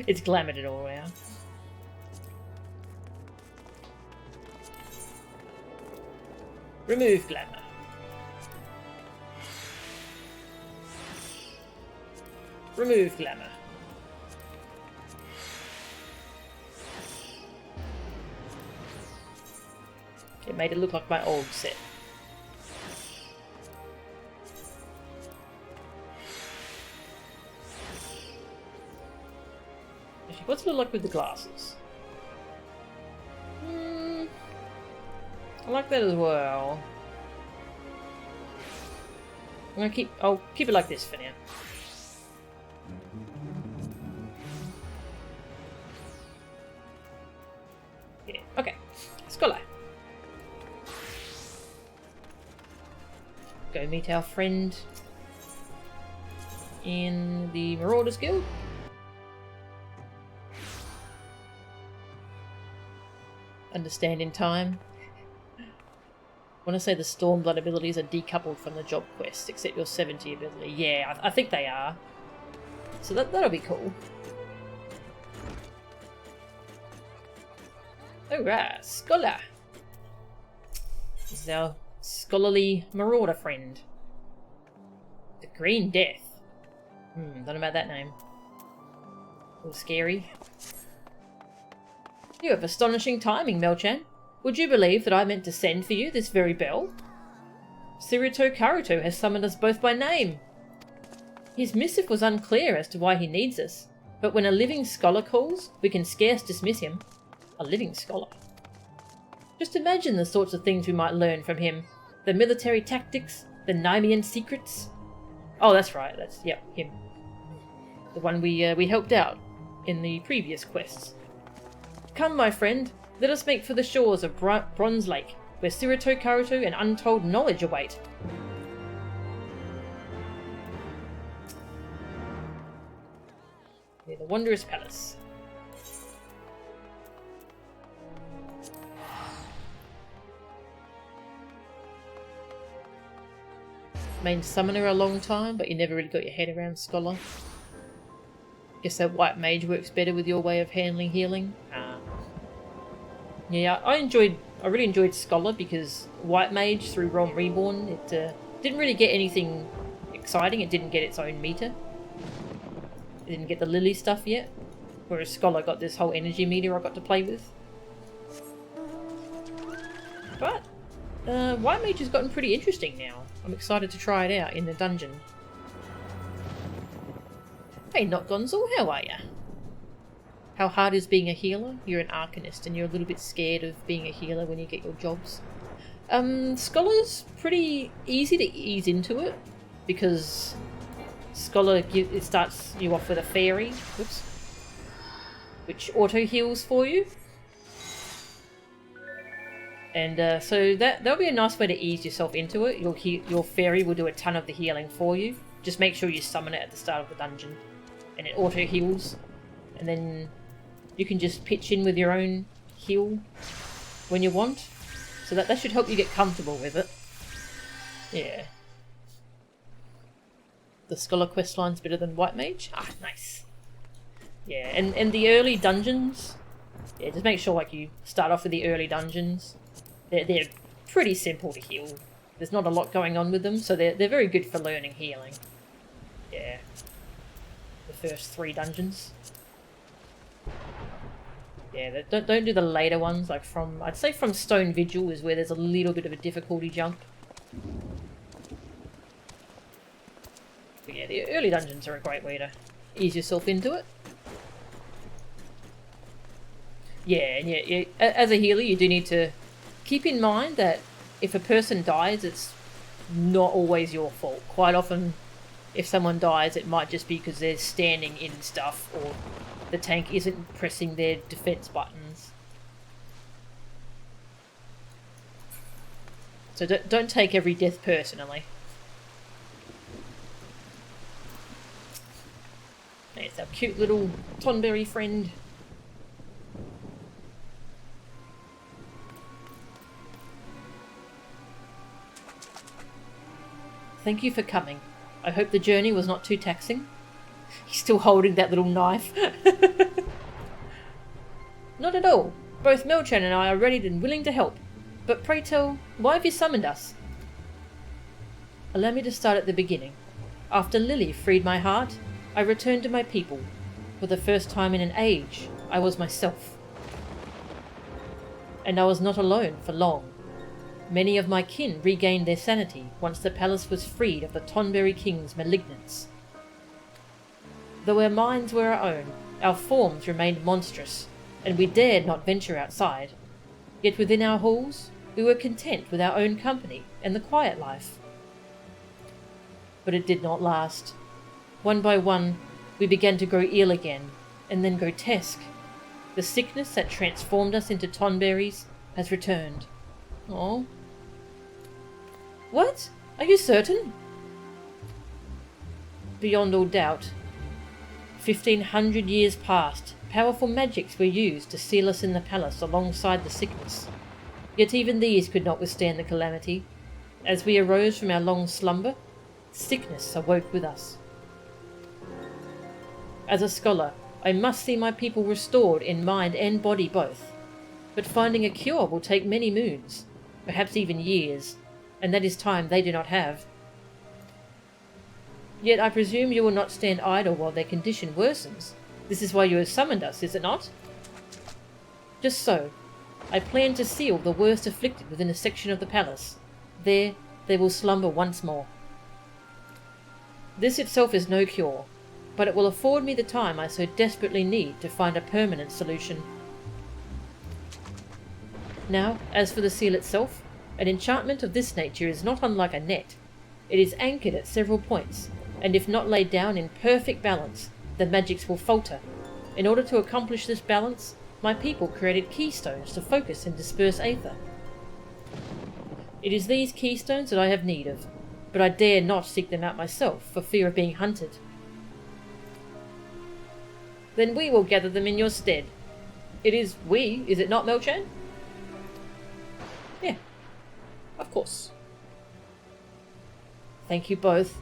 It's glamoured it all around. Remove glamour. Remove glamour. It made it look like my old set. Actually, what's it look like with the glasses? I like that as well. I'll keep it like this for now. Yeah, okay. Scholar. Go meet our friend in the Marauders Guild. Understand in time. I want to say the Stormblood abilities are decoupled from the job quest, except your 70 ability. Yeah, I think they are. So that'll be cool. Alright, Scholar. This is our scholarly marauder friend. The Green Death. Don't know about that name. A little scary. You have astonishing timing, Melchan. Would you believe that I meant to send for you this very bell? Siruto Karuto has summoned us both by name. His missive was unclear as to why he needs us, but when a living scholar calls, we can scarce dismiss him. A living scholar. Just imagine the sorts of things we might learn from him. The military tactics, the Nymean secrets. Oh, that's right, yep, him. The one we helped out in the previous quests. Come, my friend, let us make for the shores of Bronze Lake, where Siruto Karuto and untold knowledge await. Yeah, the Wondrous Palace. Main summoner a long time, but you never really got your head around Scholar. Guess that White Mage works better with your way of handling healing. Yeah, I really enjoyed Scholar because White Mage through Realm Reborn, it didn't really get anything exciting. It didn't get its own meter. It didn't get the Lily stuff yet. Whereas Scholar got this whole energy meter I got to play with. But White Mage has gotten pretty interesting now. I'm excited to try it out in the dungeon. Hey, Not Gonzo, how are ya? How hard is being a healer? You're an Arcanist and you're a little bit scared of being a healer when you get your jobs. Scholar's pretty easy to ease into it because Scholar, it starts you off with a fairy, which auto heals for you. And so that'll be a nice way to ease yourself into it. Your fairy will do a ton of the healing for you. Just make sure you summon it at the start of the dungeon. And it auto heals. And then you can just pitch in with your own heal when you want. So that should help you get comfortable with it. Yeah. The Scholar questline's better than White Mage. Ah, nice. Yeah, and the early dungeons. Yeah, just make sure like you start off with the early dungeons. They're pretty simple to heal. There's not a lot going on with them, so they're very good for learning healing. Yeah. The first 3 dungeons. Yeah, don't do the later ones, like I'd say from Stone Vigil is where there's a little bit of a difficulty jump. But yeah, the early dungeons are a great way to ease yourself into it. Yeah, and yeah, as a healer you do need to keep in mind that if a person dies, it's not always your fault. Quite often, if someone dies, it might just be because they're standing in stuff or the tank isn't pressing their defense buttons. So don't take every death personally. It's our cute little Tonberry friend. Thank you for coming. I hope the journey was not too taxing. He's still holding that little knife. Not at all. Both Melchan and I are ready and willing to help. But pray tell, why have you summoned us? Allow me to start at the beginning. After Lily freed my heart, I returned to my people. For the first time in an age, I was myself. And I was not alone for long. Many of my kin regained their sanity once the palace was freed of the Tonberry King's malignance. Though our minds were our own, our forms remained monstrous, and we dared not venture outside. Yet within our halls, We were content with our own company and the quiet life. But it did not last. One by one, we began to grow ill again, and then grotesque. The sickness that transformed us into Tonberries has returned. Oh. What? Are you certain? Beyond all doubt. 1,500 years passed. Powerful magics were used to seal us in the palace alongside the sickness. Yet even these could not withstand the calamity. As we arose from our long slumber, sickness awoke with us. As a scholar, I must see my people restored in mind and body both. But finding a cure will take many moons, perhaps even years, and that is time they do not have. Yet I presume you will not stand idle while their condition worsens. This is why you have summoned us, is it not? Just so. I plan to seal the worst afflicted within a section of the palace. There, they will slumber once more. This itself is no cure, but it will afford me the time I so desperately need to find a permanent solution. Now, as for the seal itself, an enchantment of this nature is not unlike a net. It is anchored at several points, and if not laid down in perfect balance, the magics will falter. In order to accomplish this balance, my people created keystones to focus and disperse aether. It is these keystones that I have need of, but I dare not seek them out myself for fear of being hunted. Then we will gather them in your stead. It is we, is it not, Melchan? Yeah, of course. Thank you both.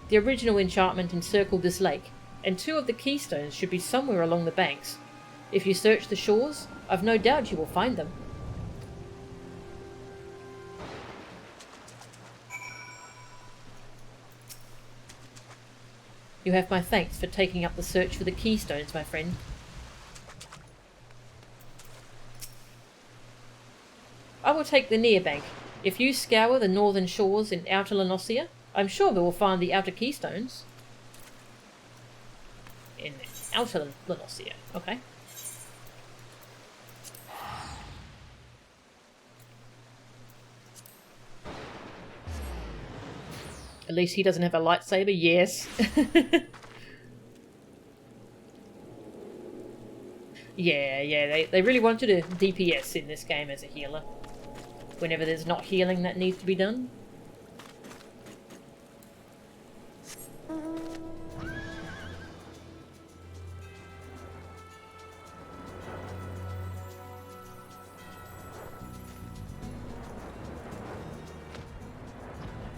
The original enchantment encircled this lake, and 2 of the keystones should be somewhere along the banks. If you search the shores, I've no doubt you will find them. You have my thanks for taking up the search for the keystones, my friend. I will take the near bank. If you scour the northern shores in Outer Lenosia, I'm sure we will find the outer keystones. In Outer Lenosia, okay. At least he doesn't have a lightsaber, yes. Yeah, they really wanted a DPS in this game as a healer. Whenever there's not healing that needs to be done.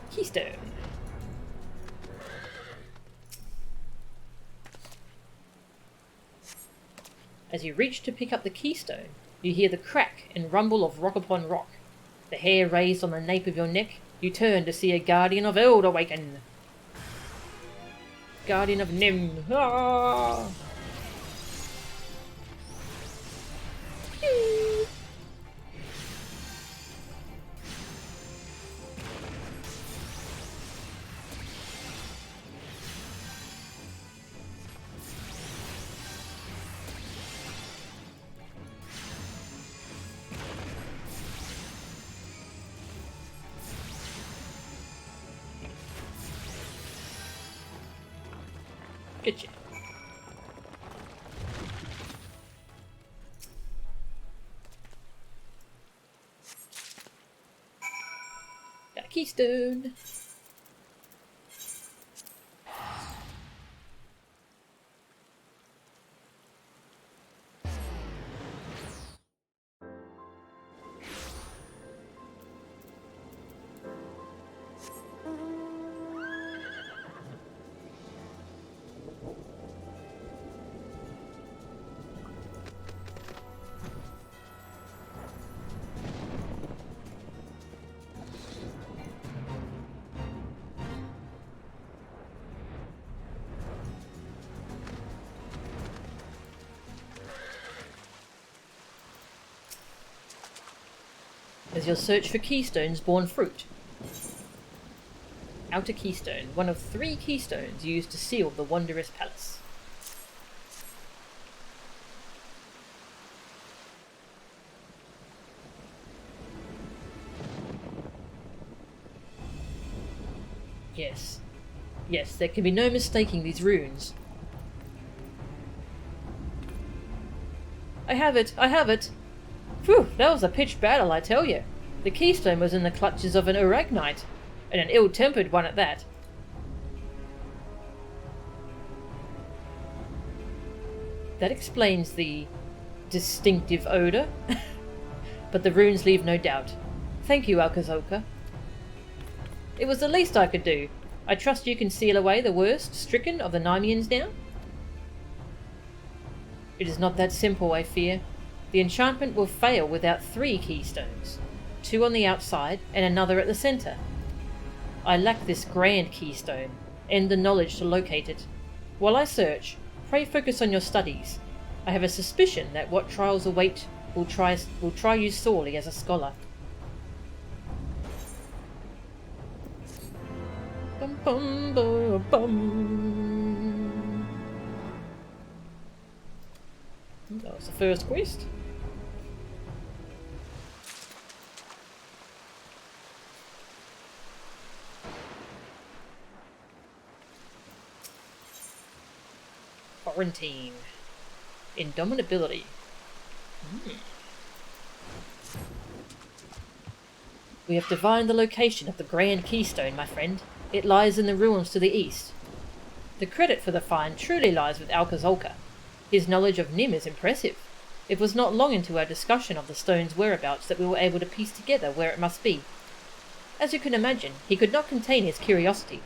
Keystone. As you reach to pick up the keystone, you hear the crack and rumble of rock upon rock. The hair raised on the nape of your neck, you turn to see a guardian of Eld awaken. Guardian of Nim. Ah! Good job. Got a keystone. As your search for keystones borne fruit. Outer keystone, one of 3 keystones used to seal the wondrous palace. Yes. Yes, there can be no mistaking these runes. I have it! I have it! Phew, that was a pitched battle, I tell you. The keystone was in the clutches of an Uragnite, and an ill-tempered one at that. That explains the distinctive odour. But the runes leave no doubt. Thank you, Alkazoka. It was the least I could do. I trust you can seal away the worst stricken of the Nymians now? It is not that simple, I fear. The enchantment will fail without 3 keystones. 2 on the outside and another at the centre. I lack this grand keystone, and the knowledge to locate it. While I search, pray focus on your studies. I have a suspicion that what trials await will try you sorely as a scholar. Bum, bum, bum, bum. That was the first quest. Quarantine. Indomitability. We have divined the location of the Grand Keystone, my friend. It lies in the ruins to the east. The credit for the find truly lies with Alkazolka. His knowledge of Nim is impressive. It was not long into our discussion of the stone's whereabouts that we were able to piece together where it must be. As you can imagine, he could not contain his curiosity.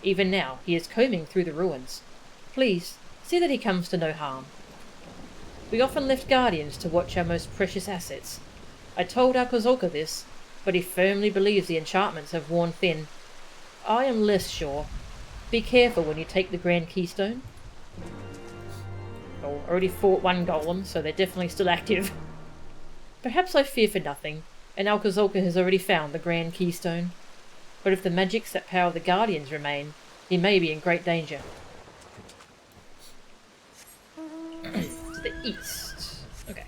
Even now, he is combing through the ruins. Please, see that he comes to no harm. We often left guardians to watch our most precious assets. I told Alkazolka this, but he firmly believes the enchantments have worn thin. I am less sure. Be careful when you take the Grand Keystone. Oh, already fought 1 golem, so they're definitely still active. Perhaps I fear for nothing, and Alkazolka has already found the Grand Keystone. But if the magics that power the Guardians remain, he may be in great danger. To the east. Okay.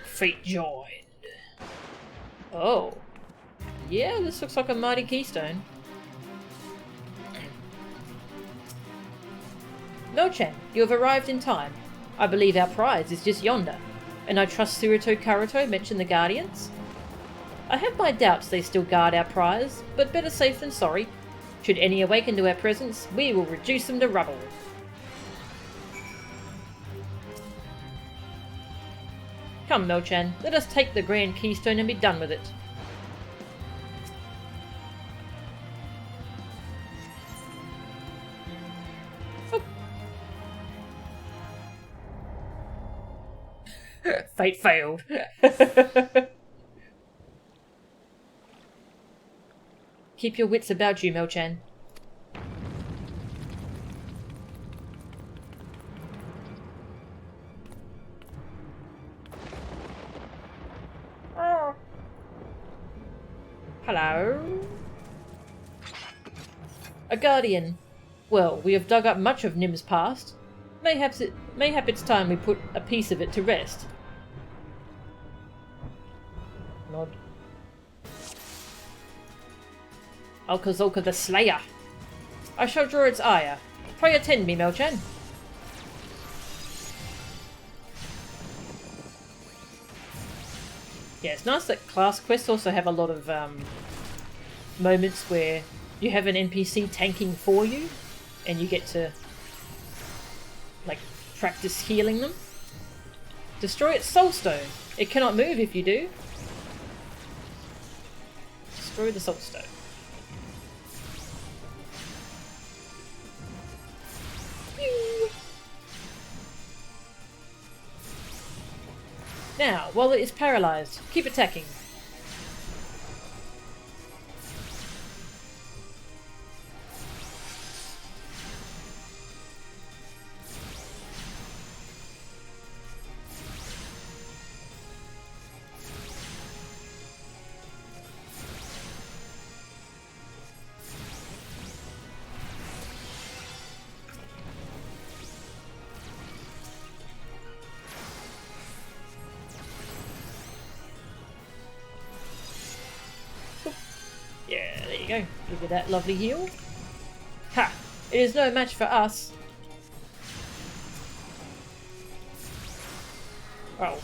Fate joined. Oh. Yeah, this looks like a mighty keystone. Melchan, you have arrived in time. I believe our prize is just yonder. And I trust Suruto Karuto mentioned the Guardians? I have my doubts they still guard our prize, but better safe than sorry. Should any awaken to our presence, we will reduce them to rubble. Come, Melchan, let us take the Grand Keystone and be done with it. Oh. Fate failed. Keep your wits about you, Melchan. Hello? A guardian. Well, we have dug up much of Nim's past. Mayhap it's time we put a piece of it to rest. Nod. Alkazolka the Slayer. I shall draw its ire. Pray attend me, Melchan. Yeah, it's nice that class quests also have a lot of moments where you have an NPC tanking for you and you get to like practice healing them. Destroy its soulstone. It cannot move if you do. Destroy the soulstone. Now, while it is paralysed, keep attacking. Yeah, there you go. Look at that lovely heal. Ha! It is no match for us. Oh.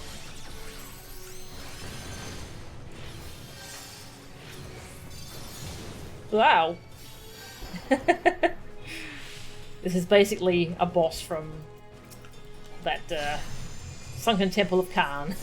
Wow. This is basically a boss from that Sunken Temple of Khan.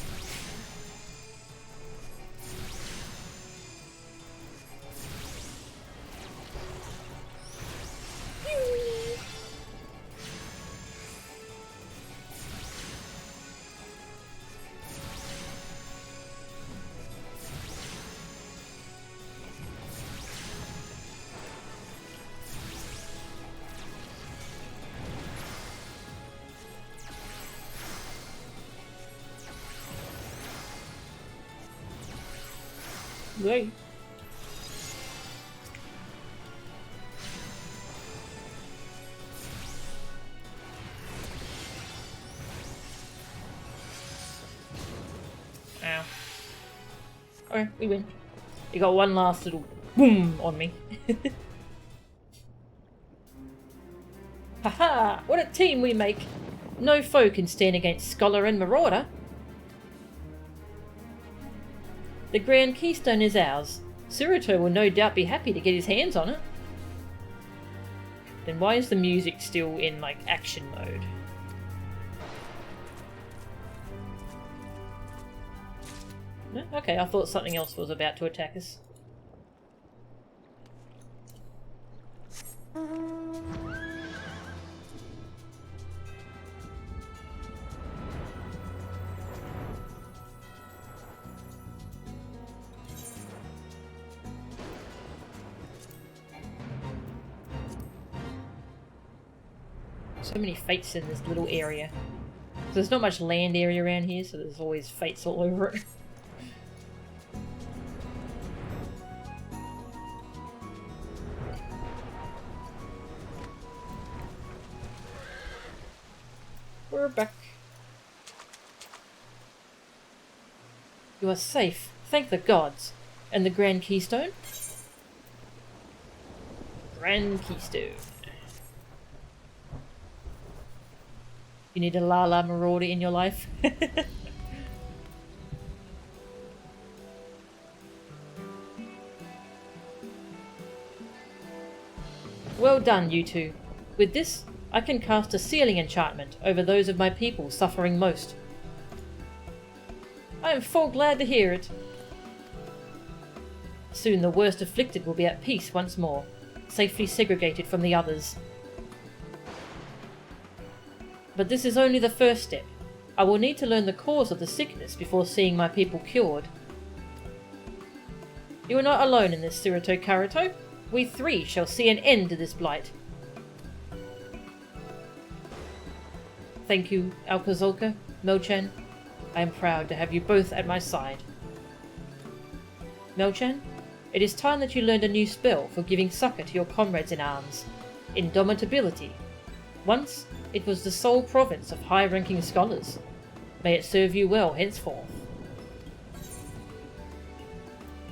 Great. Ow. Okay, we win. You got one last little boom on me. Haha! What a team we make! No foe can stand against Scholar and Marauder. The Grand Keystone is ours. Suruto will no doubt be happy to get his hands on it. Then why is the music still in, like, action mode? No? Okay, I thought something else was about to attack us. So many fates in this little area. So there's not much land area around here, so there's always fates all over it. We're back. You are safe, thank the gods. And the Grand Keystone? Grand Keystone. You need a Lala Marauder in your life. Well done, you two. With this, I can cast a sealing enchantment over those of my people suffering most. I am full glad to hear it. Soon the worst afflicted will be at peace once more, safely segregated from the others. But this is only the first step. I will need to learn the cause of the sickness before seeing my people cured. You are not alone in this, Suruto Karuto. We three shall see an end to this blight. Thank you, Alkazolka, Melchan. I am proud to have you both at my side. Melchan, it is time that you learned a new spell for giving succor to your comrades in arms. Indomitability. Once, it was the sole province of high-ranking scholars. May it serve you well henceforth.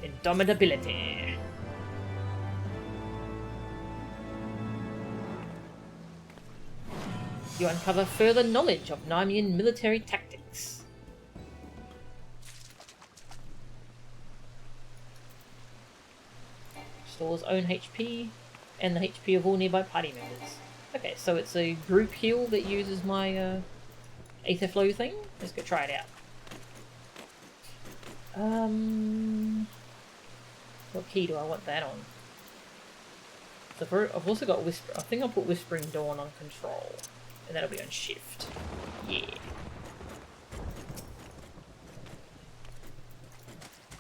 Indomitability. You uncover further knowledge of Narmian military tactics. Restores own HP and the HP of all nearby party members. Okay, so it's a group heal that uses my Aether Flow thing. Let's go try it out. What key do I want that on? So I've also got Whisper. I think I'll put Whispering Dawn on control. And that'll be on shift. Yeah.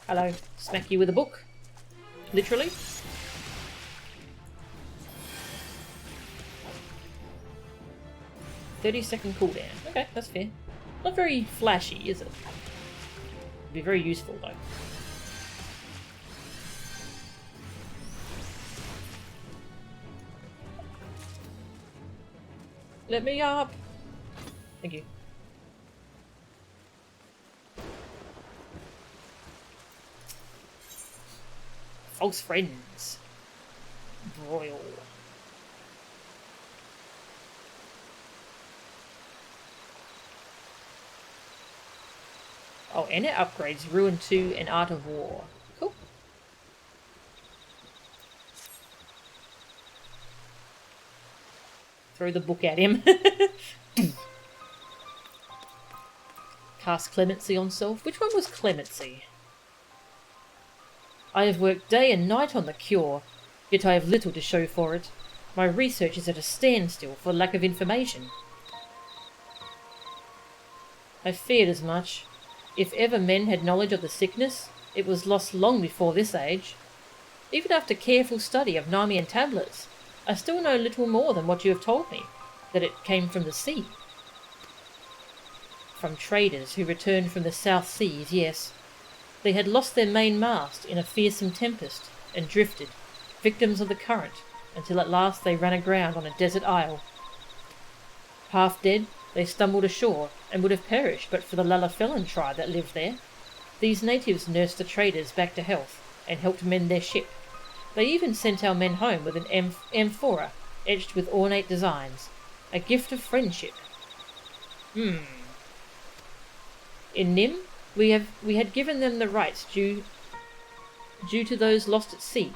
Hello. Smack you with a book. Literally. "30-second cooldown." Okay, that's fair. Not very flashy, is it? It'd be very useful though. Let me up! Thank you. False friends. Broil. Oh, and it upgrades Ruin 2 and Art of War. Cool. Throw the book at him. Cast Clemency on self. Which one was Clemency? I have worked day and night on the cure, yet I have little to show for it. My research is at a standstill for lack of information. I feared as much. If ever men had knowledge of the sickness, it was lost long before this age. Even after careful study of Narmian tablets, I still know little more than what you have told me, that it came from the sea. From traders who returned from the South Seas, yes. They had lost their main mast in a fearsome tempest and drifted, victims of the current, until at last they ran aground on a desert isle. Half dead, they stumbled ashore and would have perished but for the Lalafellan tribe that lived there. These natives nursed the traders back to health and helped mend their ship. They even sent our men home with an amphora etched with ornate designs, a gift of friendship. In Nim, we had given them the rights due to those lost at sea.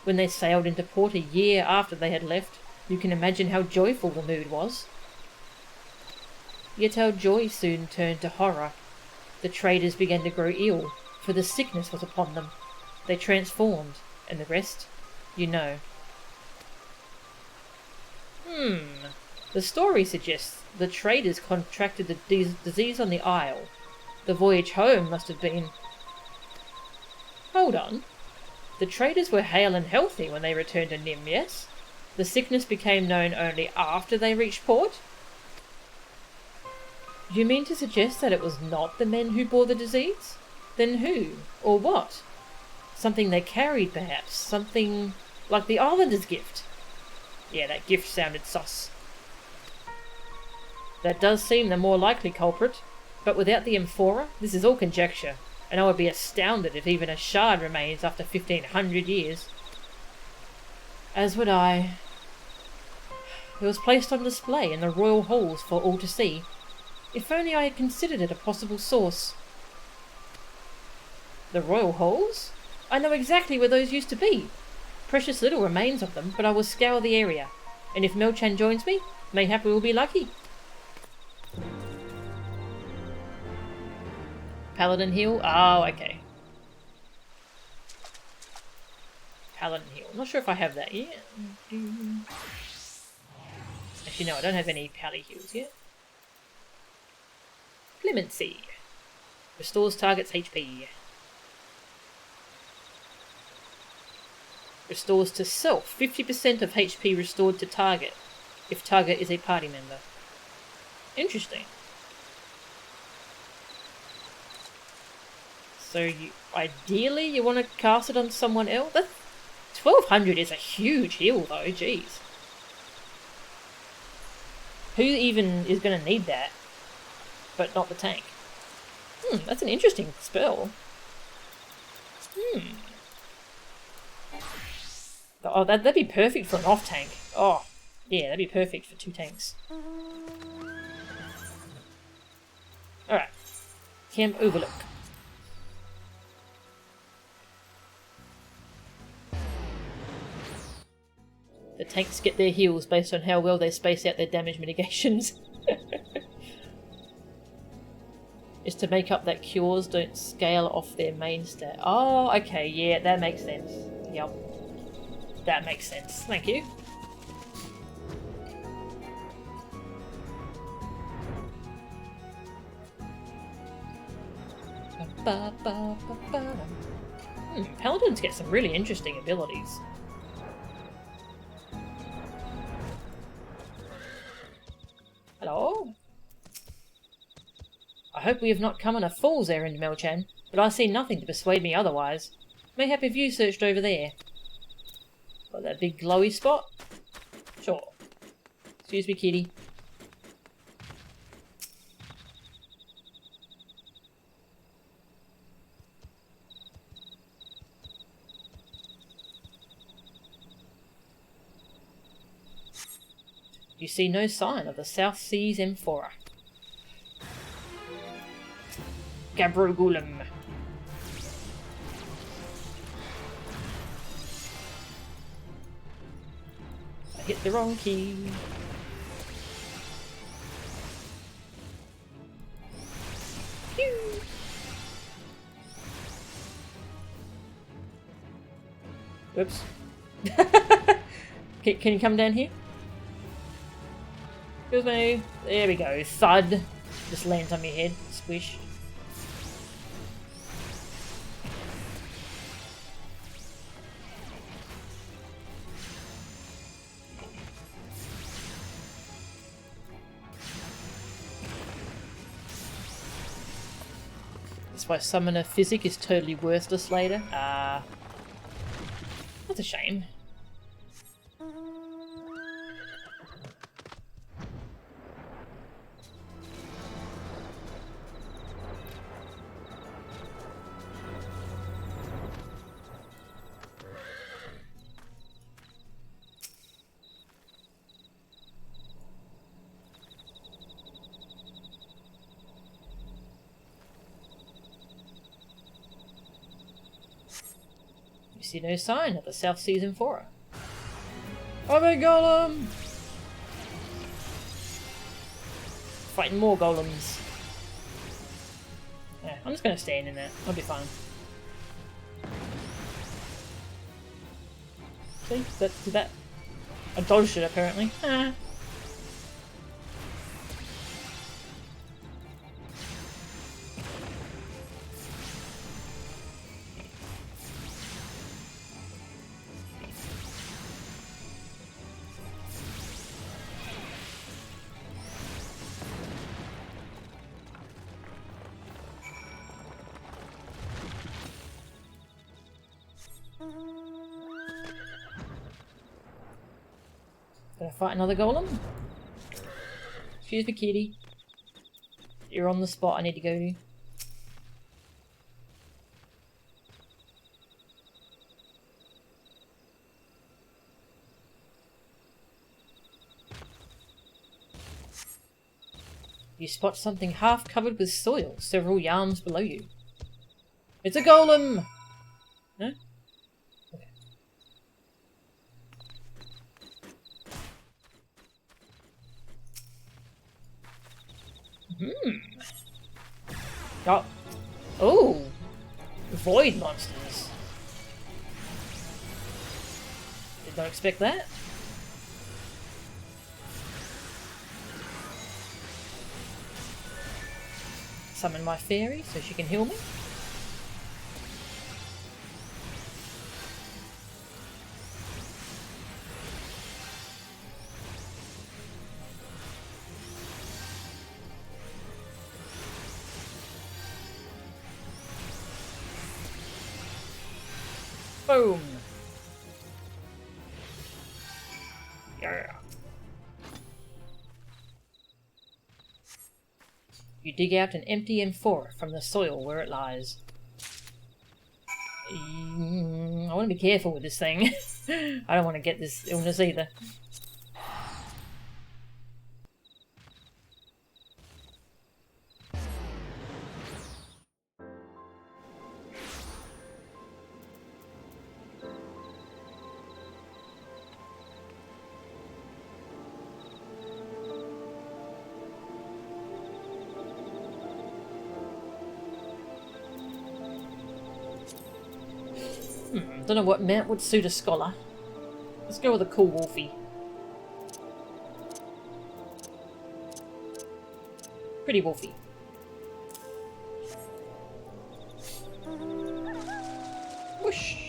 When they sailed into port a year after they had left, you can imagine how joyful the mood was. Yet our joy soon turned to horror. The traders began to grow ill, for the sickness was upon them. They transformed, and the rest, you know. The story suggests the traders contracted the disease on the isle. The voyage home must have been... Hold on. The traders were hale and healthy when they returned to Nim, yes? The sickness became known only after they reached port? Do you mean to suggest that it was not the men who bore the disease? Then who? Or what? Something they carried, perhaps. Something like the Islander's gift. Yeah, that gift sounded sus. That does seem the more likely culprit. But without the amphora, this is all conjecture, and I would be astounded if even a shard remains after 1500 years. As would I. It was placed on display in the royal halls for all to see. If only I had considered it a possible source. The royal halls? I know exactly where those used to be. Precious little remains of them, but I will scour the area, and if Melchan joins me, mayhap we will be lucky. Paladin heal? Oh, okay. Paladin heal. I'm not sure if I have that yet. Actually, no, I don't have any pally heals yet. Clemency. Restores target's HP. Restores to self. 50% of HP restored to target, if target is a party member. Interesting. So ideally you want to cast it on someone else? That 1200 is a huge heal though, jeez. Who even is going to need that? But not the tank. That's an interesting spell. Oh, that'd be perfect for an off tank. Oh, yeah, that'd be perfect for 2 tanks. Alright. Camp Overlook. The tanks get their heals based on how well they space out their damage mitigations. Is to make up that cures don't scale off their main stat. Oh, okay, yeah, that makes sense. Yep. That makes sense. Thank you. Paladins get some really interesting abilities. Hello? I hope we have not come on a fool's errand, Melchan, but I see nothing to persuade me otherwise. Mayhap have you searched over there? Got that big glowy spot? Sure. Excuse me, kitty. You see no sign of the South Seas Amphora. Gabrogulum. I hit the wrong key. Pew. Whoops. Can you come down here? Excuse me. There we go. Thud. Just lands on your head. Squish. That's why Summoner Physic is totally worthless later. That's a shame. You see no sign of the South Seas Amphora. Oh my golem! Fighting more golems. Yeah, I'm just gonna stand in there. I'll be fine. See? Did that? I dodged it apparently. Ah. Gonna fight another golem? Excuse me, kitty. You're on the spot I need to go to. You spot something half covered with soil several yards below you. It's a golem! No? Okay. Oh. Oh! Void monsters. Did not expect that. Summon my fairy so she can heal me. Boom! Yeah. You dig out an empty amphora from the soil where it lies. I want to be careful with this thing. I don't want to get this illness either. Don't know what mount would suit a scholar. Let's go with a cool wolfie. Pretty wolfie. Whoosh!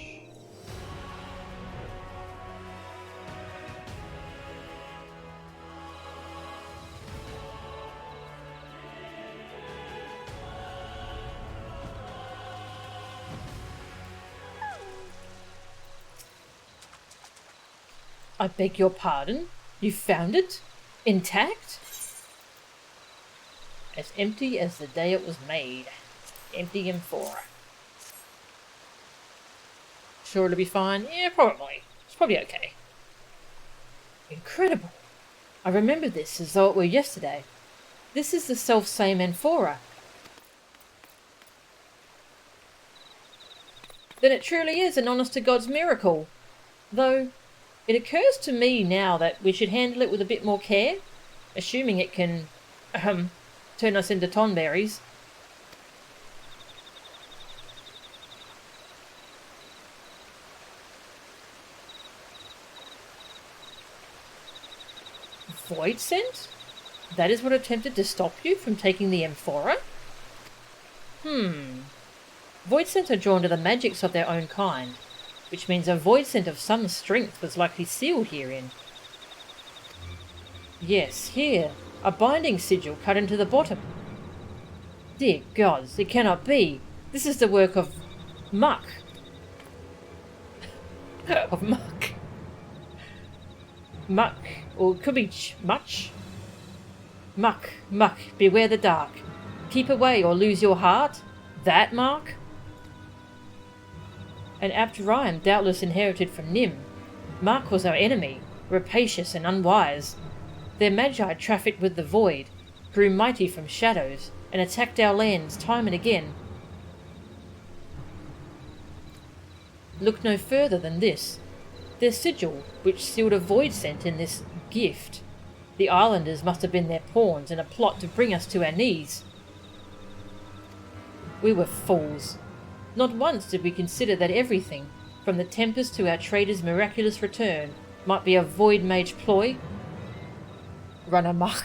I beg your pardon? You found it? Intact? As empty as the day it was made. Empty amphora. Sure it'll be fine? Yeah, probably. It's probably okay. Incredible. I remember this as though it were yesterday. This is the self-same amphora. Then it truly is an honest-to-God's miracle. Though, it occurs to me now that we should handle it with a bit more care, assuming it can, turn us into Tonberries. Void scent? That is what attempted to stop you from taking the amphora? Void scent are drawn to the magics of their own kind, which means a void scent of some strength was likely sealed herein. Yes, here, a binding sigil cut into the bottom. Dear gods, it cannot be. This is the work of muck. Of muck. Muck, or it could be much. Muck, muck, beware the dark. Keep away or lose your heart. That mark? An apt rhyme doubtless inherited from Nim. Mark was our enemy, rapacious and unwise. Their magi trafficked with the void, grew mighty from shadows, and attacked our lands time and again. Look no further than this. Their sigil, which sealed a void scent in this gift. The islanders must have been their pawns in a plot to bring us to our knees. We were fools. Not once did we consider that everything, from the tempest to our trader's miraculous return, might be a void mage ploy. Run amok.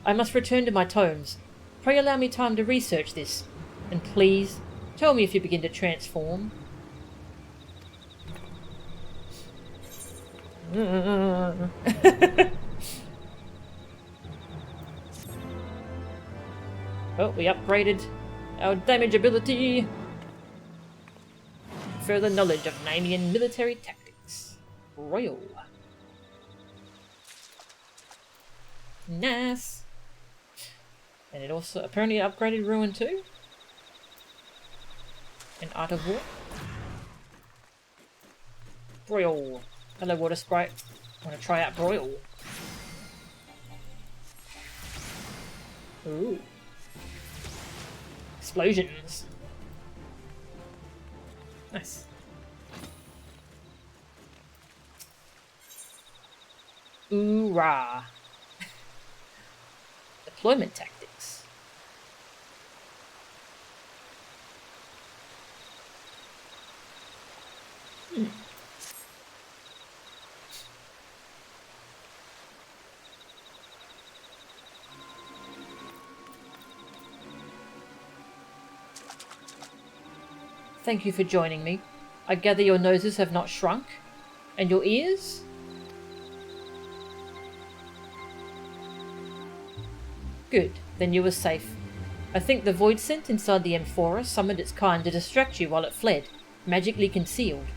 I must return to my tomes. Pray allow me time to research this, and please, tell me if you begin to transform. Oh, we upgraded our damage ability. Further knowledge of Namian military tactics. Royal. Nice. And it also apparently upgraded Ruin too. And Art of War. Broil. Hello, Water Sprite. Want to try out Broil? Ooh. Explosions. Nice. Ooh-rah. Deployment tactics. Thank you for joining me. I gather your noses have not shrunk? And your ears? Good, then you were safe. I think the void scent inside the amphora summoned its kind to distract you while it fled, magically concealed.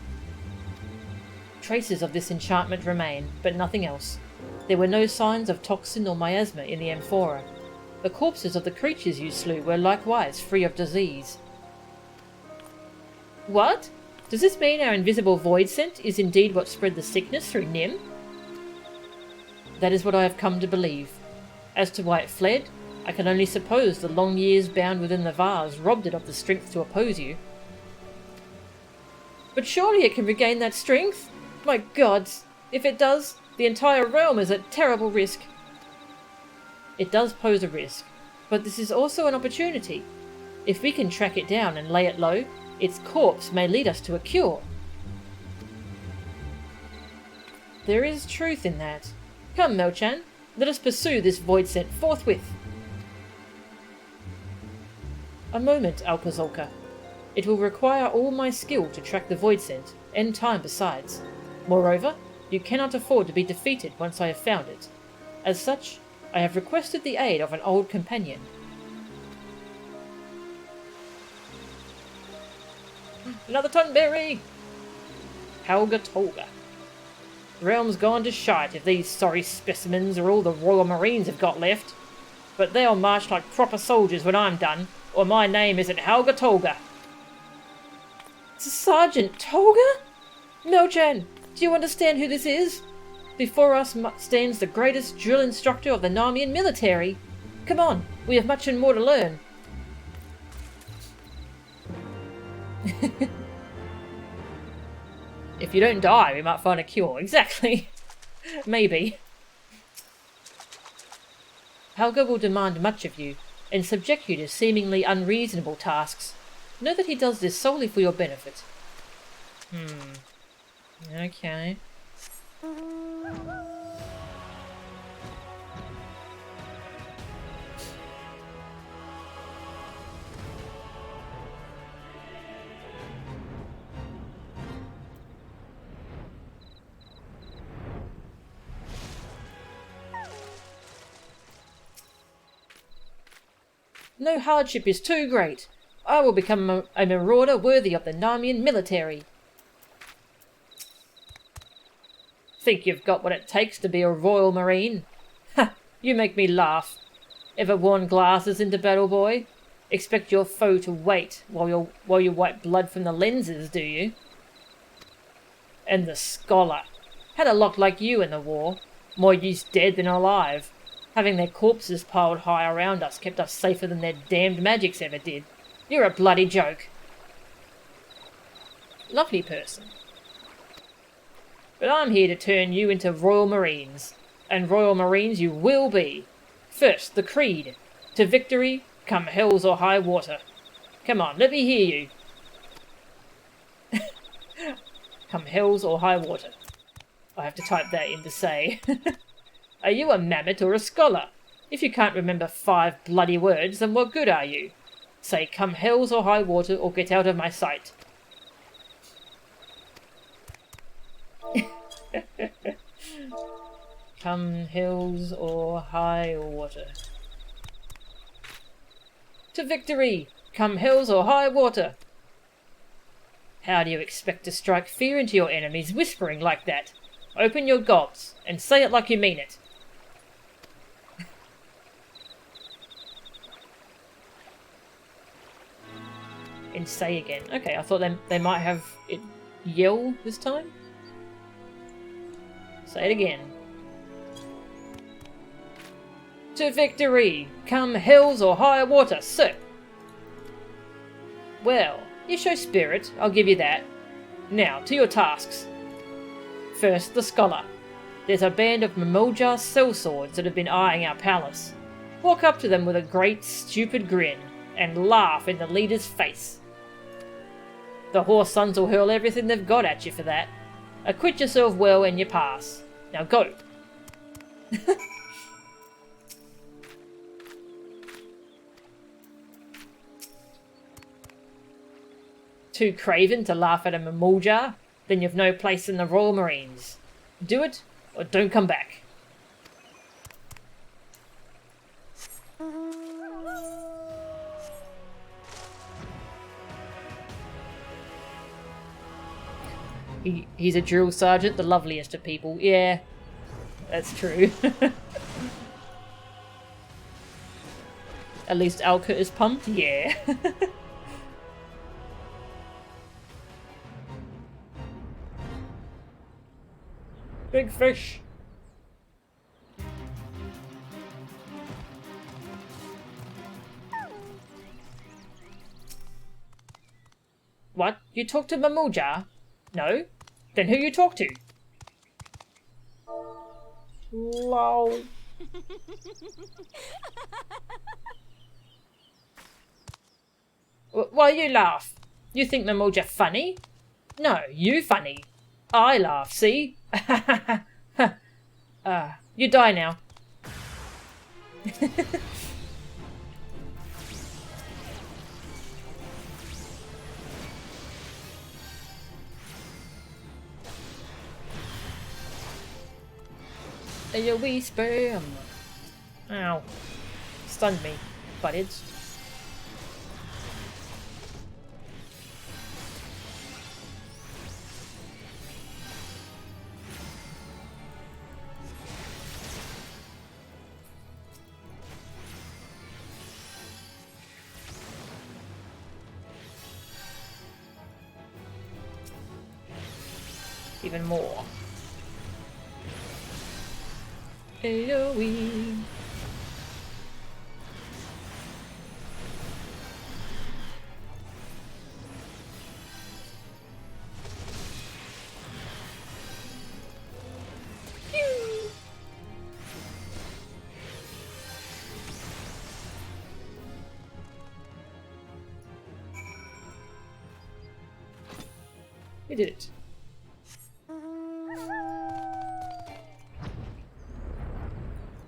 Traces of this enchantment remain, but nothing else. There were no signs of toxin or miasma in the amphora. The corpses of the creatures you slew were likewise free of disease. What? Does this mean our invisible void scent is indeed what spread the sickness through Nim? That is what I have come to believe. As to why it fled, I can only suppose the long years bound within the vase robbed it of the strength to oppose you. But surely it can regain that strength? My gods! If it does, the entire realm is at terrible risk. It does pose a risk, but this is also an opportunity. If we can track it down and lay it low, its corpse may lead us to a cure. There is truth in that. Come, Melchan, let us pursue this void scent forthwith. A moment, Alkazolka. It will require all my skill to track the void scent, and time besides. Moreover, you cannot afford to be defeated once I have found it. As such, I have requested the aid of an old companion. Another Tonberry! Helga Tolga. Realm's gone to shite if these sorry specimens are all the Royal Marines have got left. But they'll march like proper soldiers when I'm done, or my name isn't Helga Tolga. Sergeant Tolga? Melchan, do you understand who this is? Before us stands the greatest drill instructor of the Narmian military. Come on, we have much and more to learn. If you don't die, we might find a cure. Exactly. Maybe. Helga will demand much of you, and subject you to seemingly unreasonable tasks. Know that he does this solely for your benefit. Okay. No hardship is too great. I will become a marauder worthy of the Narmian military. Think you've got what it takes to be a Royal Marine? Ha! You make me laugh. Ever worn glasses into battle, boy? Expect your foe to wait while you wipe blood from the lenses, do you? And the Scholar. Had a lot like you in the war. More use dead than alive. Having their corpses piled high around us kept us safer than their damned magics ever did. You're a bloody joke. Lovely person. But I'm here to turn you into Royal Marines. And Royal Marines you will be. First, the creed. To victory, come hells or high water. Come on, let me hear you. Come hells or high water. I have to type that in to say. Are you a mammoth or a scholar? If you can't remember 5 bloody words, then what good are you? Say, come hells or high water, or get out of my sight. Come hills or high water. To victory! Come hills or high water! How do you expect to strike fear into your enemies whispering like that? Open your gobs and say it like you mean it. And say again. Okay, I thought they might have it yell this time. Say it again. To victory! Come hills or high water, sir! Well, you show spirit, I'll give you that. Now, to your tasks. First, the Scholar. There's a band of Mimoja sellswords that have been eyeing our palace. Walk up to them with a great, stupid grin, and laugh in the leader's face. The Horse Sons will hurl everything they've got at you for that. Acquit yourself well and you pass. Now go. Too craven to laugh at a Mimoja? Then you've no place in the Royal Marines. Do it, or don't come back. He's a drill sergeant, the loveliest of people. Yeah, that's true. At least Alka is pumped? Yeah. Big fish. What? You talk to Mimoja? No? Then who you talk to? Lol. Why you laugh? You think Mimoja funny? No, you funny. I laugh, see? You die now. You wee sperm. Ow. Stunned me, buttheads. Even more. AoE. We did it.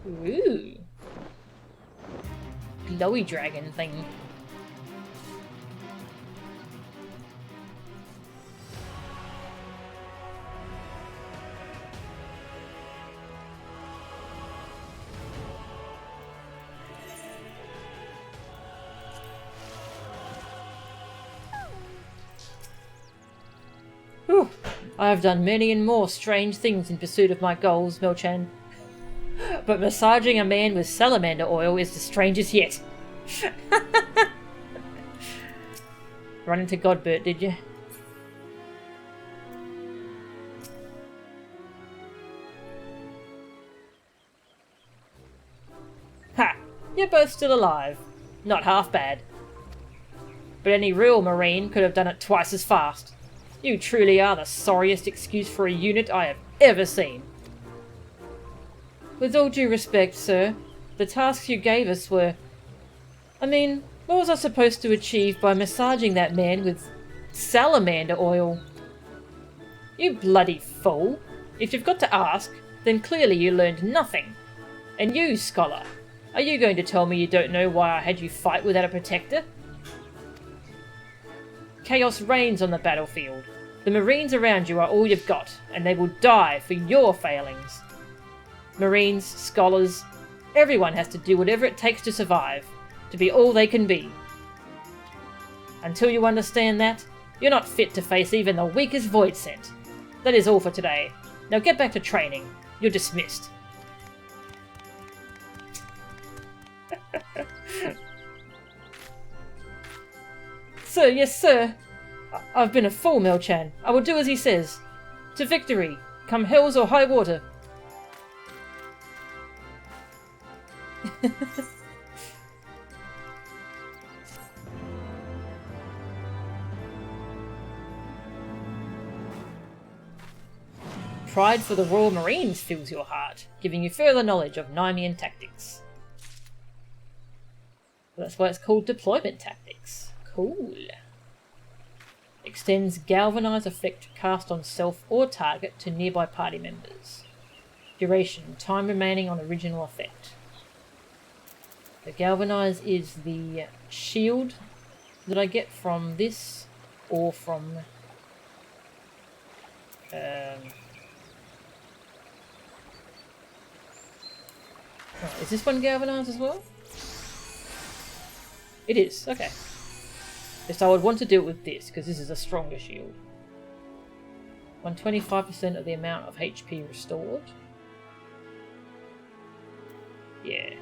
Ooh. Glowy dragon thing. Whew. I have done many and more strange things in pursuit of my goals, Milchan. But massaging a man with salamander oil is the strangest yet. Run into Godbert, did you? Ha! You're both still alive. Not half bad. But any real Marine could have done it twice as fast. You truly are the sorriest excuse for a unit I have ever seen. With all due respect, sir, the tasks you gave us were... I mean, what was I supposed to achieve by massaging that man with salamander oil? You bloody fool! If you've got to ask, then clearly you learned nothing. And you, Scholar, are you going to tell me you don't know why I had you fight without a protector? Chaos reigns on the battlefield. The Marines around you are all you've got, and they will die for your failings. Marines, scholars, everyone has to do whatever it takes to survive, to be all they can be. Until you understand that, you're not fit to face even the weakest void scent. That is all for today. Now get back to training. You're dismissed. Sir, yes sir. I've been a fool, Milchan. I will do as he says. To victory, come hills or high water. Pride for the Royal Marines fills your heart, giving you further knowledge of Nymean tactics. That's why it's called deployment tactics. Cool. Extends galvanize effect cast on self or target to nearby party members. Duration, time remaining on original effect. The galvanize is the shield that I get from this, or from is this one galvanized as well? It is, okay. So I would want to do it with this, because this is a stronger shield. 125% of the amount of HP restored. Yeah.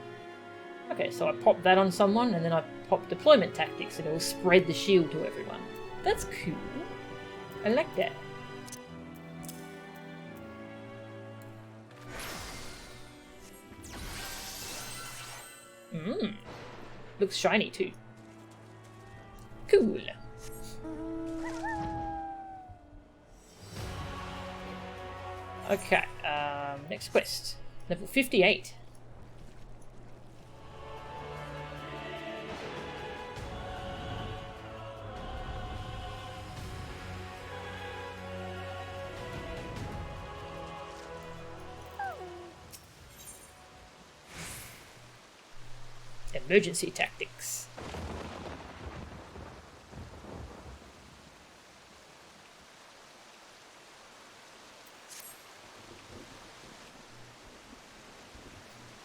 Okay, so I pop that on someone, and then I pop deployment tactics, and it will spread the shield to everyone. That's cool. I like that. Looks shiny too. Cool. Okay, next quest. Level 58. Emergency tactics.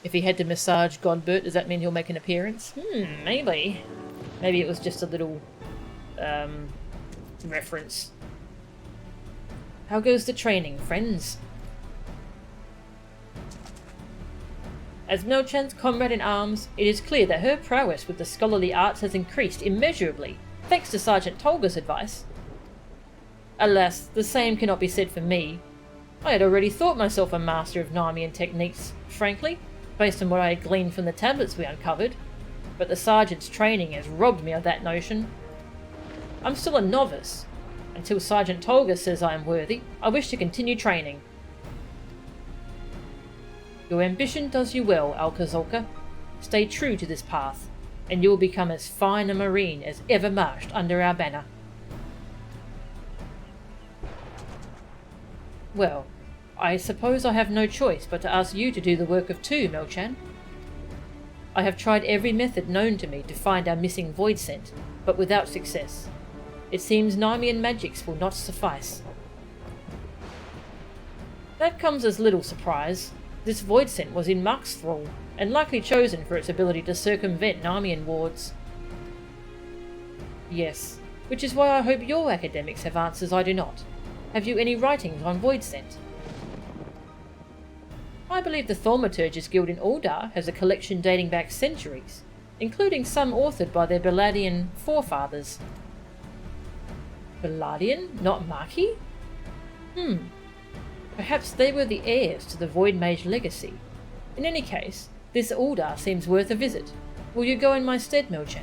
If he had to massage Godbert, does that mean he'll make an appearance? Maybe. Maybe it was just a little reference. How goes the training, friends? As Milchan's comrade in arms, it is clear that her prowess with the scholarly arts has increased immeasurably, thanks to Sergeant Tolga's advice. Alas, the same cannot be said for me. I had already thought myself a master of Narmian techniques, frankly, based on what I had gleaned from the tablets we uncovered, but the sergeant's training has robbed me of that notion. I'm still a novice. Until Sergeant Tolga says I am worthy, I wish to continue training. Your ambition does you well, Alka-Zolka. Stay true to this path, and you will become as fine a marine as ever marched under our banner. Well, I suppose I have no choice but to ask you to do the work of two, Melchan. I have tried every method known to me to find our missing void scent, but without success. It seems Narmian magics will not suffice. That comes as little surprise. This void scent was in Mark's thrall, and likely chosen for its ability to circumvent Narmian wards. Yes, which is why I hope your academics have answers I do not. Have you any writings on void scent? I believe the Thaumaturges Guild in Uldar has a collection dating back centuries, including some authored by their Baladian forefathers. Baladian, not Maki? Perhaps they were the heirs to the Void Mage legacy. In any case, this Uldar seems worth a visit. Will you go in my stead, Melchan?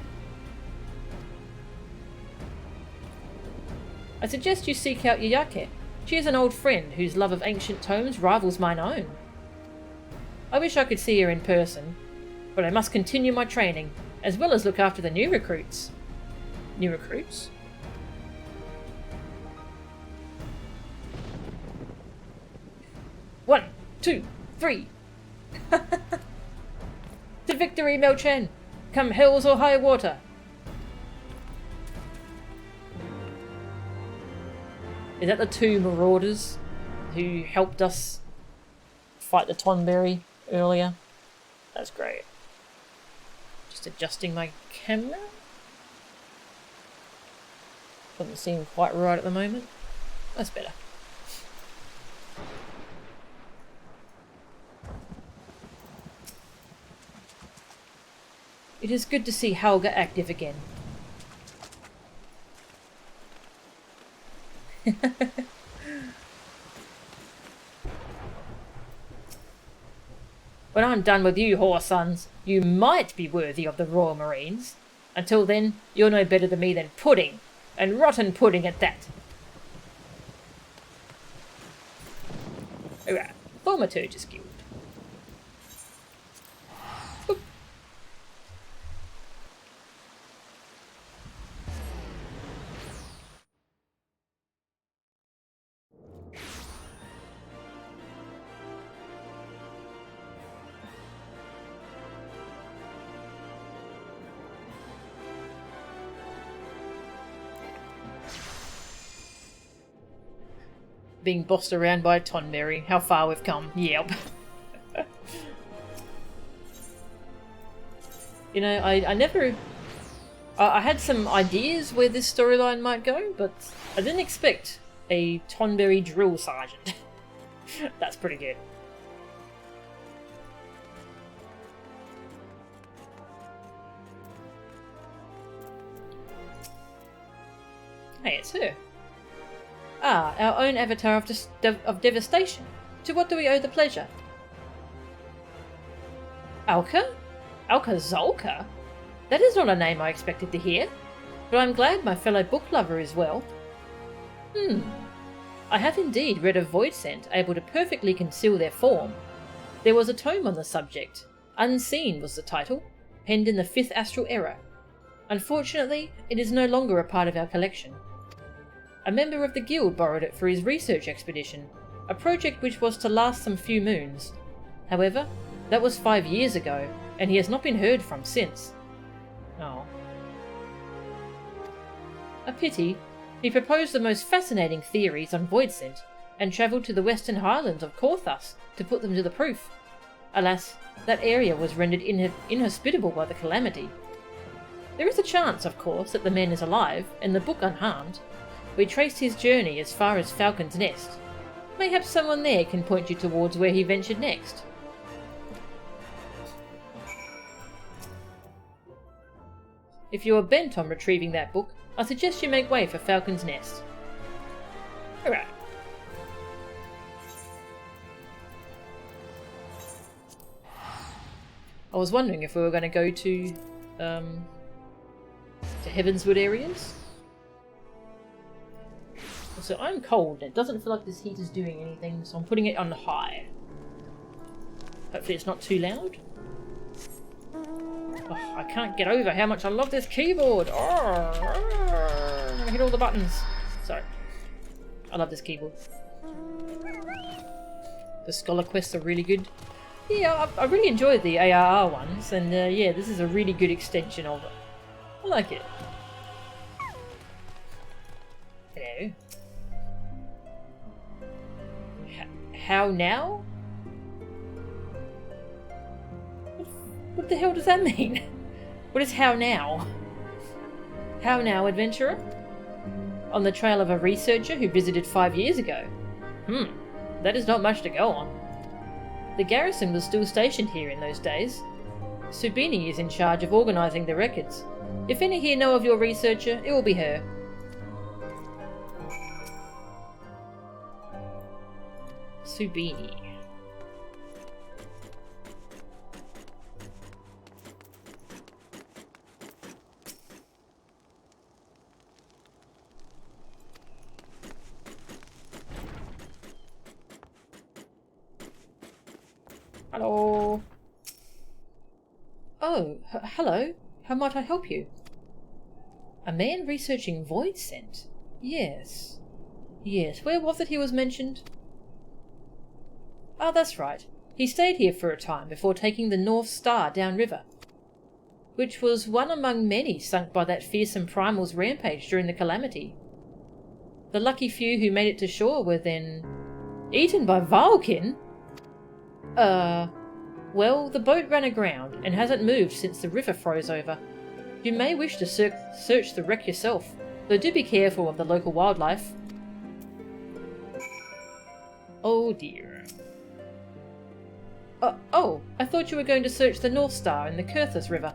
I suggest you seek out Yayake. She is an old friend whose love of ancient tomes rivals mine own. I wish I could see her in person, but I must continue my training, as well as look after the new recruits. New recruits? One, two, three. To victory, Melchan! Come hills or high water! Is that the two marauders who helped us fight the Tonberry earlier? That's great. Just adjusting my camera. Doesn't seem quite right at the moment. That's better. It is good to see Helga active again. When I'm done with you, whore sons, you might be worthy of the Royal Marines. Until then, you're no better than me than pudding, and rotten pudding at that. Alright, Thaumaturges Guild. Oop. Being bossed around by Tonberry. How far we've come. Yep. You know, I never... I had some ideas where this storyline might go, but I didn't expect a Tonberry drill sergeant. That's pretty good. Hey, it's her. Ah, our own avatar of devastation. To what do we owe the pleasure? Alka? Alka-Zolka? That is not a name I expected to hear, but I'm glad my fellow book lover is well. I have indeed read of void scent able to perfectly conceal their form. There was a tome on the subject. Unseen was the title, penned in the 5th Astral Era. Unfortunately, it is no longer a part of our collection. A member of the guild borrowed it for his research expedition, a project which was to last some few moons. However, that was 5 years ago, and he has not been heard from since. Oh. A pity. He proposed the most fascinating theories on void scent, and travelled to the western highlands of Korthus to put them to the proof. Alas, that area was rendered inhospitable by the calamity. There is a chance, of course, that the man is alive, and the book unharmed. We traced his journey as far as Falcon's Nest. Mayhaps someone there can point you towards where he ventured next. If you are bent on retrieving that book, I suggest you make way for Falcon's Nest. Alright. I was wondering if we were going to go to Heavensward areas. So I'm cold, and it doesn't feel like this heat is doing anything, so I'm putting it on high. Hopefully it's not too loud. Oh, I can't get over how much I love this keyboard. Oh, I hit all the buttons. Sorry. I love this keyboard. The Scholar quests are really good. Yeah, I really enjoyed the ARR ones, and yeah, this is a really good extension of it. I like it. Hello. How now? What the hell does that mean? What is how now? How now, adventurer? On the trail of a researcher who visited 5 years ago. That is not much to go on. The garrison was still stationed here in those days. Subini is in charge of organising the records. If any here know of your researcher, it will be her. Subini. Hello. Oh, hello. How might I help you? A man researching void scent? Yes. Yes, where was it he was mentioned? Oh, that's right. He stayed here for a time before taking the North Star downriver, which was one among many sunk by that fearsome primal's rampage during the calamity. The lucky few who made it to shore were then eaten by Valkin? Well, the boat ran aground and hasn't moved since the river froze over. You may wish to search the wreck yourself, though do be careful of the local wildlife. Oh dear. Oh, I thought you were going to search the North Star and the Kurthus River.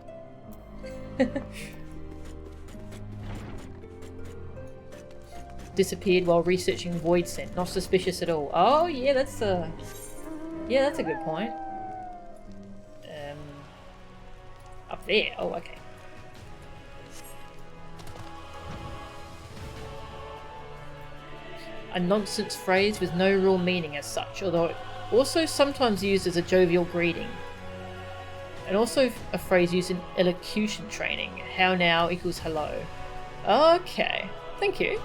Disappeared while researching void scent. Not suspicious at all. Oh yeah, that's a good point. Up there. Oh, okay. A nonsense phrase with no real meaning as such, although also sometimes used as a jovial greeting. And also a phrase used in elocution training. How now equals hello. Okay. Thank you.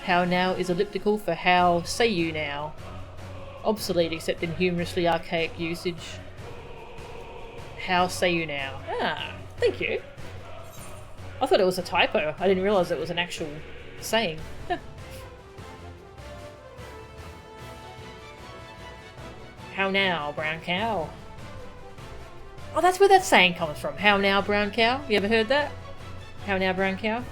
How now is elliptical for how say you now. Obsolete except in humorously archaic usage. How say you now? Ah, thank you. I thought it was a typo. I didn't realise it was an actual saying. How now, brown cow? Oh, that's where that saying comes from. How now, brown cow? You ever heard that? How now, brown cow?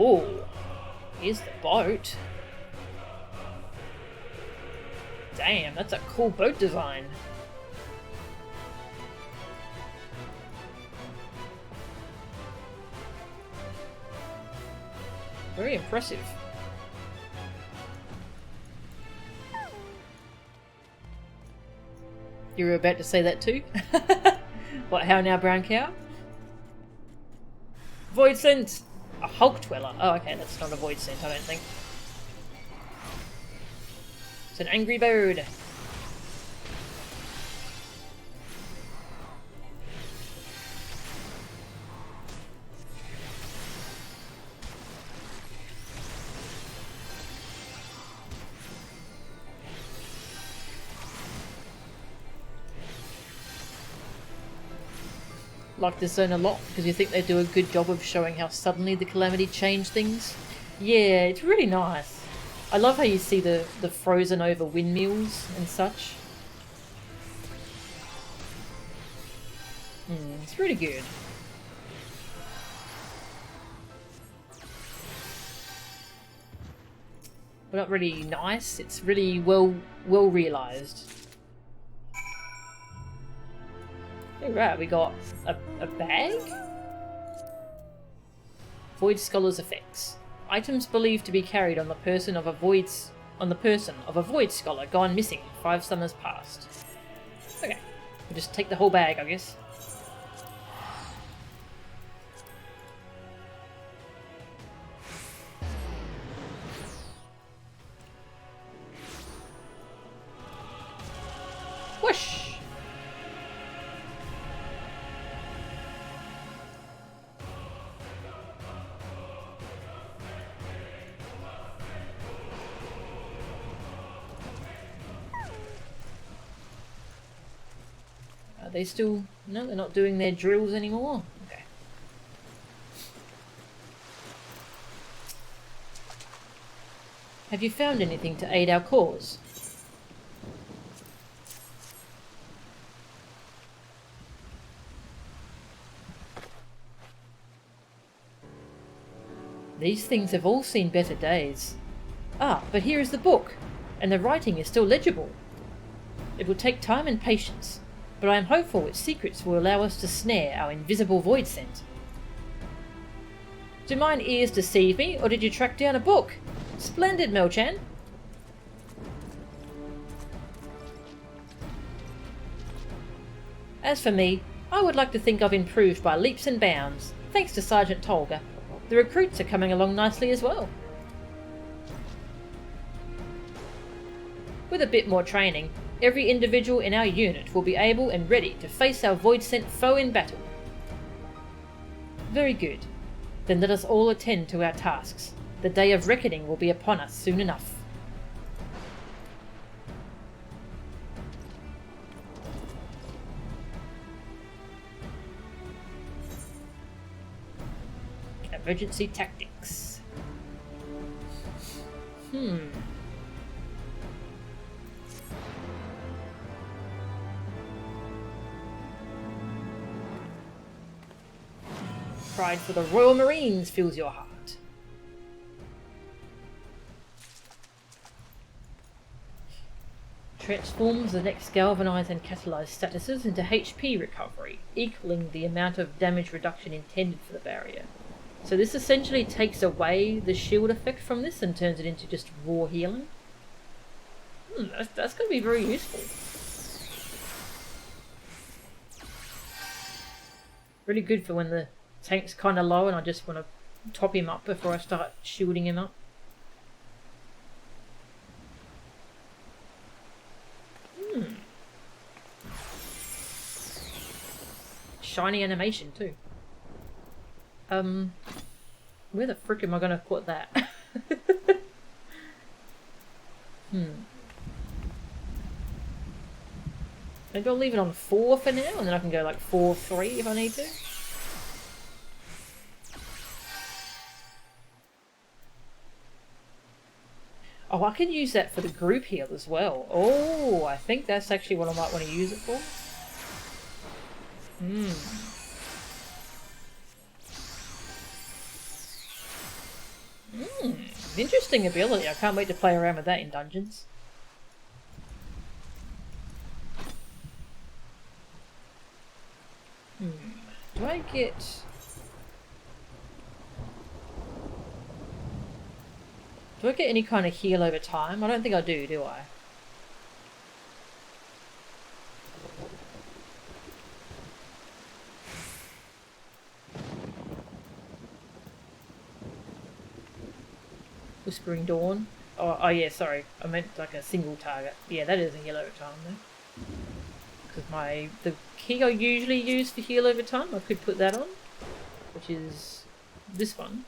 Oh, here's the boat. Damn, that's a cool boat design. Very impressive. You were about to say that too? What, how now, brown cow? Void scent! A Hulk Dweller. Oh, okay, that's not a void scent, I don't think. It's an angry bird. Like this zone a lot because you think they do a good job of showing how suddenly the calamity changed things. Yeah, it's really nice. I love how you see the frozen over windmills and such. It's really good. But not really nice. It's really well realised. Alright, we got a bag? Void Scholar's effects. Items believed to be carried on the person of a Void Scholar gone missing 5 summers past. Okay. We'll just take the whole bag, I guess. Whoosh! Are they still... No, they're not doing their drills anymore? Okay. Have you found anything to aid our cause? These things have all seen better days. Ah, but here is the book, and the writing is still legible. It will take time and patience, but I am hopeful its secrets will allow us to snare our invisible void scent. Do mine ears deceive me, or did you track down a book? Splendid, Melchan. As for me, I would like to think I've improved by leaps and bounds, thanks to Sergeant Tolga. The recruits are coming along nicely as well. With a bit more training, every individual in our unit will be able and ready to face our void-sent foe in battle. Very good. Then let us all attend to our tasks. The day of reckoning will be upon us soon enough. Emergency tactics. Pride for the Royal Marines fills your heart. Transforms the next galvanized and catalyzed statuses into HP recovery, equaling the amount of damage reduction intended for the barrier. So this essentially takes away the shield effect from this and turns it into just raw healing. That's going to be very useful. Really good for when the tank's kind of low and I just want to top him up before I start shielding him up. Shiny animation too. Where the frick am I going to put that? Maybe I'll leave it on 4 for now, and then I can go like 4-3 if I need to. Oh, I can use that for the group heal as well. Oh, I think that's actually what I might want to use it for. Interesting ability. I can't wait to play around with that in dungeons. Do I get... Do I get any kind of heal over time? I don't think I do I? Whispering Dawn. Oh yeah, sorry. I meant like a single target. Yeah, that is a heal over time though. Because the key I usually use for heal over time, I could put that on. Which is this one.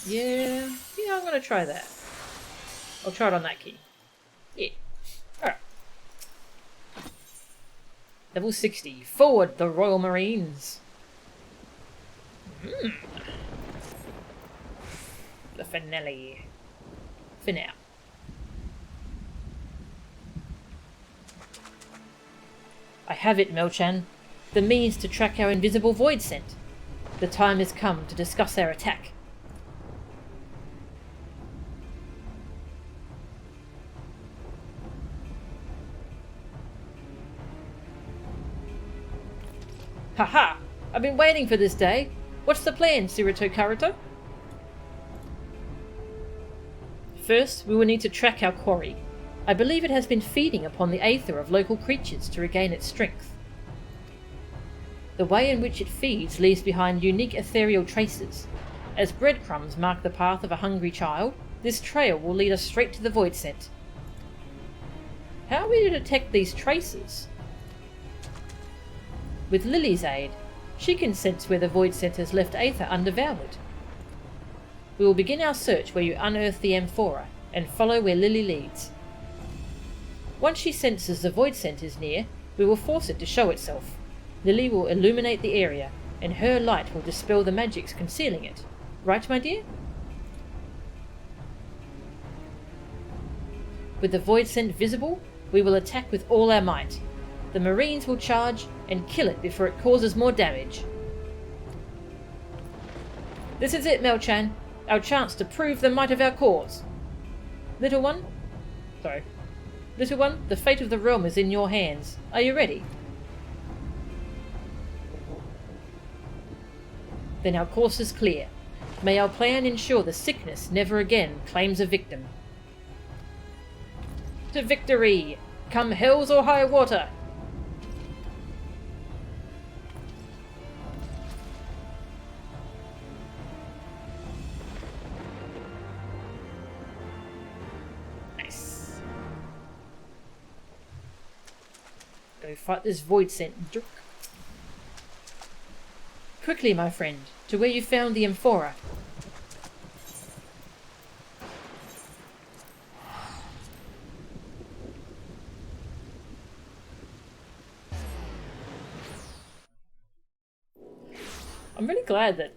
Yeah, I'm gonna try that. I'll try it on that key. Yeah. Alright. Level 60. Forward, the Royal Marines. The finale. For now. I have it, Melchan. the means to track our invisible void scent. The time has come to discuss our attack. Haha! I've been waiting for this day. What's the plan, Siruto Karuto? First, we will need to track our quarry. I believe it has been feeding upon the aether of local creatures to regain its strength. The way in which it feeds leaves behind unique ethereal traces. As breadcrumbs mark the path of a hungry child, this trail will lead us straight to the void scent. How are we to detect these traces? With Lily's aid, she can sense where the void scent has left aether undevoured. We will begin our search where you unearth the amphora, and follow where Lily leads. Once she senses the void scent is near, we will force it to show itself. Lily will illuminate the area, and her light will dispel the magics concealing it. Right, my dear? With the void scent visible, we will attack with all our might. The Marines will charge and kill it before it causes more damage. This is it, Mel-chan. Our chance to prove the might of our cause. Little one, the fate of the realm is in your hands. Are you ready? Then our course is clear. May our plan ensure the sickness never again claims a victim. To victory! Come hells or high water! Go fight this void scent, jerk. Quickly, my friend, to where you found the amphora. I'm really glad that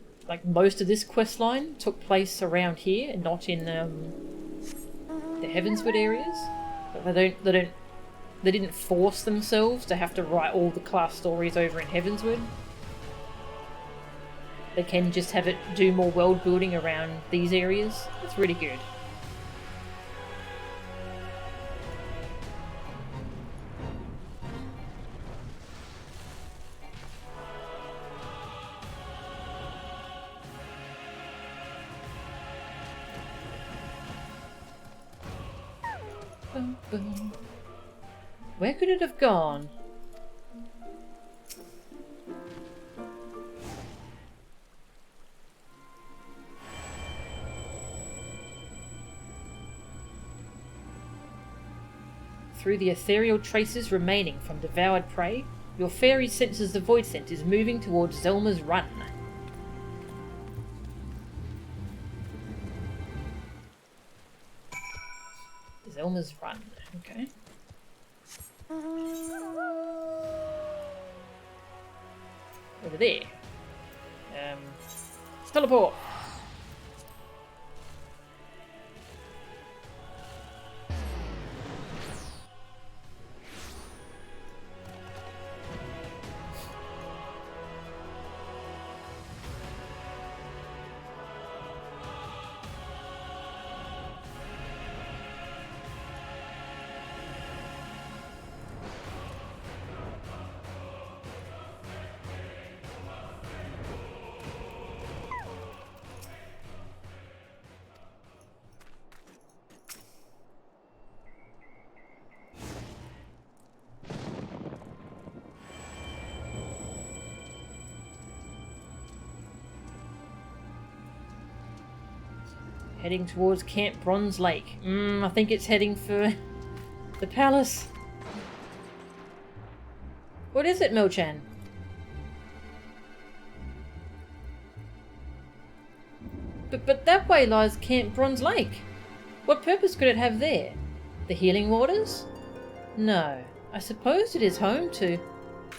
most of this quest line took place around here and not in the Heavensward areas. But they didn't force themselves to have to write all the class stories over in Heavensward. They can just have it do more world building around these areas. That's really good. Where could it have gone? Through the ethereal traces remaining from devoured prey, your fairy senses the void scent is moving towards Zelma's Run. Zelma's Run, okay. Over there. Teleport! Heading towards Camp Bronze Lake. I think it's heading for the palace. What is it, Mil-chan? But that way lies Camp Bronze Lake. What purpose could it have there? The healing waters? No, I suppose it is home to...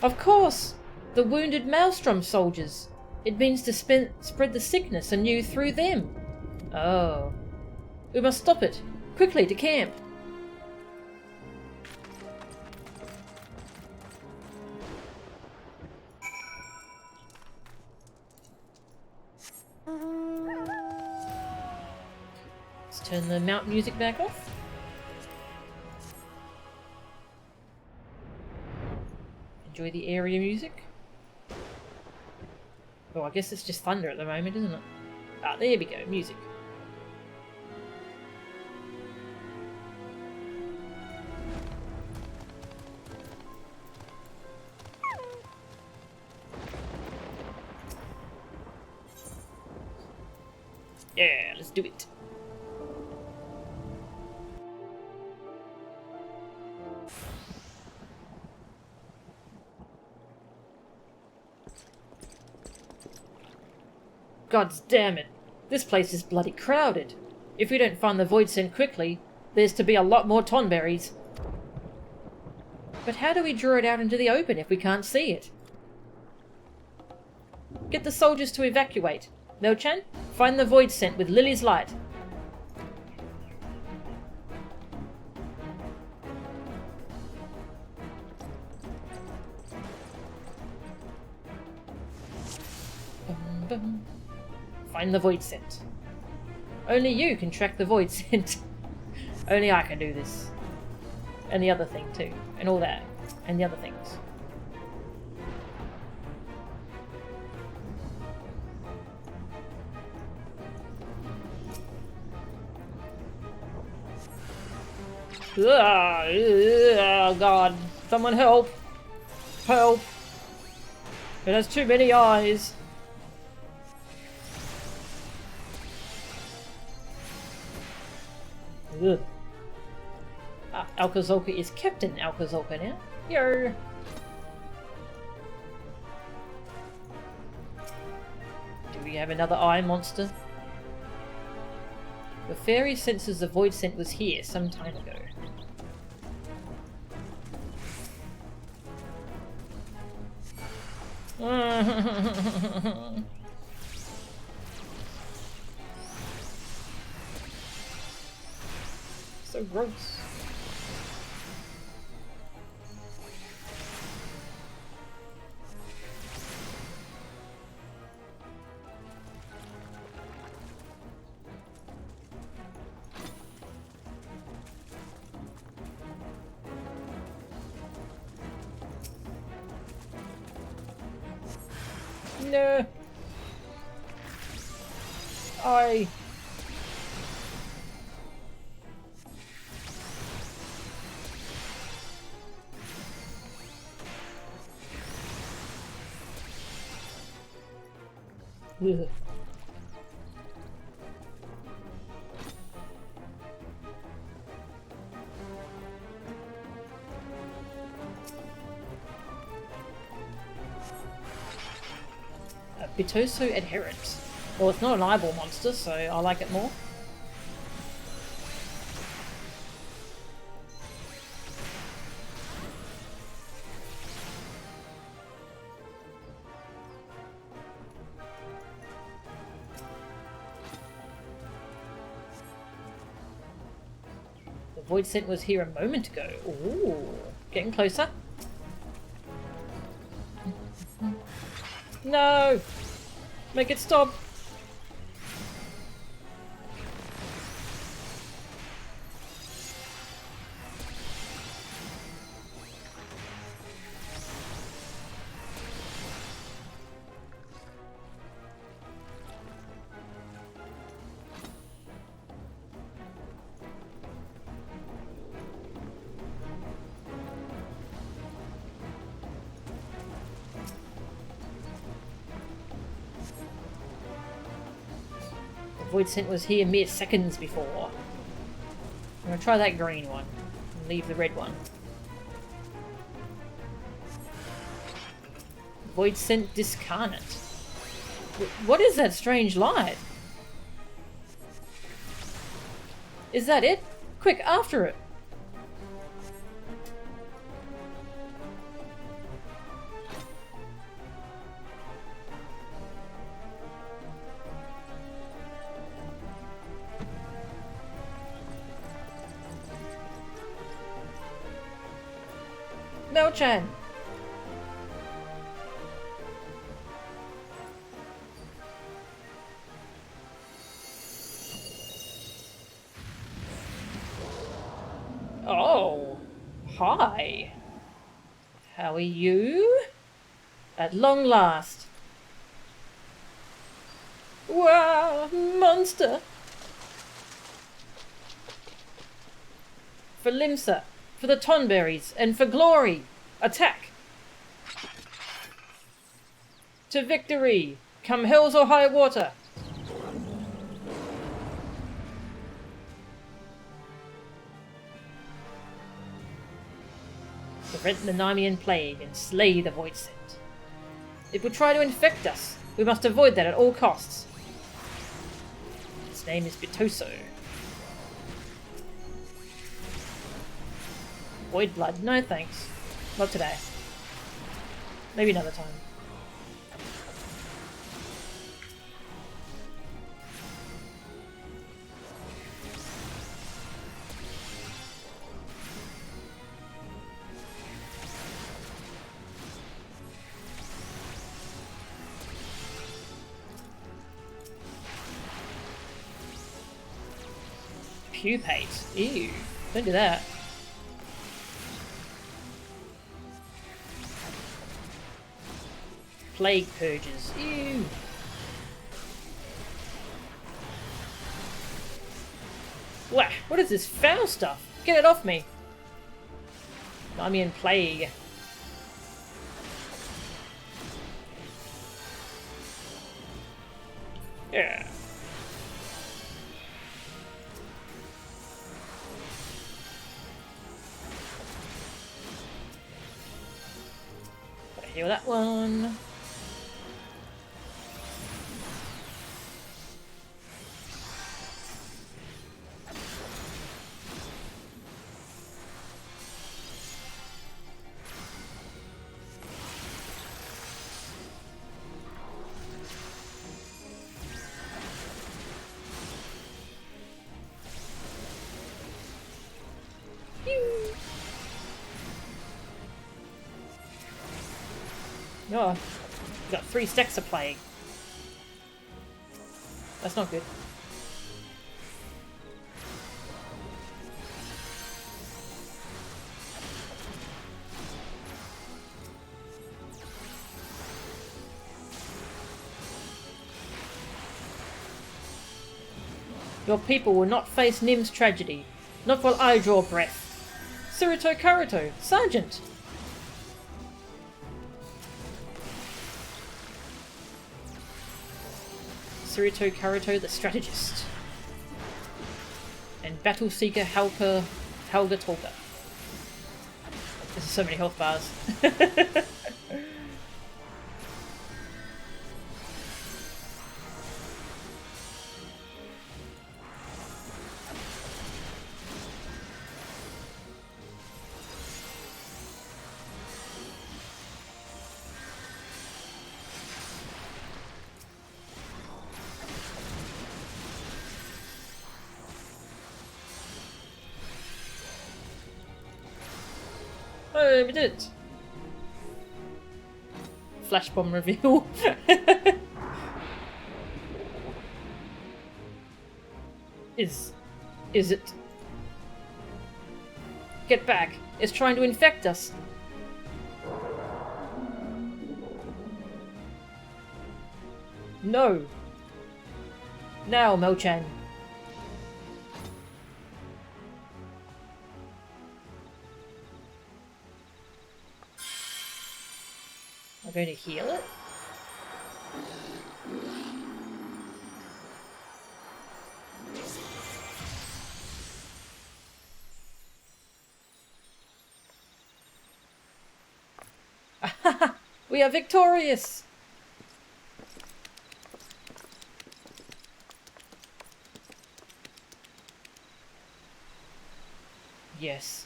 Of course! The wounded Maelstrom soldiers. It means to spread the sickness anew through them. Oh. We must stop it. Quickly, to camp. Let's turn the mount music back off. Enjoy the area music. Oh, I guess it's just thunder at the moment, isn't it? Ah, there we go, music. Yeah, let's do it. Gods damn it. This place is bloody crowded. If we don't find the void scent quickly, there's to be a lot more Tonberries. But how do we draw it out into the open if we can't see it? Get the soldiers to evacuate. Mel-chan, find the void scent with Lily's light. Bum, bum. Find the void scent. Only you can track the void scent. Only I can do this. And the other thing too. And all that. And the other things. Oh god. Someone help. Help. It has too many eyes. Ugh. Alcazolka is Captain Alcazolka now. Yo. Do we have another eye monster? The fairy senses the void scent was here some time ago. So gross. No. I. Ugh. Bitoso adherent. Well, it's not an eyeball monster, so I like it more. The void scent was here a moment ago. Ooh, getting closer. No! Make it stop! Void scent was here mere seconds before. I'm gonna try that green one and leave the red one. Void scent discarnate. What is that strange light? Is that it? Quick, after it! Mel-chan! Hi. How are you? At long last. Wow, monster! For Limsa, for the Tonberries, and for glory! Attack! To victory! Come hills or high water! Prevent the Narmian plague and slay the Void Scent. It will try to infect us. We must avoid that at all costs. Its name is Bitoso. Void blood? No thanks. Not today. Maybe another time. Pupate. Ew. Don't do that. Plague purges. Ew. Wah! What is this foul stuff? Get it off me. Narmian plague. Yeah. Gotta heal that one. Oh, we got 3 stacks of plague. That's not good. Your people will not face Nim's tragedy, not while I draw breath. Suruto Karuto, Sergeant! Suruto Karuto, the strategist. And Battle Seeker Helga Tolga. There's so many health bars. Oh, we did it. Flash bomb reveal. Is it? Get back. It's trying to infect us. No. Now, Mo-chan. I'm going to heal it. We are victorious! Yes.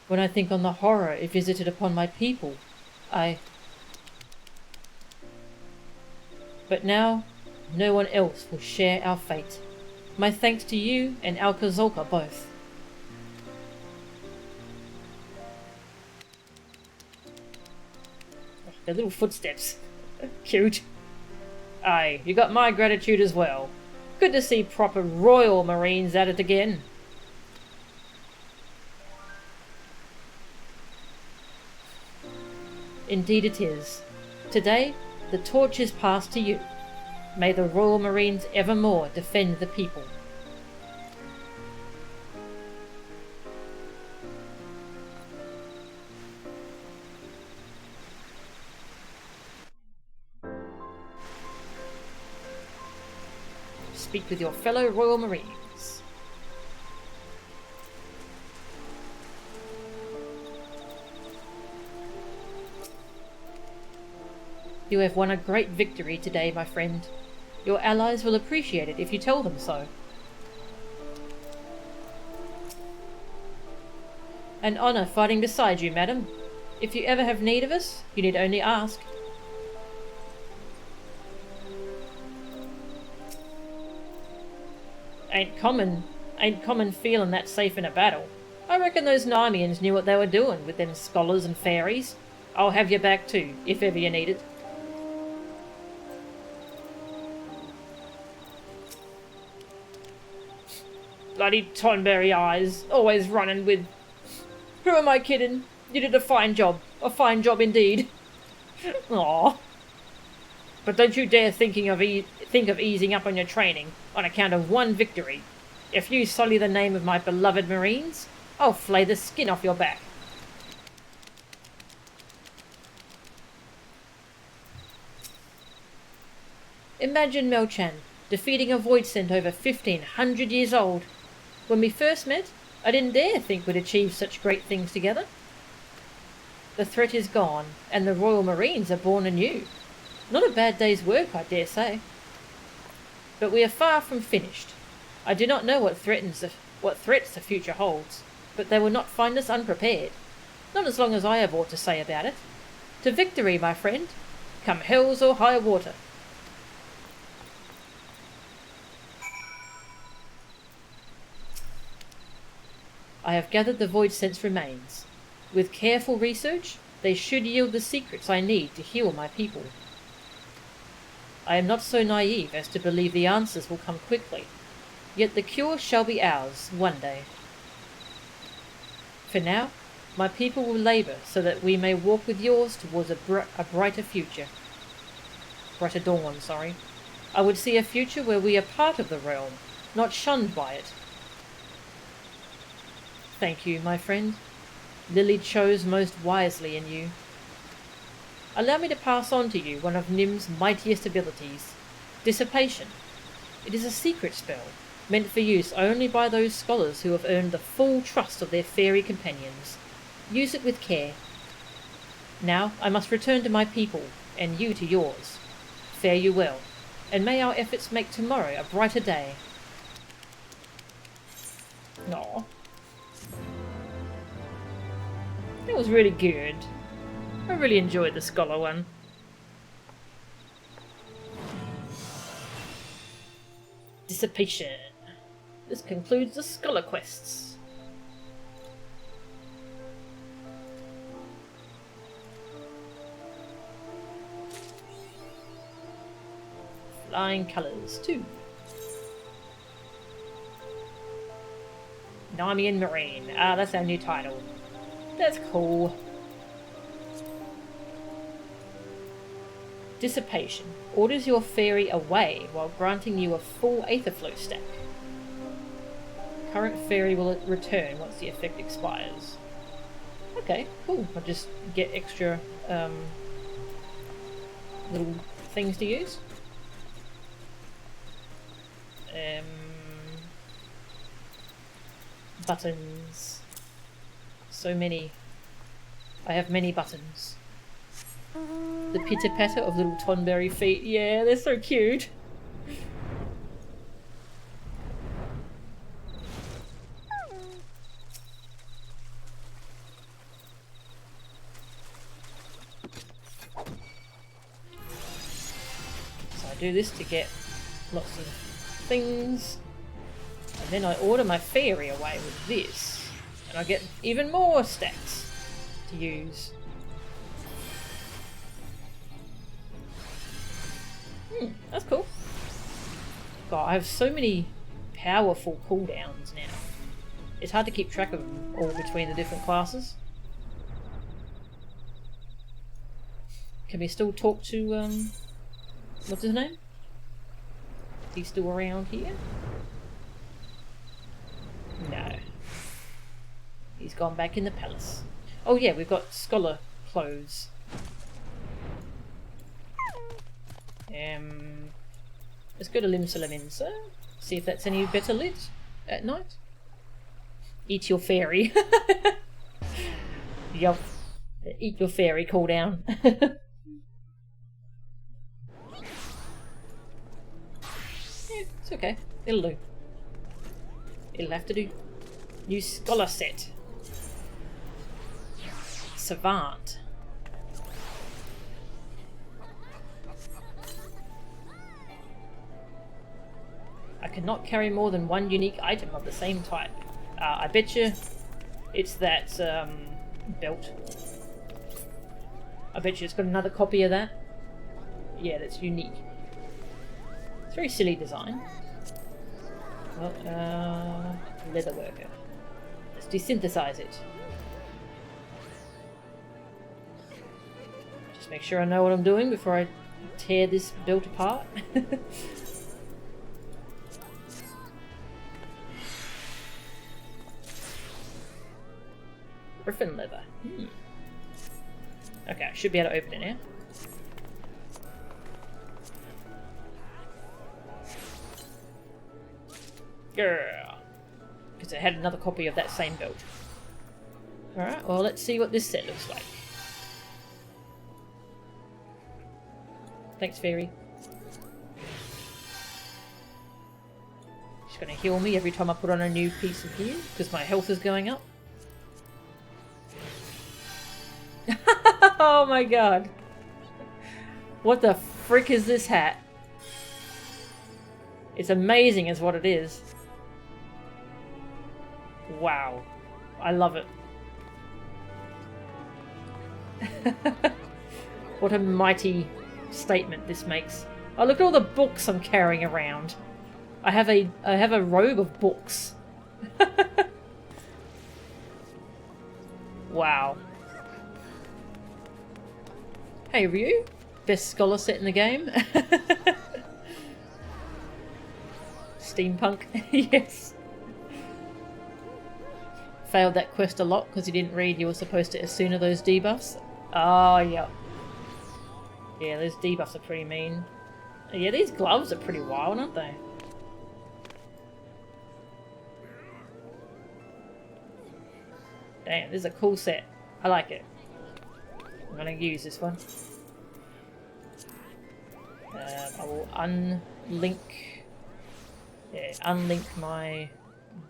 When I think on the horror it visited upon my people, But now, no one else will share our fate. My thanks to you and Alcazolka both. Their little footsteps. Cute. Aye, you got my gratitude as well. Good to see proper Royal Marines at it again. Indeed it is. Today, the torch is passed to you. May the Royal Marines evermore defend the people. Speak with your fellow Royal Marines. You have won a great victory today, my friend. Your allies will appreciate it if you tell them so. An honour fighting beside you, madam. If you ever have need of us, you need only ask. Ain't common feeling that safe in a battle. I reckon those Narmians knew what they were doing with them scholars and fairies. I'll have your back too, if ever you need it. Bloody Tonberry eyes, always running with... Who am I kidding? You did a fine job indeed. Aww. But don't you dare think of easing up on your training on account of one victory. If you sully the name of my beloved Marines, I'll flay the skin off your back. Imagine Melchan defeating a Voidsent over 1500 years old. When we first met, I didn't dare think we'd achieve such great things together. The threat is gone, and the Royal Marines are born anew. Not a bad day's work, I dare say. But we are far from finished. I do not know what threats the future holds, but they will not find us unprepared. Not as long as I have aught to say about it. To victory, my friend, come hells or high water. I have gathered the Voidsent's remains. With careful research, they should yield the secrets I need to heal my people. I am not so naive as to believe the answers will come quickly, yet the cure shall be ours one day. For now, my people will labour so that we may walk with yours towards a brighter future. Brighter dawn, sorry. I would see a future where we are part of the realm, not shunned by it. Thank you, my friend. Lily chose most wisely in you. Allow me to pass on to you one of Nim's mightiest abilities, Dissipation. It is a secret spell, meant for use only by those scholars who have earned the full trust of their fairy companions. Use it with care. Now I must return to my people, and you to yours. Fare you well, and may our efforts make tomorrow a brighter day. Aww. That was really good. I really enjoyed the Scholar one. Dissipation. This concludes the Scholar quests. Flying Colours 2. Narmian Marine. Ah, that's our new title. That's cool. Dissipation. Orders your fairy away while granting you a full Aetherflow stack. Current fairy will return once the effect expires. Okay, cool. I'll just get extra little things to use. Buttons. So many. I have many buttons. The pitter-patter of little Tonberry feet. Yeah, they're so cute. So I do this to get lots of things. And then I order my fairy away with this. And I get even more stacks to use. That's cool. God, I have so many powerful cooldowns now. It's hard to keep track of them all between the different classes. Can we still talk to, what's his name? He's still around here? No. He's gone back in the palace. Oh yeah, we've got scholar clothes. Let's go to Limsa. See if that's any better lit at night. Eat your fairy. Yup. Eat your fairy, cool down. Yeah, it's okay. It'll do. It'll have to do. New scholar set. Savant. I cannot carry more than one unique item of the same type. I bet you it's that belt. I bet you it's got another copy of that. Yeah, that's unique. It's a very silly design. Well, leather worker. Let's desynthesize it. Just make sure I know what I'm doing before I tear this belt apart. Griffin leather. Okay, I should be able to open it now. Yeah, because it had another copy of that same belt. Alright, well let's see what this set looks like. Thanks, fairy. She's going to heal me every time I put on a new piece of gear, because my health is going up. Oh my god. What the frick is this hat? It's amazing is what it is. Wow. I love it. What a mighty statement this makes. Oh, look at all the books I'm carrying around. I have a robe of books. Wow. Hey Ryu, best scholar set in the game. Steampunk, yes. Failed that quest a lot because you didn't read you were supposed to Asuna those debuffs. Oh, yeah. Yeah, those debuffs are pretty mean. Yeah, these gloves are pretty wild, aren't they? Damn, this is a cool set. I like it. I'm going to use this one. I will unlink my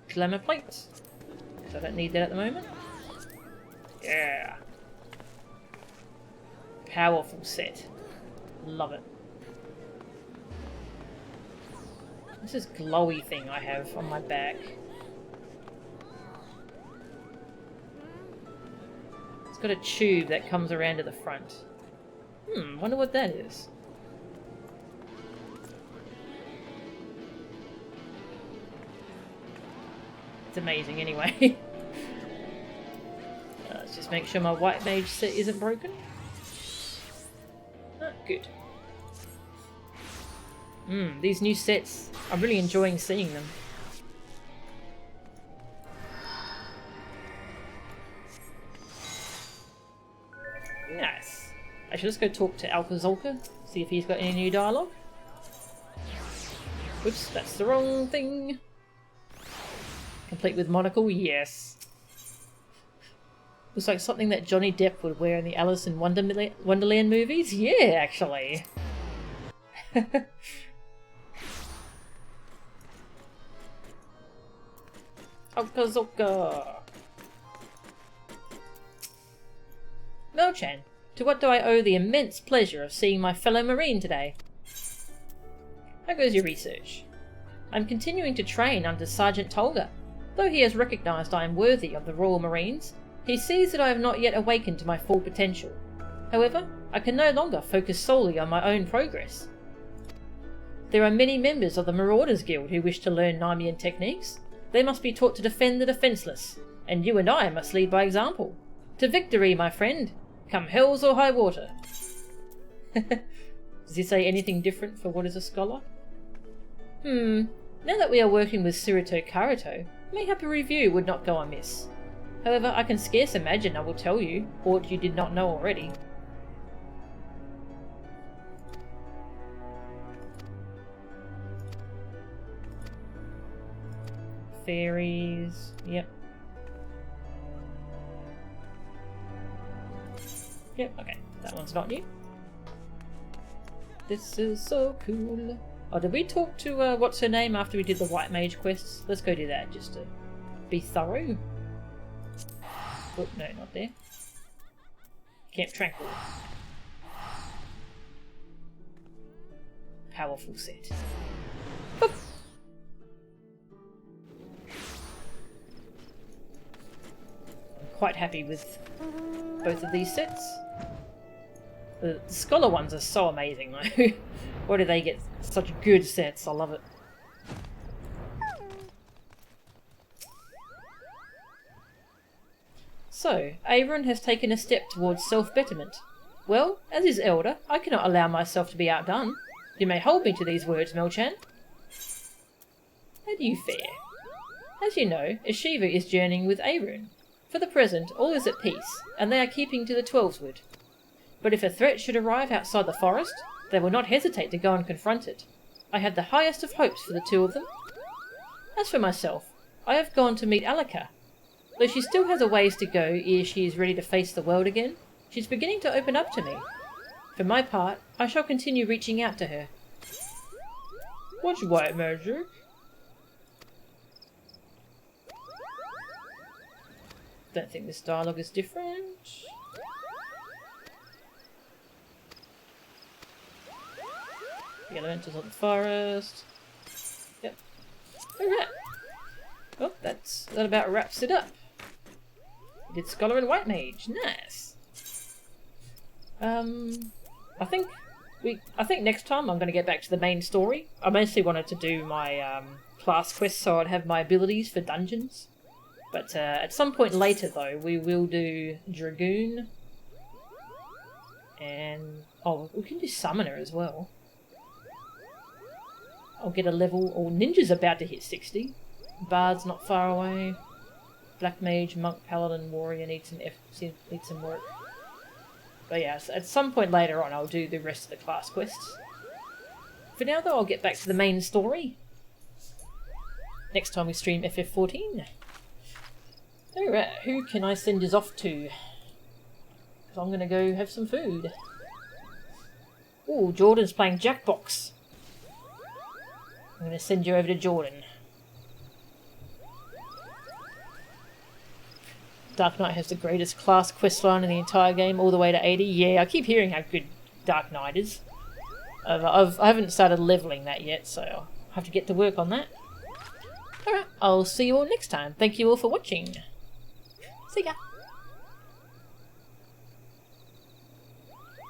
glamour plate. So I don't need that at the moment. Yeah. Powerful set. Love it. What's this glowy thing I have on my back? It's got a tube that comes around to the front. Wonder what that is. It's amazing anyway. Let's just make sure my white mage set isn't broken. Oh, good. These new sets, I'm really enjoying seeing them. Nice. Actually, let's go talk to Alcazolka, see if he's got any new dialogue. Oops, that's the wrong thing. Complete with monocle, yes. Looks like something that Johnny Depp would wear in the Alice in Wonderland movies. Yeah, actually. Alcazolka. Melchan, to what do I owe the immense pleasure of seeing my fellow Marine today? How goes your research? I'm continuing to train under Sergeant Tolga. Though he has recognised I am worthy of the Royal Marines, he sees that I have not yet awakened to my full potential. However, I can no longer focus solely on my own progress. There are many members of the Marauders Guild who wish to learn Namian techniques. They must be taught to defend the defenceless, and you and I must lead by example. To victory, my friend! Come hells or high water! Does he say anything different for what is a scholar? Now that we are working with Suruto Karuto, mayhap a review would not go amiss. However, I can scarce imagine I will tell you aught you did not know already. Fairies, yep. Yep, okay, that one's not new. This is so cool. Oh, did we talk to, what's her name after we did the White Mage quests? Let's go do that, just to be thorough. Oh, no, not there. Camp Tranquil. Powerful set. Boop. I'm quite happy with both of these sets. The Scholar ones are so amazing though. Why do they get such good sets? I love it. So, Avron has taken a step towards self-betterment. Well, as his elder, I cannot allow myself to be outdone. You may hold me to these words, Melchan. How do you fare? As you know, Ashiva is journeying with Avron. For the present, all is at peace, and they are keeping to the Twelveswood. But if a threat should arrive outside the forest, they will not hesitate to go and confront it. I have the highest of hopes for the two of them. As for myself, I have gone to meet Alaka. Though she still has a ways to go ere she is ready to face the world again, she's beginning to open up to me. For my part, I shall continue reaching out to her. What's white magic? Don't think this dialogue is different. The elementals of the forest. Yep. Alright. Well, that about wraps it up. We did Scholar and White Mage. Nice. I think next time I'm going to get back to the main story. I mostly wanted to do my class quest so I'd have my abilities for dungeons. But at some point later though, we will do Dragoon. And oh, we can do Summoner as well. I'll get a level. Oh, Ninja's about to hit 60. Bard's not far away. Black Mage, Monk, Paladin, Warrior needs some work. But yeah, so at some point later on I'll do the rest of the class quests. For now though, I'll get back to the main story. Next time we stream FF14. Alright, who can I send us off to? Because I'm going to go have some food. Ooh, Jordan's playing Jackbox. I'm going to send you over to Jordan. Dark Knight has the greatest class questline in the entire game, all the way to 80. Yeah, I keep hearing how good Dark Knight is. I haven't started leveling that yet, so I'll have to get to work on that. Alright, I'll see you all next time. Thank you all for watching. See ya!